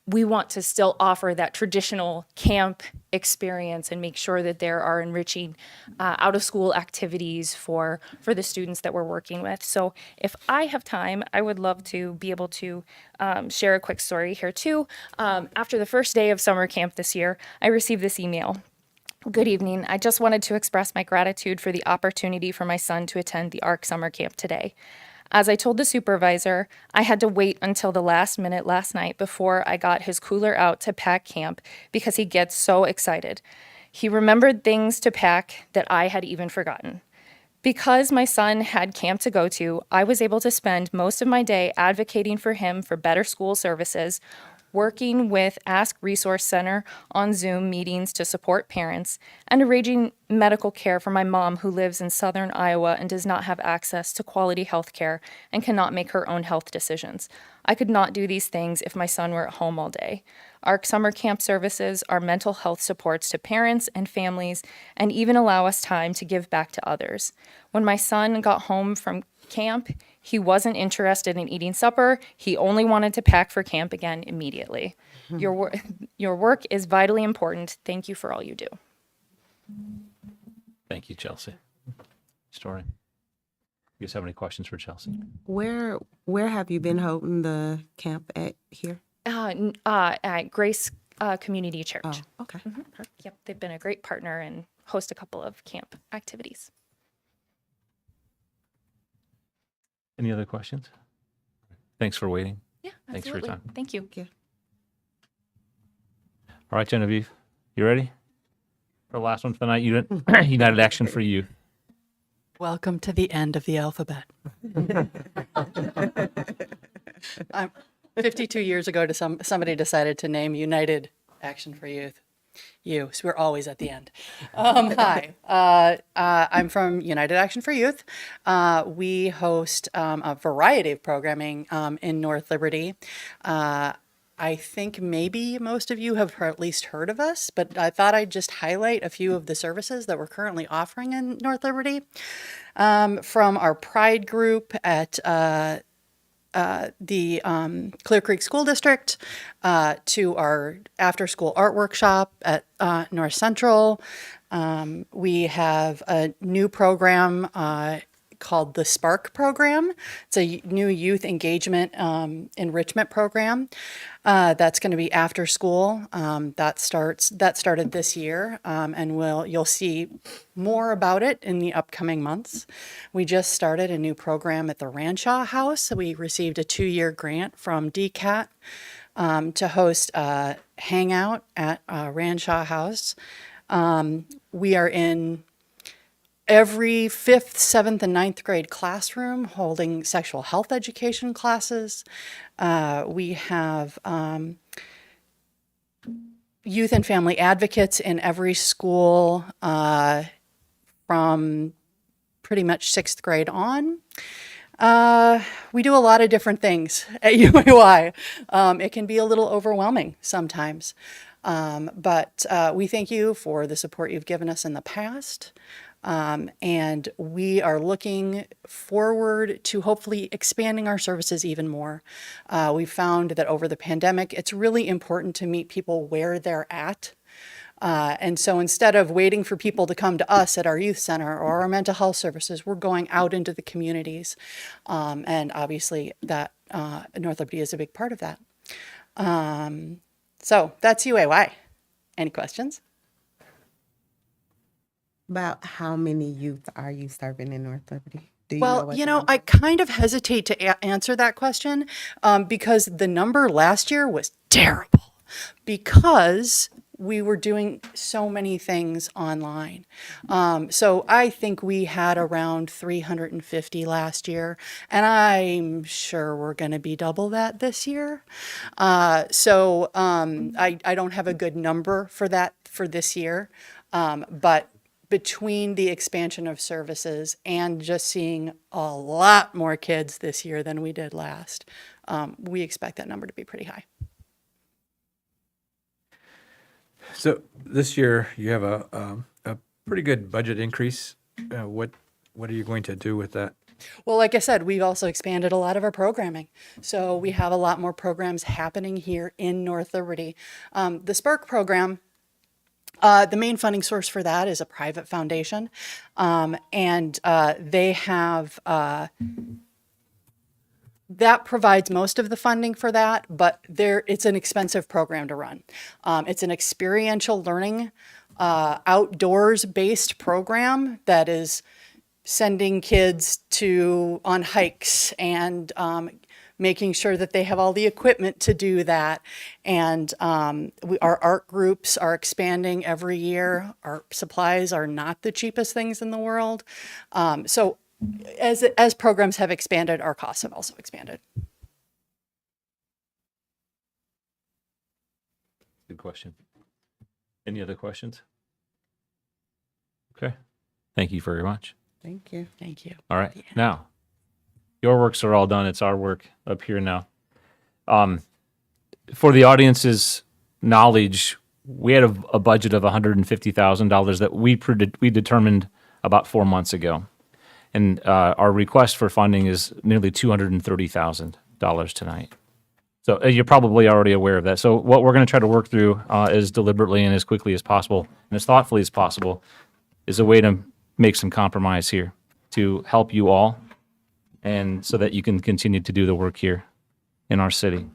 we want to still offer that traditional camp experience and make sure that there are enriching out-of-school activities for the students that we're working with. So if I have time, I would love to be able to share a quick story here too. After the first day of summer camp this year, I received this email. Good evening. I just wanted to express my gratitude for the opportunity for my son to attend the ARC summer camp today. As I told the supervisor, I had to wait until the last minute last night before I got his cooler out to pack camp because he gets so excited. He remembered things to pack that I had even forgotten. Because my son had camp to go to, I was able to spend most of my day advocating for him for better school services, working with Ask Resource Center on Zoom meetings to support parents, and arranging medical care for my mom who lives in southern Iowa and does not have access to quality health care and cannot make her own health decisions. I could not do these things if my son were at home all day. ARC summer camp services are mental health supports to parents and families and even allow us time to give back to others. When my son got home from camp, he wasn't interested in eating supper. He only wanted to pack for camp again immediately. Your work is vitally important. Thank you for all you do. Thank you, Chelsea. Story. You guys have any questions for Chelsea? Where have you been holding the camp at here? At Grace Community Church. Oh, okay. Yep, they've been a great partner and host a couple of camp activities. Any other questions? Thanks for waiting. Yeah, Thanks for your absolutely. time. Thank you. All right, Genevieve, you ready? For the last one for the night, United Action for Youth. Welcome to the end of the alphabet. 52 years ago, somebody decided to name United Action for Youth. So we're always at the end. Hi, I'm from United Action for Youth. We host a variety of programming in North Liberty. I think maybe most of you have at least heard of us, but I thought I'd just highlight a few of the services that we're currently offering in North Liberty. From our Pride group at the Clear Creek School District to our after-school art workshop at North Central. We have a new program called the Spark program. It's a new youth engagement enrichment program that's going to be after school. That started this year, and you'll see more about it in the upcoming months. We just started a new program at the Ranshaw House. We received a 2-year grant from DCAT to host a hangout at Ranshaw House. We are in every 5th, 7th, and 9th grade classroom holding sexual health education classes. We have youth and family advocates in every school from pretty much 6th grade on. We do a lot of different things at UAY. It can be a little overwhelming sometimes, but we thank you for the support you've given us in the past. And we are looking forward to hopefully expanding our services even more. We found that over the pandemic, it's really important to meet people where they're at. And so instead of waiting for people to come to us at our youth center or our mental health services, we're going out into the communities. And obviously that North Liberty is a big part of that. So that's UAY. Any questions? About how many youth are you serving in North Liberty? Do you Well, what you the know, number- I kind of hesitate to answer that question because the number last year was terrible because we were doing so many things online. So I think we had around 350 last year, and I'm sure we're going to be double that this year. I don't have a good number for that for this year, but between the expansion of services and just seeing a lot more kids this year than we did last, we expect that number to be pretty high. So this year you have a pretty good budget increase. What are you going to do with that? Well, like I said, we've also expanded a lot of our programming. So we have a lot more programs happening here in North Liberty. The Spark program, the main funding source for that is a private foundation. And they have, that provides most of the funding for that, but it's an expensive program to run. It's an experiential learning, outdoors-based program that is sending kids on hikes and making sure that they have all the equipment to do that. And our art groups are expanding every year. Art supplies are not the cheapest things in the world. So as programs have expanded, our costs have also expanded. Good question. Any other questions? Okay. Thank you very much. Thank you. Thank you. All right. Now, your works are all done. It's our work up here now. For the audience's knowledge, we had a budget of $150,000 that we determined about 4 months ago. And our request for funding is nearly $230,000 tonight. So you're probably already aware of that. So what we're going to try to work through as deliberately and as quickly as possible and as thoughtfully as possible is a way to make some compromise here to help you all and so that you can continue to do the work here in our city.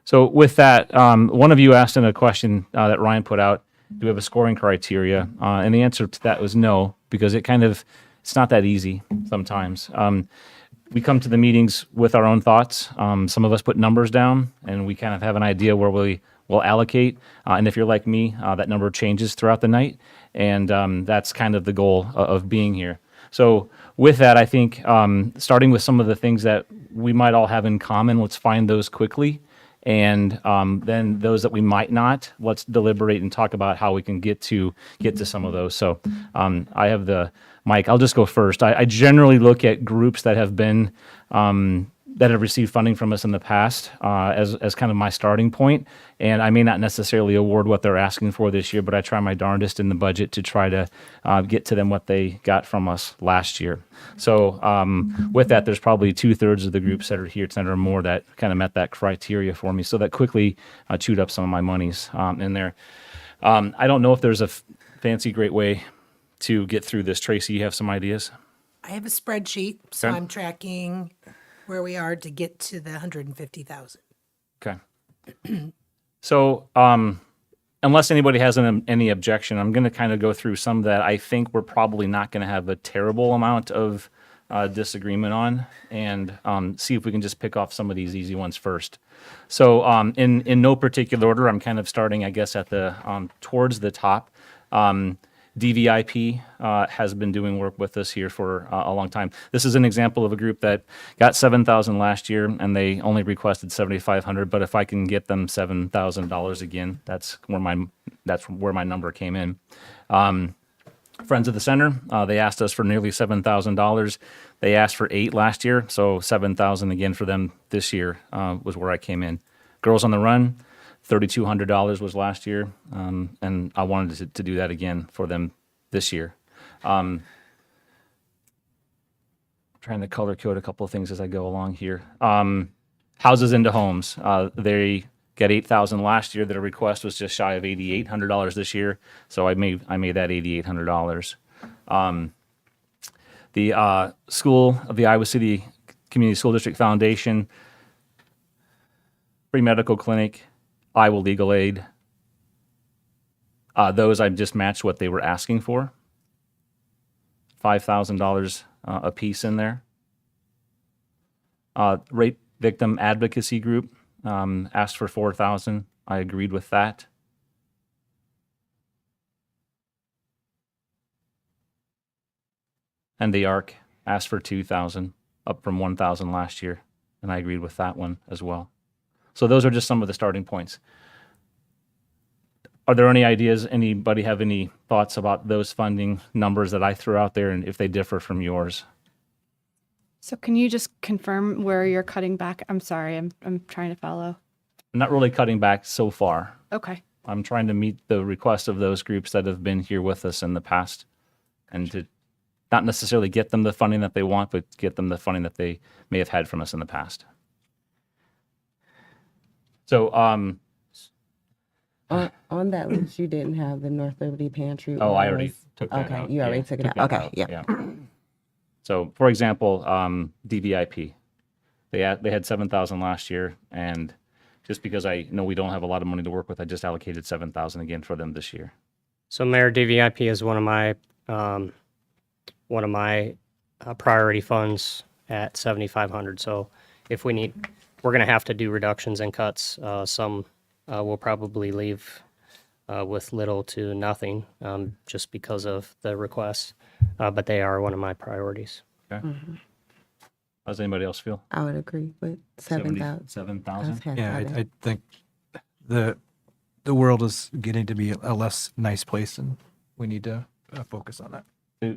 So with that, one of you asked in a question that Ryan put out, do we have a scoring criteria? And the answer to that was no, because it's not that easy sometimes. We come to the meetings with our own thoughts. Some of us put numbers down, and we kind of have an idea where we will allocate. And if you're like me, that number changes throughout the night, and that's kind of the goal of being here. So with that, I think starting with some of the things that we might all have in common, let's find those quickly. And then those that we might not, let's deliberate and talk about how we can get to some of those. So I have the mic. I'll just go first. I generally look at groups that have been that have received funding from us in the past as kind of my starting point. And I may not necessarily award what they're asking for this year, but I try my darndest in the budget to try to get to them what they got from us last year. So with that, there's probably 2/3 of the groups that are here tonight or more that kind of met that criteria for me. So that quickly chewed up some of my monies in there. I don't know if there's a fancy, great way to get through this. Tracy, you have some ideas? I have a spreadsheet, so Okay. I'm tracking where we are to get to the 150,000. Okay. So, unless anybody has any objection, I'm going to kind of go through some that I think we're probably not going to have a terrible amount of disagreement on, and see if we can just pick off some of these easy ones first. So, in no particular order, I'm kind of starting, I guess, at the towards the top. DVIP has been doing work with us here for a long time. This is an example of a group that got $7,000 last year, and they only requested $7,500. But if I can get them $7,000 again, that's where my number came in. Friends of the Center, they asked us for nearly $7,000. They asked for $8,000 last year, so $7,000 again for them this year was where I came in. Girls on the Run, $3,200 was last year, and I wanted to do that again for them this year. Trying to color code a couple of things as I go along here. Houses into Homes, they got $8,000 last year. Their request was just shy of $8,800 this year, so I made that $8,800. The school of the Iowa City Community School District Foundation, free medical clinic, Iowa Legal Aid. Those I just matched what they were asking for. $5,000 a piece in there. Rape Victim Advocacy Group asked for $4,000. I agreed with that. And the ARC asked for $2,000, up from $1,000 last year, and I agreed with that one as well. So those are just some of the starting points. Are there any ideas? Anybody have any thoughts about those funding numbers that I threw out there, and if they differ from yours? So can you just confirm where you're cutting back? I'm sorry, I'm trying to follow. I'm not really cutting back so far. Okay. I'm trying to meet the requests of those groups that have been here with us in the past, and to not necessarily get them the funding that they want, but get them the funding that they may have had from us in the past. So, on that list, you didn't have the North Liberty Pantry. oh, or I already was- took that okay, out. you already Yeah, took it took out. that Okay, yeah. So, for example, DVIP, they had $7,000 last year, and just because I know we don't have a lot of money to work with, I just allocated $7,000 again for them this year. So Mayor, DVIP is one of my priority funds at 7,500. So if we need, we're going to have to do reductions and cuts. Some will probably leave with little to nothing just because of the requests, but they are one of my priorities. Okay. How does anybody else feel? I would agree with 7,000. 7,000? Yeah, I think the world is getting to be a less nice place, and we need to focus on that.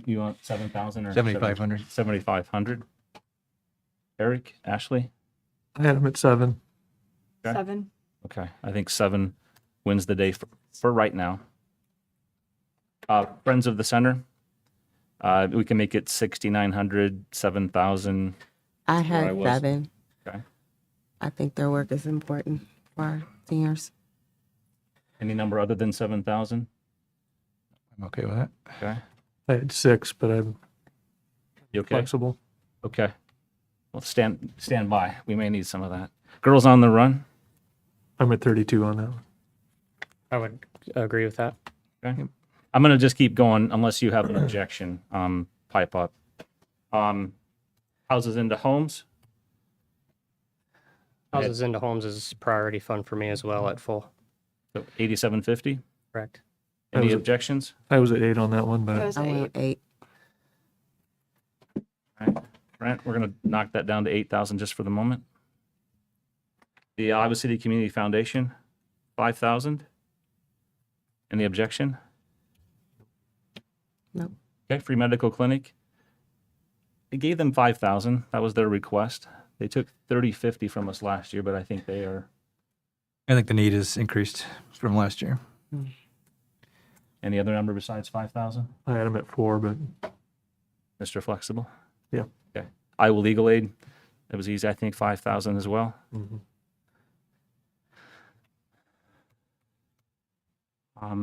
You want 7,000 or 7,500? 7,500. Eric, Ashley? I had them at 7. Okay. 7. Okay, I think 7 wins the day for right now. Friends of the Center, we can make it 6,900, 7,000. I where had was. 7. Okay. I think their work is important for our seniors. Any number other than 7,000? I'm okay with that. Okay. I had 6, but I'm You okay? flexible. Okay. Well, stand by. We may need some of that. Girls on the Run. I'm at 32 on that one. I would agree with that. Okay. I'm going to just keep going unless you have an objection. Pipe up. Houses into Homes. Houses into Homes is priority fund for me as well at full. So 8750. Correct. Any objections? I was at 8 on that one, but I went 8. All right. Brent, we're going to knock that down to 8,000 just for the moment. The Iowa City Community Foundation, 5,000. Any objection? No. Okay, Free Medical Clinic. It gave them 5,000. That was their request. They took 3050 from us last year, but I think they are. I think the need is increased from last year. Any other number besides 5,000? I had them at 4, but Mr. Flexible? yeah. Okay. Iowa Legal Aid. It was easy, I think 5,000 as well. Mhm.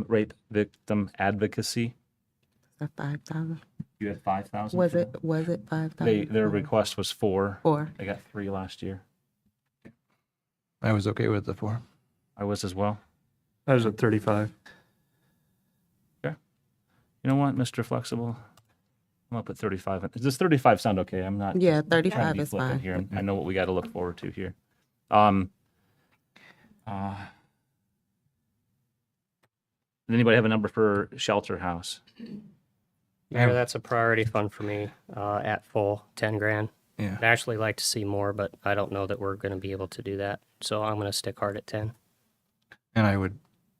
Rape Victim Advocacy. Is that 5,000? You had 5,000. Was for it that? 5,000? Their request was 4. 4. They got 3 last year. I was okay with the 4. I was as well. I was at 35. Okay. You know what, Mr. Flexible? I'm gonna put 35. Does 35 sound okay? I'm not. Yeah, just trying to 35 be is flippant fine. here. I know what we got to look forward to here. Does anybody have a number for Shelter House? Mayor, that's a priority fund for me at full, 10 grand. Yeah. I'd actually like to see more, but I don't know that we're going to be able to do that. So I'm going to stick hard at 10. And I would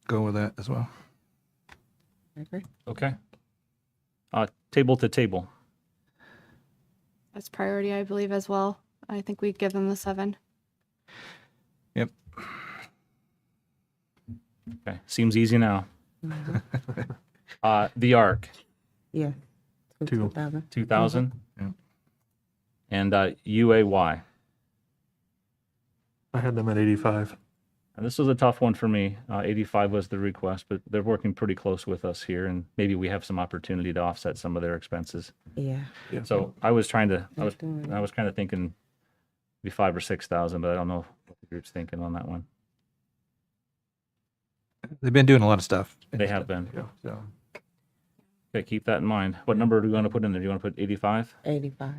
go with that as well. I agree. Okay. Table to Table. That's priority, I believe, as well. I think we'd give them the 7. Yep. Okay. Seems easy now. The Ark. Yeah. 2. 2,000. 2,000. Yeah. And UAY. I had them at 85. And this was a tough one for me. 85 was the request, but they're working pretty close with us here, and maybe we have some opportunity to offset some of their expenses. Yeah. So I was kind of doing thinking maybe 5,000 or 6,000, but I don't know what the group's thinking on that one. They've been doing a lot of stuff. They have been. Yeah. So Okay, keep that in mind. What number do you want to put in there? Do you want to put 85? 85.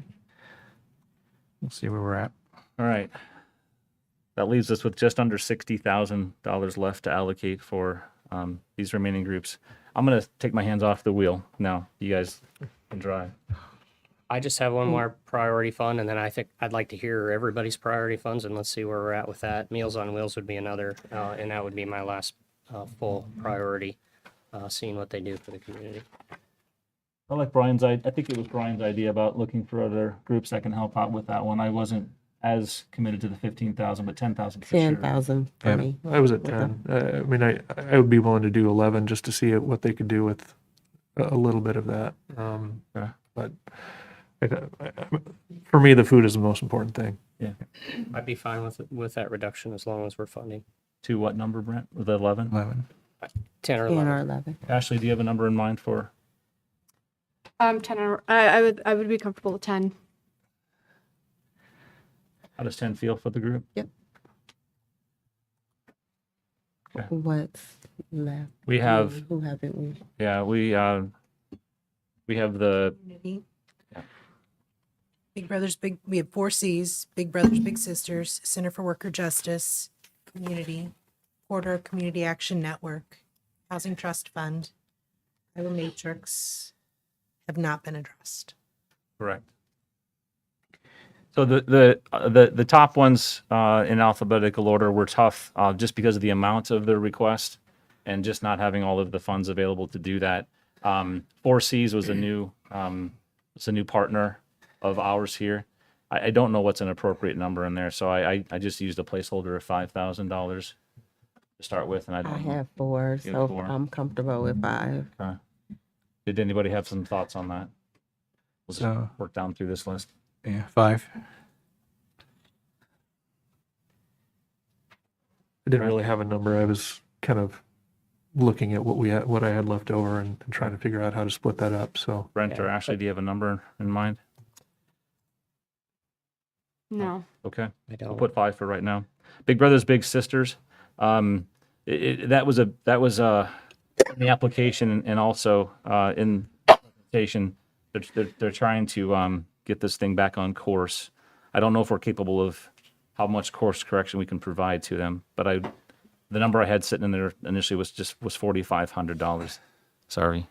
We'll see where we're at. All right. That leaves us with just under $60,000 left to allocate for these remaining groups. I'm going to take my hands off the wheel now. You guys can drive. I just have one more priority fund, and then I think I'd like to hear everybody's priority funds, and let's see where we're at with that. Meals on Wheels would be another, and that would be my last full priority, seeing what they do for the community. I like Brian's I think it was Brian's idea about looking for other groups that can help out with that one. I wasn't as committed to the 15,000, but 10,000 for sure. 10,000 for Yeah. me. I was at 10. I mean, I would be willing to do 11 just to see what they could do with a little bit of that. Okay. But for me, the food is the most important thing. Yeah. I'd be fine with that reduction as long as we're funding. To what number, Brent? With 11? 11. 10 or 10 11. or 11. Ashley, do you have a number in mind for? 10. I would be comfortable with 10. How does 10 feel for the group? Yep. Okay. What's left? We have, Who haven't we? yeah, we have the, Big Brothers, we have 4 C's, Big Brothers, Big Sisters, Center for Worker Justice, Community, Quarter Community Action Network, Housing Trust Fund, Iowa Matrix have not been addressed. correct. So the top ones in alphabetical order were tough just because of the amount of the request and just not having all of the funds available to do that. 4Cs was a new partner of ours here. I don't know what's an appropriate number in there, so I just used a placeholder of $5,000 to start with, and I I don't know. have 4, You have so 4. I'm comfortable with 5. Okay. Did anybody have some thoughts on that? We'll just So- work down through this list. Yeah, 5. I didn't really have a number. I was kind of looking at what I had left over and trying to figure out how to split that up. So Brent or Ashley, do you have a number in mind? No. Okay. I We'll don't. put 5 for right now. Big Brothers Big Sisters. That was in the application and also in the presentation. They're trying to get this thing back on course. I don't know if we're capable of how much course correction we can provide to them, but the number I had sitting in there initially was $4,500. Sorry.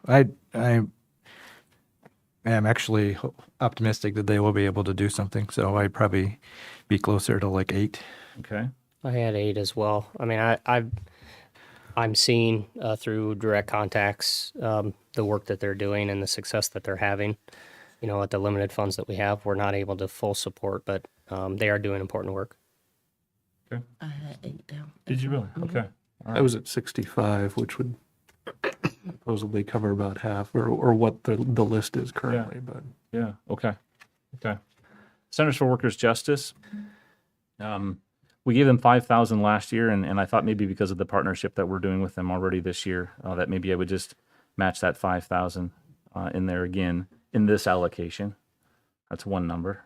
I am actually optimistic that they will be able to do something. So I'd probably be closer to like 8. Okay. I had 8 as well. I mean, I'm seeing through direct contacts the work that they're doing and the success that they're having. You know, at the limited funds that we have, we're not able to full support, but they are doing important work. Okay. I had 8 down. Did you really? Okay. All I right. was at 65, which would supposedly cover about half, or what the list is currently. But Yeah. Okay. Okay. Centers for Workers Justice. We gave them 5,000 last year, and I thought maybe because of the partnership that we're doing with them already this year, that maybe I would just match that 5,000 in there again in this allocation. That's one number.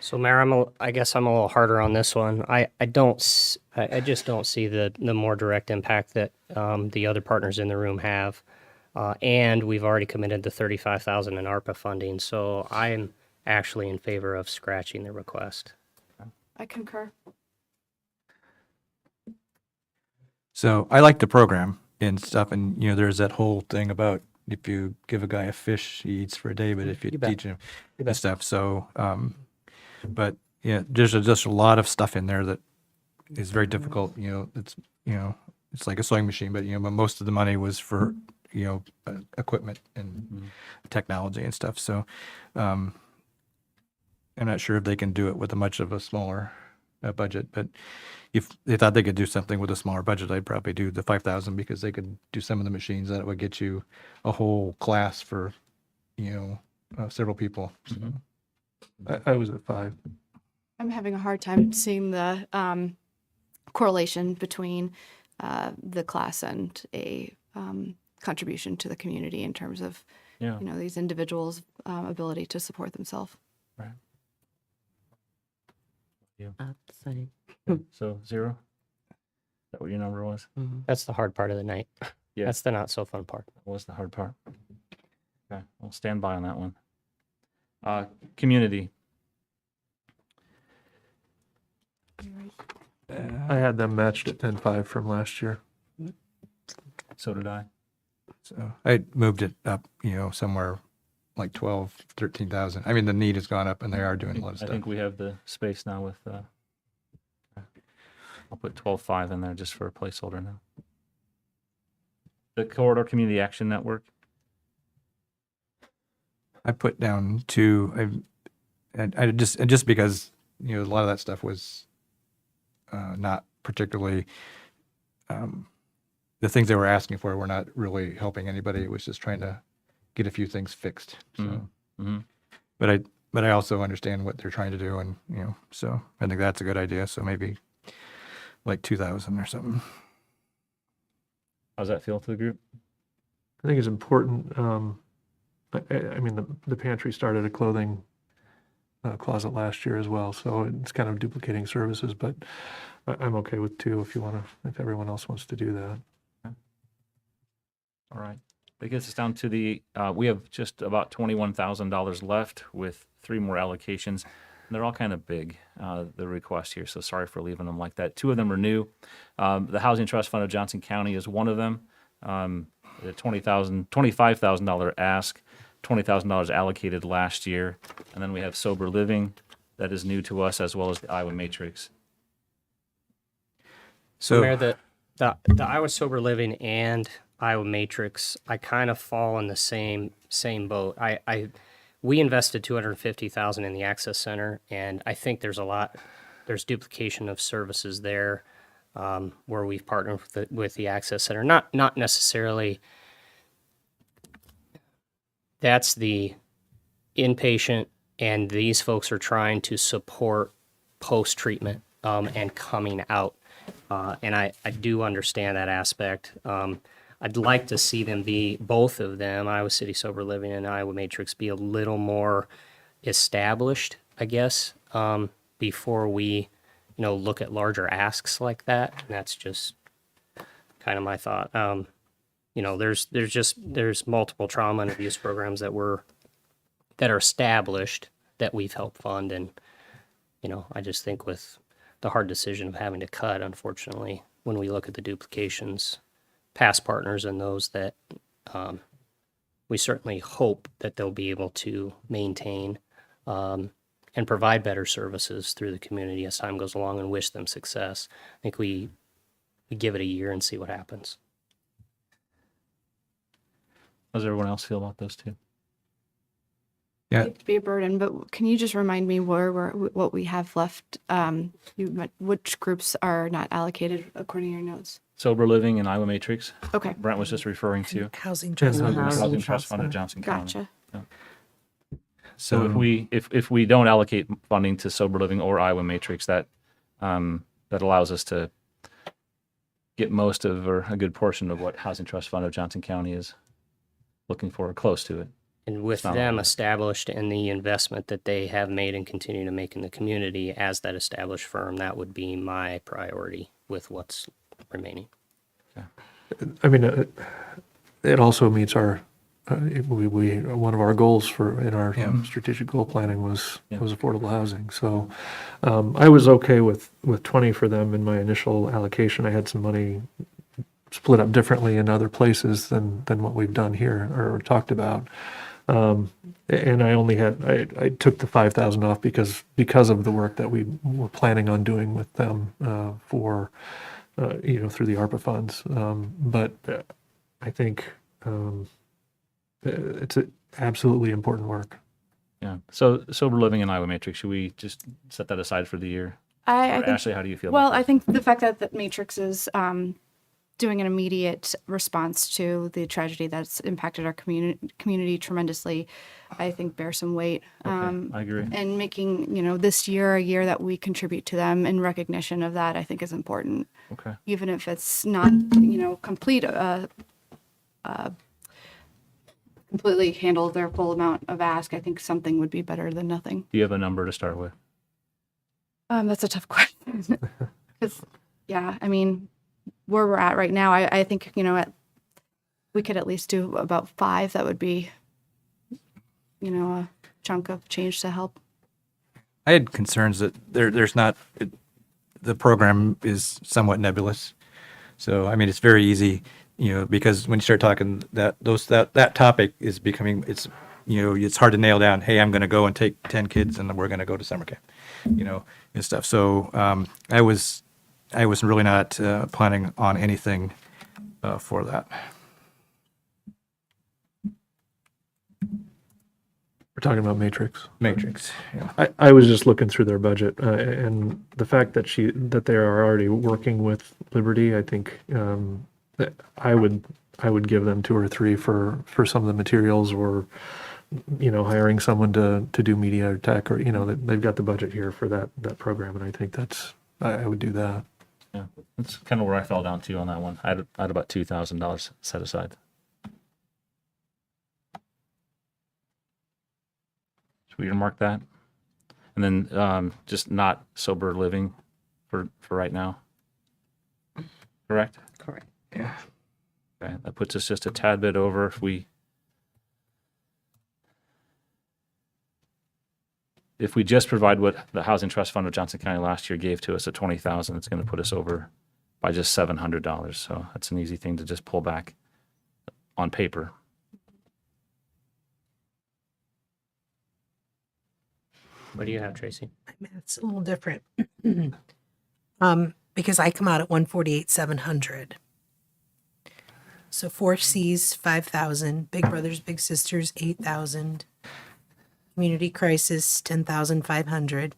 So, Mayor, I guess I'm a little harder on this one. I just don't see the more direct impact that the other partners in the room have, and we've already committed the $35,000 in ARPA funding. So I'm actually in favor of scratching the request. I concur. So I like the program and stuff. And, there's that whole thing about if you give a guy a fish, he eats for a day, but if you bet. teach him and stuff. So, but yeah, there's just a lot of stuff in there that is very difficult. It's like a sewing machine, but most of the money was for equipment and technology and stuff. So I'm not sure if they can do it with much of a smaller budget, but if they thought they could do something with a smaller budget, I'd probably do the 5,000 because they could do some of the machines that would get you a whole class for several people. So. I was at 5. I'm having a hard time seeing the correlation between the class and a contribution to the community in terms of these individuals' ability to support themselves. Right. Yeah. Same. So 0? Is that what your number was? That's the hard part of the night. Yeah. That's the not so fun part. That was the hard part. Okay. I'll stand by on that one. Community. I had them matched at 10.5 from last year. So did I. So I moved it up, somewhere like 12, 13,000. I mean, the need has gone up and they are doing a lot of I stuff. think we have the space now with, I'll put 12.5 in there just for a placeholder now. The Corridor Community Action Network. I put down 2, I just because, a lot of that stuff was not particularly, the things they were asking for were not really helping anybody. It was just trying to get a few things fixed. So, but I also understand what they're trying to do, and so I think that's a good idea. So maybe like 2,000 or something. How's that feel to the group? I think it's important. I mean, the pantry started a clothing closet last year as well, so it's kind of duplicating services. But I'm okay with 2 if everyone else wants to do that. Okay. All right. That gets us down to we have just about $21,000 left with 3 more allocations. And they're all kind of big, the request here, so sorry for leaving them like that. 2 of them are new. The Housing Trust Fund of Johnson County is one of them. The $25,000 ask, $20,000 allocated last year. And then we have Sober Living that is new to us, as well as the Iowa Matrix. So, Mayor, the Iowa Sober Living and Iowa Matrix, I kind of fall in the same boat. We invested $250,000 in the Access Center, and I think there's duplication of services there where we've partnered with the Access Center. Not necessarily. That's the inpatient, and these folks are trying to support post-treatment and coming out. And I do understand that aspect. I'd like to see them both of them, Iowa City Sober Living and Iowa Matrix, be a little more established I guess, before we, look at larger asks like that. And that's just kind of my thought. There's multiple trauma and abuse programs that are established that we've helped fund. And, I just think with the hard decision of having to cut, unfortunately, when we look at the duplications, past partners and those that we certainly hope that they'll be able to maintain and provide better services through the community as time goes along, and wish them success. I think we give it a year and see what happens. How does everyone else feel about those two? Yeah. Hate to be a burden, but can you just remind me what we have left? Which groups are not allocated according to your notes? Sober living and Iowa Matrix. Okay. Brent was just referring to. Housing trust fund. Housing Trust Fund of Johnson County. Gotcha. Yeah. So if we don't allocate funding to sober living or Iowa Matrix, that allows us to get most of, or a good portion of, what Housing Trust Fund of Johnson County is looking for, or close to it. And with them established and the investment that they have made and continue to make in the community as that established firm, that would be my priority with what's remaining. I mean, it also meets our, one of our goals in our strategic goal planning was affordable housing. So I was okay with 20 for them in my initial allocation. I had some money split up differently in other places than what we've done here or talked about. And I only I took the 5,000 off because of the work that we were planning on doing with them for through the ARPA funds. But I think it's absolutely important work. Yeah. So sober living in Iowa Matrix, should we just set that aside for the year? I think, Ashley, how do you feel? Well, about that? I think the fact that Matrix is doing an immediate response to the tragedy that's impacted our community tremendously, I think bears some weight. I agree. And making this year a year that we contribute to them in recognition of that, I think is important. Okay. Even if it's not complete. Completely handle their full amount of ask, I think something would be better than nothing. Do you have a number to start with? That's a tough question. Because, I mean, where we're at right now, I think, we could at least do about 5. That would be, a chunk of change to help. I had concerns that there's not, the program is somewhat nebulous. So, I mean, it's very easy, because when you start talking that topic is becoming, it's hard to nail down, hey, I'm going to go and take 10 kids and we're going to go to summer camp, and stuff. So I was really not planning on anything for that. We're talking about Matrix. Yeah. I was just looking through their budget, and the fact that they are already working with Liberty, I think that I would give them 2 or 3 for some of the materials, or hiring someone to do media or tech, or they've got the budget here for that program, and I think I would do that. Yeah, that's kind of where I fell down too on that one. I had about $2,000 set aside. Should we earmark that? And then just not sober living for right now. Correct? Correct. Yeah. Okay, that puts us just a tad bit over. If we just provide what the Housing Trust Fund of Johnson County last year gave to us at $20,000, it's going to put us over by just $700. So that's an easy thing to just pull back on paper. What do you have, Tracy? It's a little different. Because I come out at 148,700. So 4Cs, 5,000. Big Brothers Big Sisters, 8,000. Community Crisis, 10,500.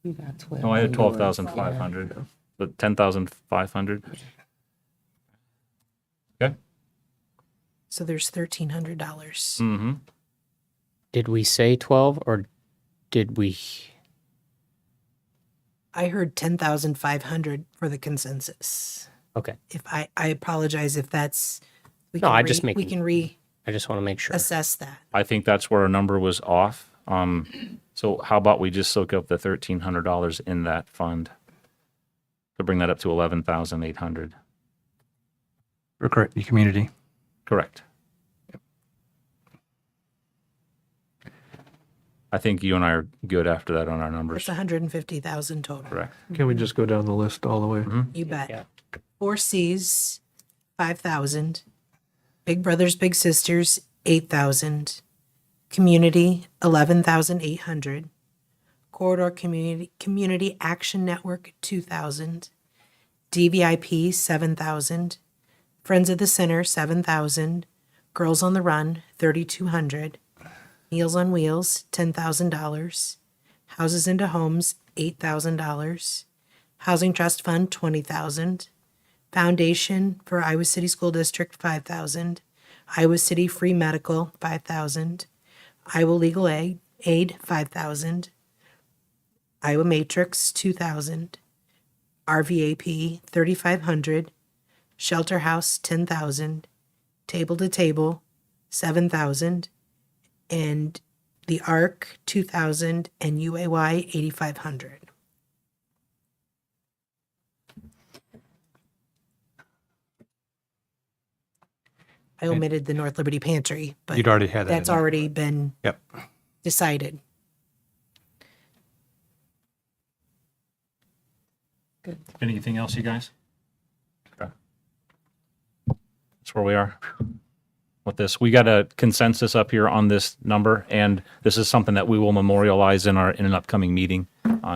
Oh, I had 12,500, but 10,500. Okay. So there's $1,300. Mm-hmm. Did we say 12 or did we? I heard 10,500 for the consensus. Okay. If I apologize if that's, we No, can I we can I just want to make sure. assess that. I think that's where our number was off. So how about we just soak up the $1,300 in that fund to bring that up to 11,800? For correct, the community. Correct. I think you and I are good after that on our numbers. It's 150,000 total. Correct. Can we just go down the list all the way? You bet. Yeah. 4Cs, 5,000. Big Brothers Big Sisters, 8,000. Community, 11,800. Corridor Community Action Network, 2,000. DVIP, 7,000. Friends of the Center, 7,000. Girls on the Run, 3,200. Meals on Wheels, $10,000. Houses into Homes, $8,000. Housing Trust Fund, $20,000. Foundation for Iowa City School District, $5,000. Iowa City Free Medical, $5,000. Iowa Legal Aid, $5,000. Iowa Matrix, $2,000. RVAP, $3,500. Shelter House, $10,000. Table to Table, $7,000. And the ARC, $2,000, and UAY, $8,500. I omitted the North Liberty Pantry, but You'd already had that in that's there. already been Yep. decided. Anything else, you guys? Okay. That's where we are with this. We got a consensus up here on this number, and this is something that we will memorialize in an upcoming meeting.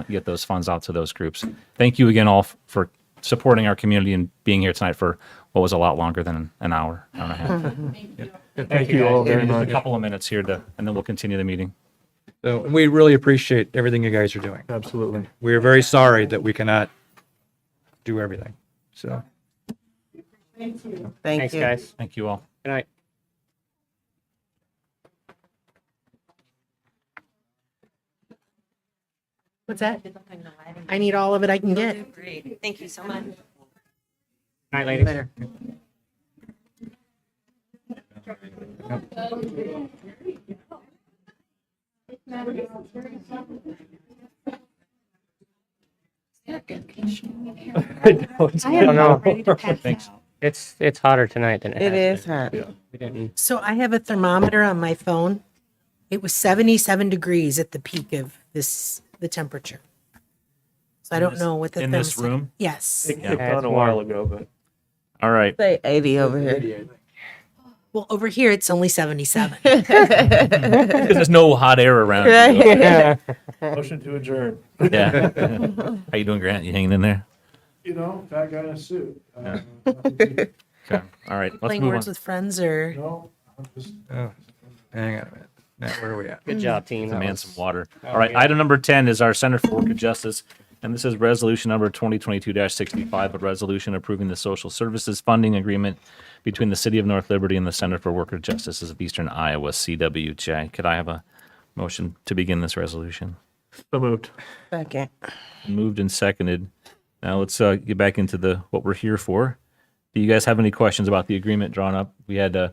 Get those funds out to those groups. Thank you again all for supporting our community and being here tonight for what was a lot longer than an hour and a half. Thank you all very Just much. a couple of minutes here and then we'll continue the meeting. So we really appreciate everything you guys are doing. Absolutely. We are very sorry that we cannot do everything. So. Thank Thanks, you. guys. Thank you all. Good night. What's that? I need all of it I can get. Great. Thank you so much. Night, ladies. Later. I don't know. Thanks. It's hotter tonight than It has is been. hot. We didn't. So I have a thermometer on my phone. It was 77 degrees at the peak of the temperature. So I don't know what the in this thermostat- room? Yes. It Yeah. kicked on a while ago, but All right. Say 80 over here. Well, over here it's only 77. Because there's no hot air around. Right. motion to adjourn. Yeah. How you doing, Grant? You hanging in there? You know, fat guy in a suit. Okay. All right. Let's Playing move on. words with friends or No, I'm just Oh, hang on a minute. Now, where are we at? Good job, team. That Demand was- some water. Oh, All right. yeah. Item number 10 is our Center for Worker Justice. And this is resolution number 2022-65, a resolution approving the social services funding agreement between the City of North Liberty and the Center for Worker Justice of Eastern Iowa, CWJ. Could I have a motion to begin this resolution? so moved. Second. Moved and seconded. Now let's get back into what we're here for. Do you guys have any questions about the agreement drawn up? We had to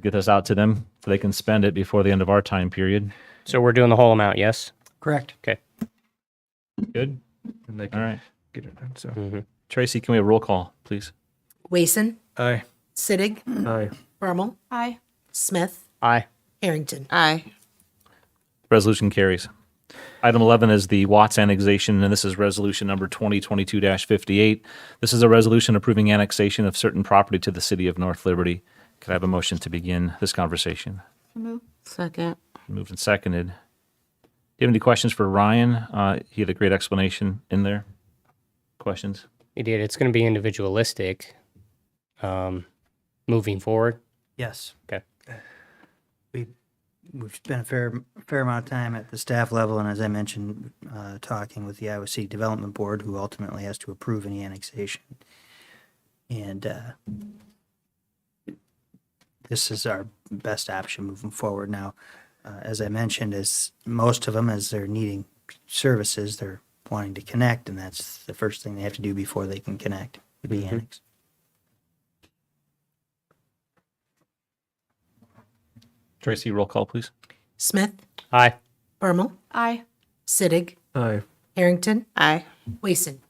get this out to them so they can spend it before the end of our time period. So we're doing the whole amount, yes? Correct. Okay. Good. And they All can right. get it done. So. Mhm. Tracy, can we have a roll call, please? Wason, Aye. Sittig, Aye. Bermal, Aye. Smith, Aye. Harrington. Aye. Resolution carries. Item 11 is the Watts annexation, and this is resolution number 2022-58. This is a resolution approving annexation of certain property to the City of North Liberty. Could I have a motion to begin this conversation? Second. Moved and seconded. Do you have any questions for Ryan? He had a great explanation in there. Questions? You did. It's going to be individualistic moving forward. Yes. Okay. We've spent a fair amount of time at the staff level, and as I mentioned, talking with the Iowa City Development Board, who ultimately has to approve any annexation. And this is our best option moving forward. Now, as I mentioned, as most of them, as they're needing services, they're wanting to connect, and that's the first thing they have to do before they can connect, would be annex. Tracy, roll call, please. Smith, Aye. Bermal, Aye. Sittig, Aye. Harrington, Aye. Wason.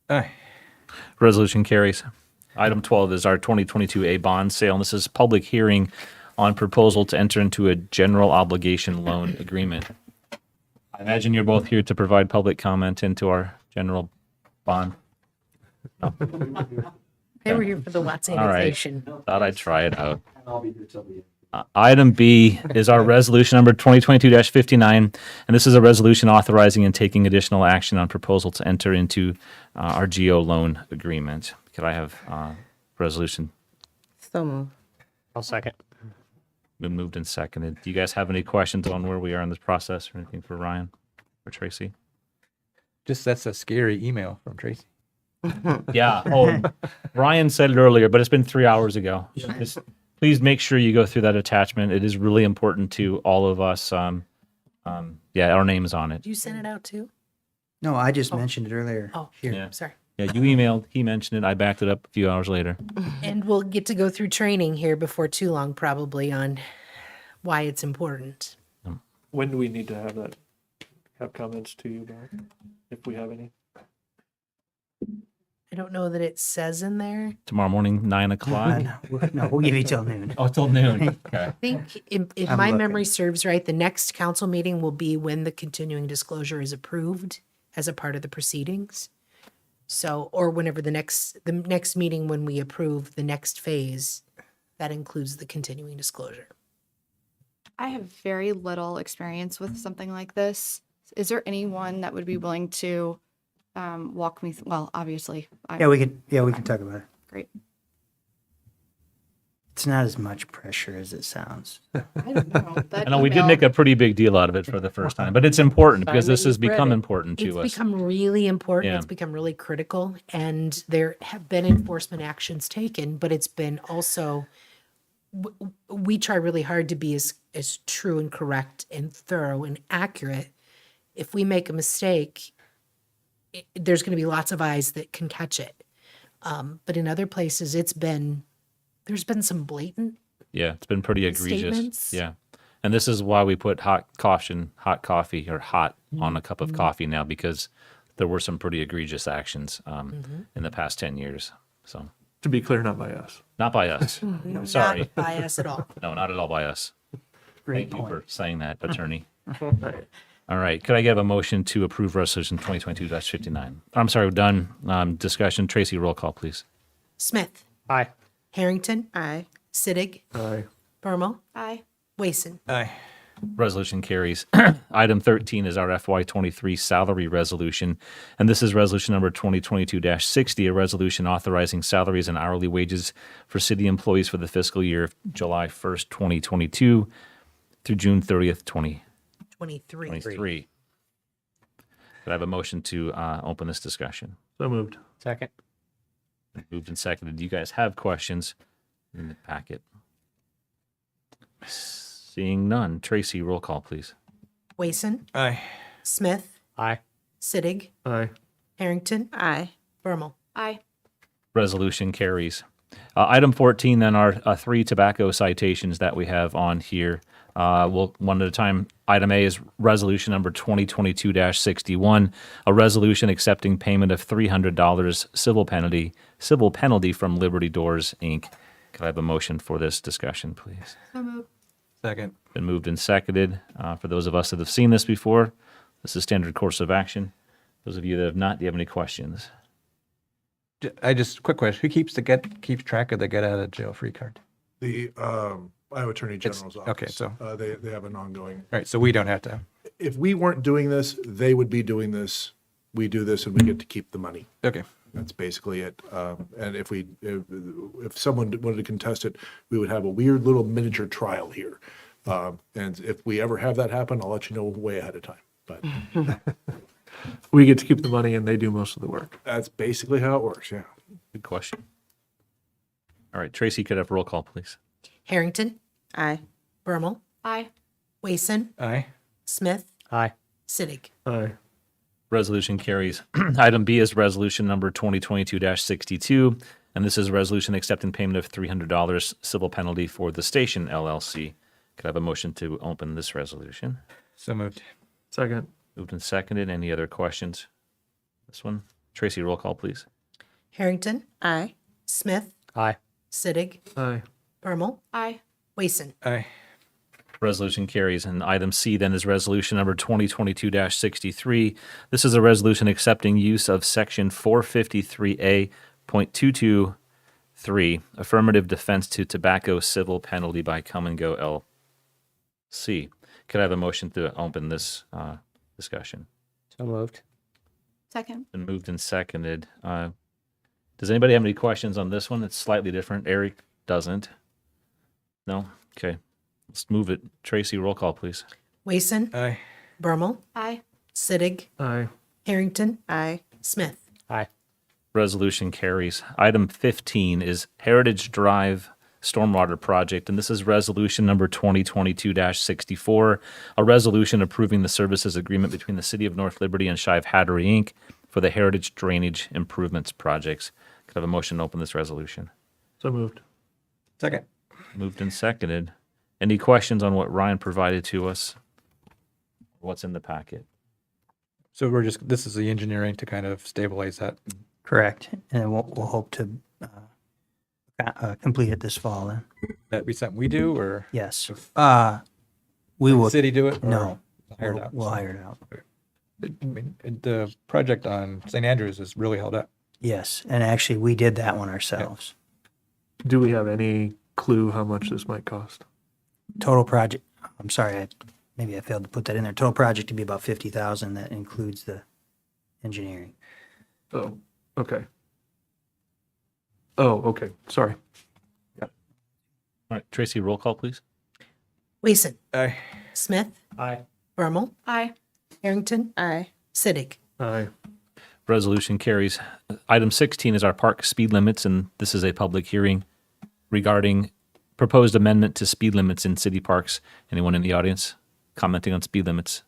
Aye. Resolution carries. Item 12 is our 2022 A bond sale, and this is public hearing on proposal to enter into a general obligation loan agreement. I imagine you're both here to provide public comment into our general bond. They were here for the All right. Wattsonization. Thought I'd try it out. Item B is our resolution number 2022-59, and this is a resolution authorizing and taking additional action on proposal to enter into our GO loan agreement. Could I have resolution So moved. I'll second. been moved and seconded? Do you guys have any questions on where we are in this process or anything for Ryan or Tracy? Just that's a scary email from Tracy. Yeah. Oh, Ryan said it earlier, but it's been 3 hours ago. Just please make sure you go through that attachment. It is really important to all of us. Yeah, our name is on it. Did you send it out too? No, I just mentioned it earlier. Oh, Here. Yeah. sorry. Yeah, you emailed, he mentioned it, I backed it up a few hours later. And we'll get to go through training here before too long, probably, on why it's important. When do we need to have that, have comments to you about, if we have any? I don't know that it says in there. Tomorrow morning, 9 o'clock. No, we'll give you till noon. Oh, till noon. Okay. I think if I'm my looking. memory serves right, the next council meeting will be when the continuing disclosure is approved as a part of the proceedings. So, or whenever the next meeting when we approve the next phase, that includes the continuing disclosure. I have very little experience with something like this. Is there anyone that would be willing to walk me well, obviously. Yeah, we can talk about it. Great. It's not as much pressure as it sounds. I don't know. I know we did make a pretty big deal out of it for the first time, but it's important because this has become important It's to us. become really important. Yeah. It's become really critical, and there have been enforcement actions taken, but it's been also, we try really hard to be as true and correct and thorough and accurate. If we make a mistake, there's going to be lots of eyes that can catch it. But in other places, there's been some blatant. Yeah, it's been pretty egregious. Statements. Yeah. And this is why we put hot coffee or hot on a cup of coffee now, because there were some pretty egregious actions in the past 10 years. So To be clear, not by us. not by us. Sorry. Not by us at all. No, not at all by us. Great Thank you for saying that, attorney. Right. All right. Could I get a motion to approve resolution 2022-59? I'm sorry, we're done. Discussion. Tracy, roll call, please. Smith, Aye. Harrington, Aye. Sittig, Aye. Bermo, Aye. Wason. Aye. Resolution carries. Item 13 is our FY23 salary resolution, and this is resolution number 2022-60, a resolution authorizing salaries and hourly wages for city employees for the fiscal year of July 1st, 2022 through June 30th, 23. 2023. Could I have a motion to open this discussion? So moved. Second. Moved and seconded. Do you guys have questions in the packet? Seeing none. Tracy, roll call, please. Wason, Aye. Smith, Aye. Sittig, Aye. Harrington, Aye. Bermo. Aye. Resolution carries. Item 14 then are 3 tobacco citations that we have on here. We'll one at a time. Item A is resolution number 2022-61, a resolution accepting payment of $300 civil penalty from Liberty Doors, Inc. Could I have a motion for this discussion, please? So moved. Second. Been moved and seconded. For those of us that have seen this before, this is standard course of action. Those of you that have not, do you have any questions? Quick question. Who keeps track of the get out of jail free card? The Iowa Attorney General's office. Okay, so they have an ongoing. All right, so we don't have to. If we weren't doing this, they would be doing this. We do this, and we get to keep the money. Okay. That's basically it. And if someone wanted to contest it, we would have a weird little miniature trial here. And if we ever have that happen, I'll let you know way ahead of time. But We get to keep the money and they do most of the work. that's basically how it works. Yeah. Good question. All right, Tracy, could I have roll call, please? Harrington, Aye. Bermo, Aye. Wason, Aye. Smith, Aye. Sittig. Aye. Resolution carries. Item B is resolution number 2022-62, and this is a resolution accepting payment of $300 civil penalty for the station LLC. Could I have a motion to open this resolution? So moved. Second. Moved and seconded. Any other questions? This one? Tracy, roll call, please. Harrington, Aye. Smith, Aye. Sittig, Aye. Bermal, Aye. Wason. Aye. Resolution carries. And item C then is resolution number 2022-63. This is a resolution accepting use of section 453A.223, affirmative defense to tobacco civil penalty by Come and Go LC. Could I have a motion to open this discussion? So moved. Second. Been moved and seconded. Does anybody have any questions on this one? It's slightly different. Eric doesn't. No? Okay. Let's move it. Tracy, roll call, please. Wason, Aye. Bermal, Aye. Sittig, Aye. Harrington, Aye. Smith. Aye. Resolution carries. Item 15 is Heritage Drive Stormwater Project, and this is resolution number 2022-64, a resolution approving the services agreement between the City of North Liberty and Shive Hattery, Inc. for the Heritage Drainage Improvements Projects. Could I have a motion to open this resolution? So moved. Second. Moved and seconded. Any questions on what Ryan provided to us? What's in the packet? So this is the engineering to kind of stabilize that. Correct. And we'll hope to complete it this fall then. That be something we do, or? Yes. We will. City do it? or No. Hire it out? We'll hire it out. I mean, the project on St. Andrews is really held up. Yes. And actually, we did that one ourselves. Do we have any clue how much this might cost? Total project, I'm sorry, maybe I failed to put that in there. Total project to be about 50,000. That includes the engineering. Oh, okay. Oh, okay. Sorry. All right, Tracy, roll call, please. Wason, Aye. Smith, Aye. Bermal, Aye. Harrington, Aye. Sittig. Aye. Resolution carries. Item 16 is our park speed limits, and this is a public hearing regarding proposed amendment to speed limits in city parks. Anyone in the audience commenting on speed limits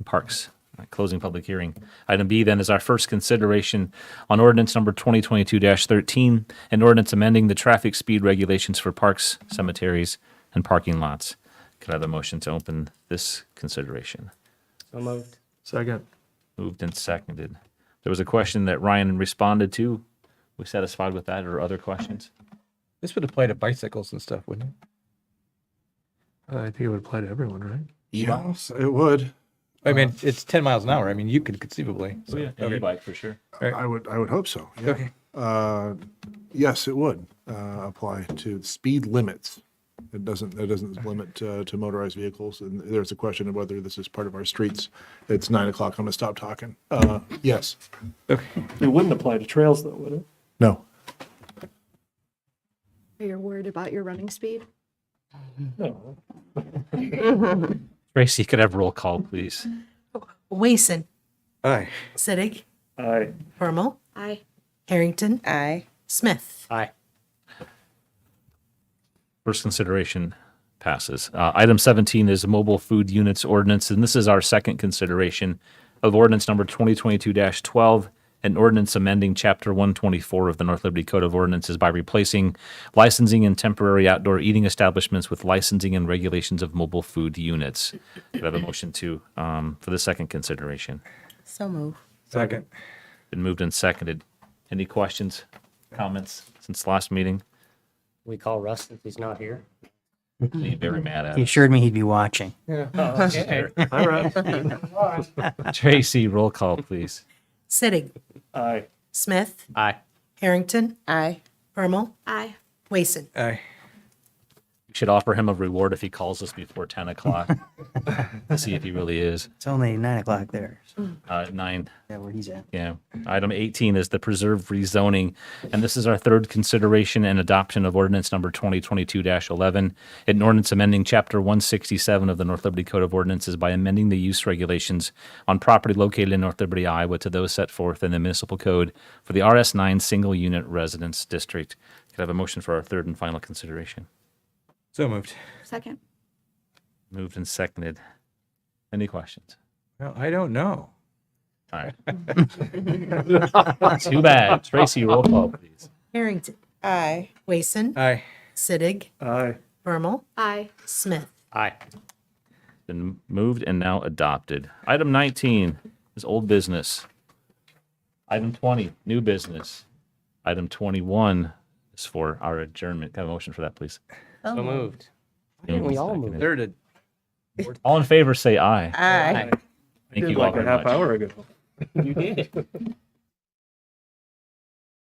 in parks? All right, closing public hearing. Item B then is our first consideration on ordinance number 2022-13, an ordinance amending the traffic speed regulations for parks, cemeteries, and parking lots. Could I have a motion to open this consideration? So moved. Second. Moved and seconded. There was a question that Ryan responded to. We satisfied with that, or other questions? This would apply to bicycles and stuff, wouldn't it? I think it would apply to everyone, right? Yes, it would. I mean, it's 10 miles an hour. I mean, you could conceivably. So, An okay. e-bike for sure. I would hope so. Yeah. Okay. Yes, it would apply to speed limits. It doesn't limit to motorized vehicles. And there's a question of whether this is part of our streets. It's 9:00. I'm gonna stop talking. Yes. Okay. It wouldn't apply to trails though, would it? No. Are you worried about your running speed? No. Tracy, could I have roll call, please? Wason, Aye. Sittig, Aye. Bermal, Aye. Harrington, Aye. Smith. Aye. First consideration passes. Item 17 is mobile food units ordinance, and this is our second consideration of ordinance number 2022-12, an ordinance amending Chapter 124 of the North Liberty Code of Ordinances by replacing licensing and temporary outdoor eating establishments with licensing and regulations of mobile food units. Do I have a motion to for the second consideration? So move. Second. Been moved and seconded. Any questions, comments since last meeting? We call Russ if he's not here. Be very mad at He us. assured me he'd be watching. Oh, okay. All right. Tracy, roll call, please. Sittig, Aye. Smith, Aye. Harrington, Aye. Bermal, Aye. Wason. Aye. We should offer him a reward if he calls us before 10 o'clock to see if he really is. It's only 9:00 there. So 9. yeah, where he's at. Yeah. Item 18 is the preserve rezoning, and this is our third consideration and adoption of ordinance number 2022-11, an ordinance amending Chapter 167 of the North Liberty Code of Ordinances by amending the use regulations on property located in North Liberty, Iowa to those set forth in the municipal code for the RS9 single unit residence district. Could I have a motion for our third and final consideration? So moved. Second. Moved and seconded. Any questions? Well, I don't know. All right. Too bad. Tracy, roll call, please. Harrington, Aye. Wason, Aye. Sittig, Aye. Bermal, Aye. Smith. Aye. Been moved and now adopted. Item 19 is old business. Item 20, new business. Item 21 is for our adjournment. Can I have a motion for that, please? So moved. We all Seconded. moved. There to All in favor, say aye. Aye. Thank you all like very a half much. hour ago. You did.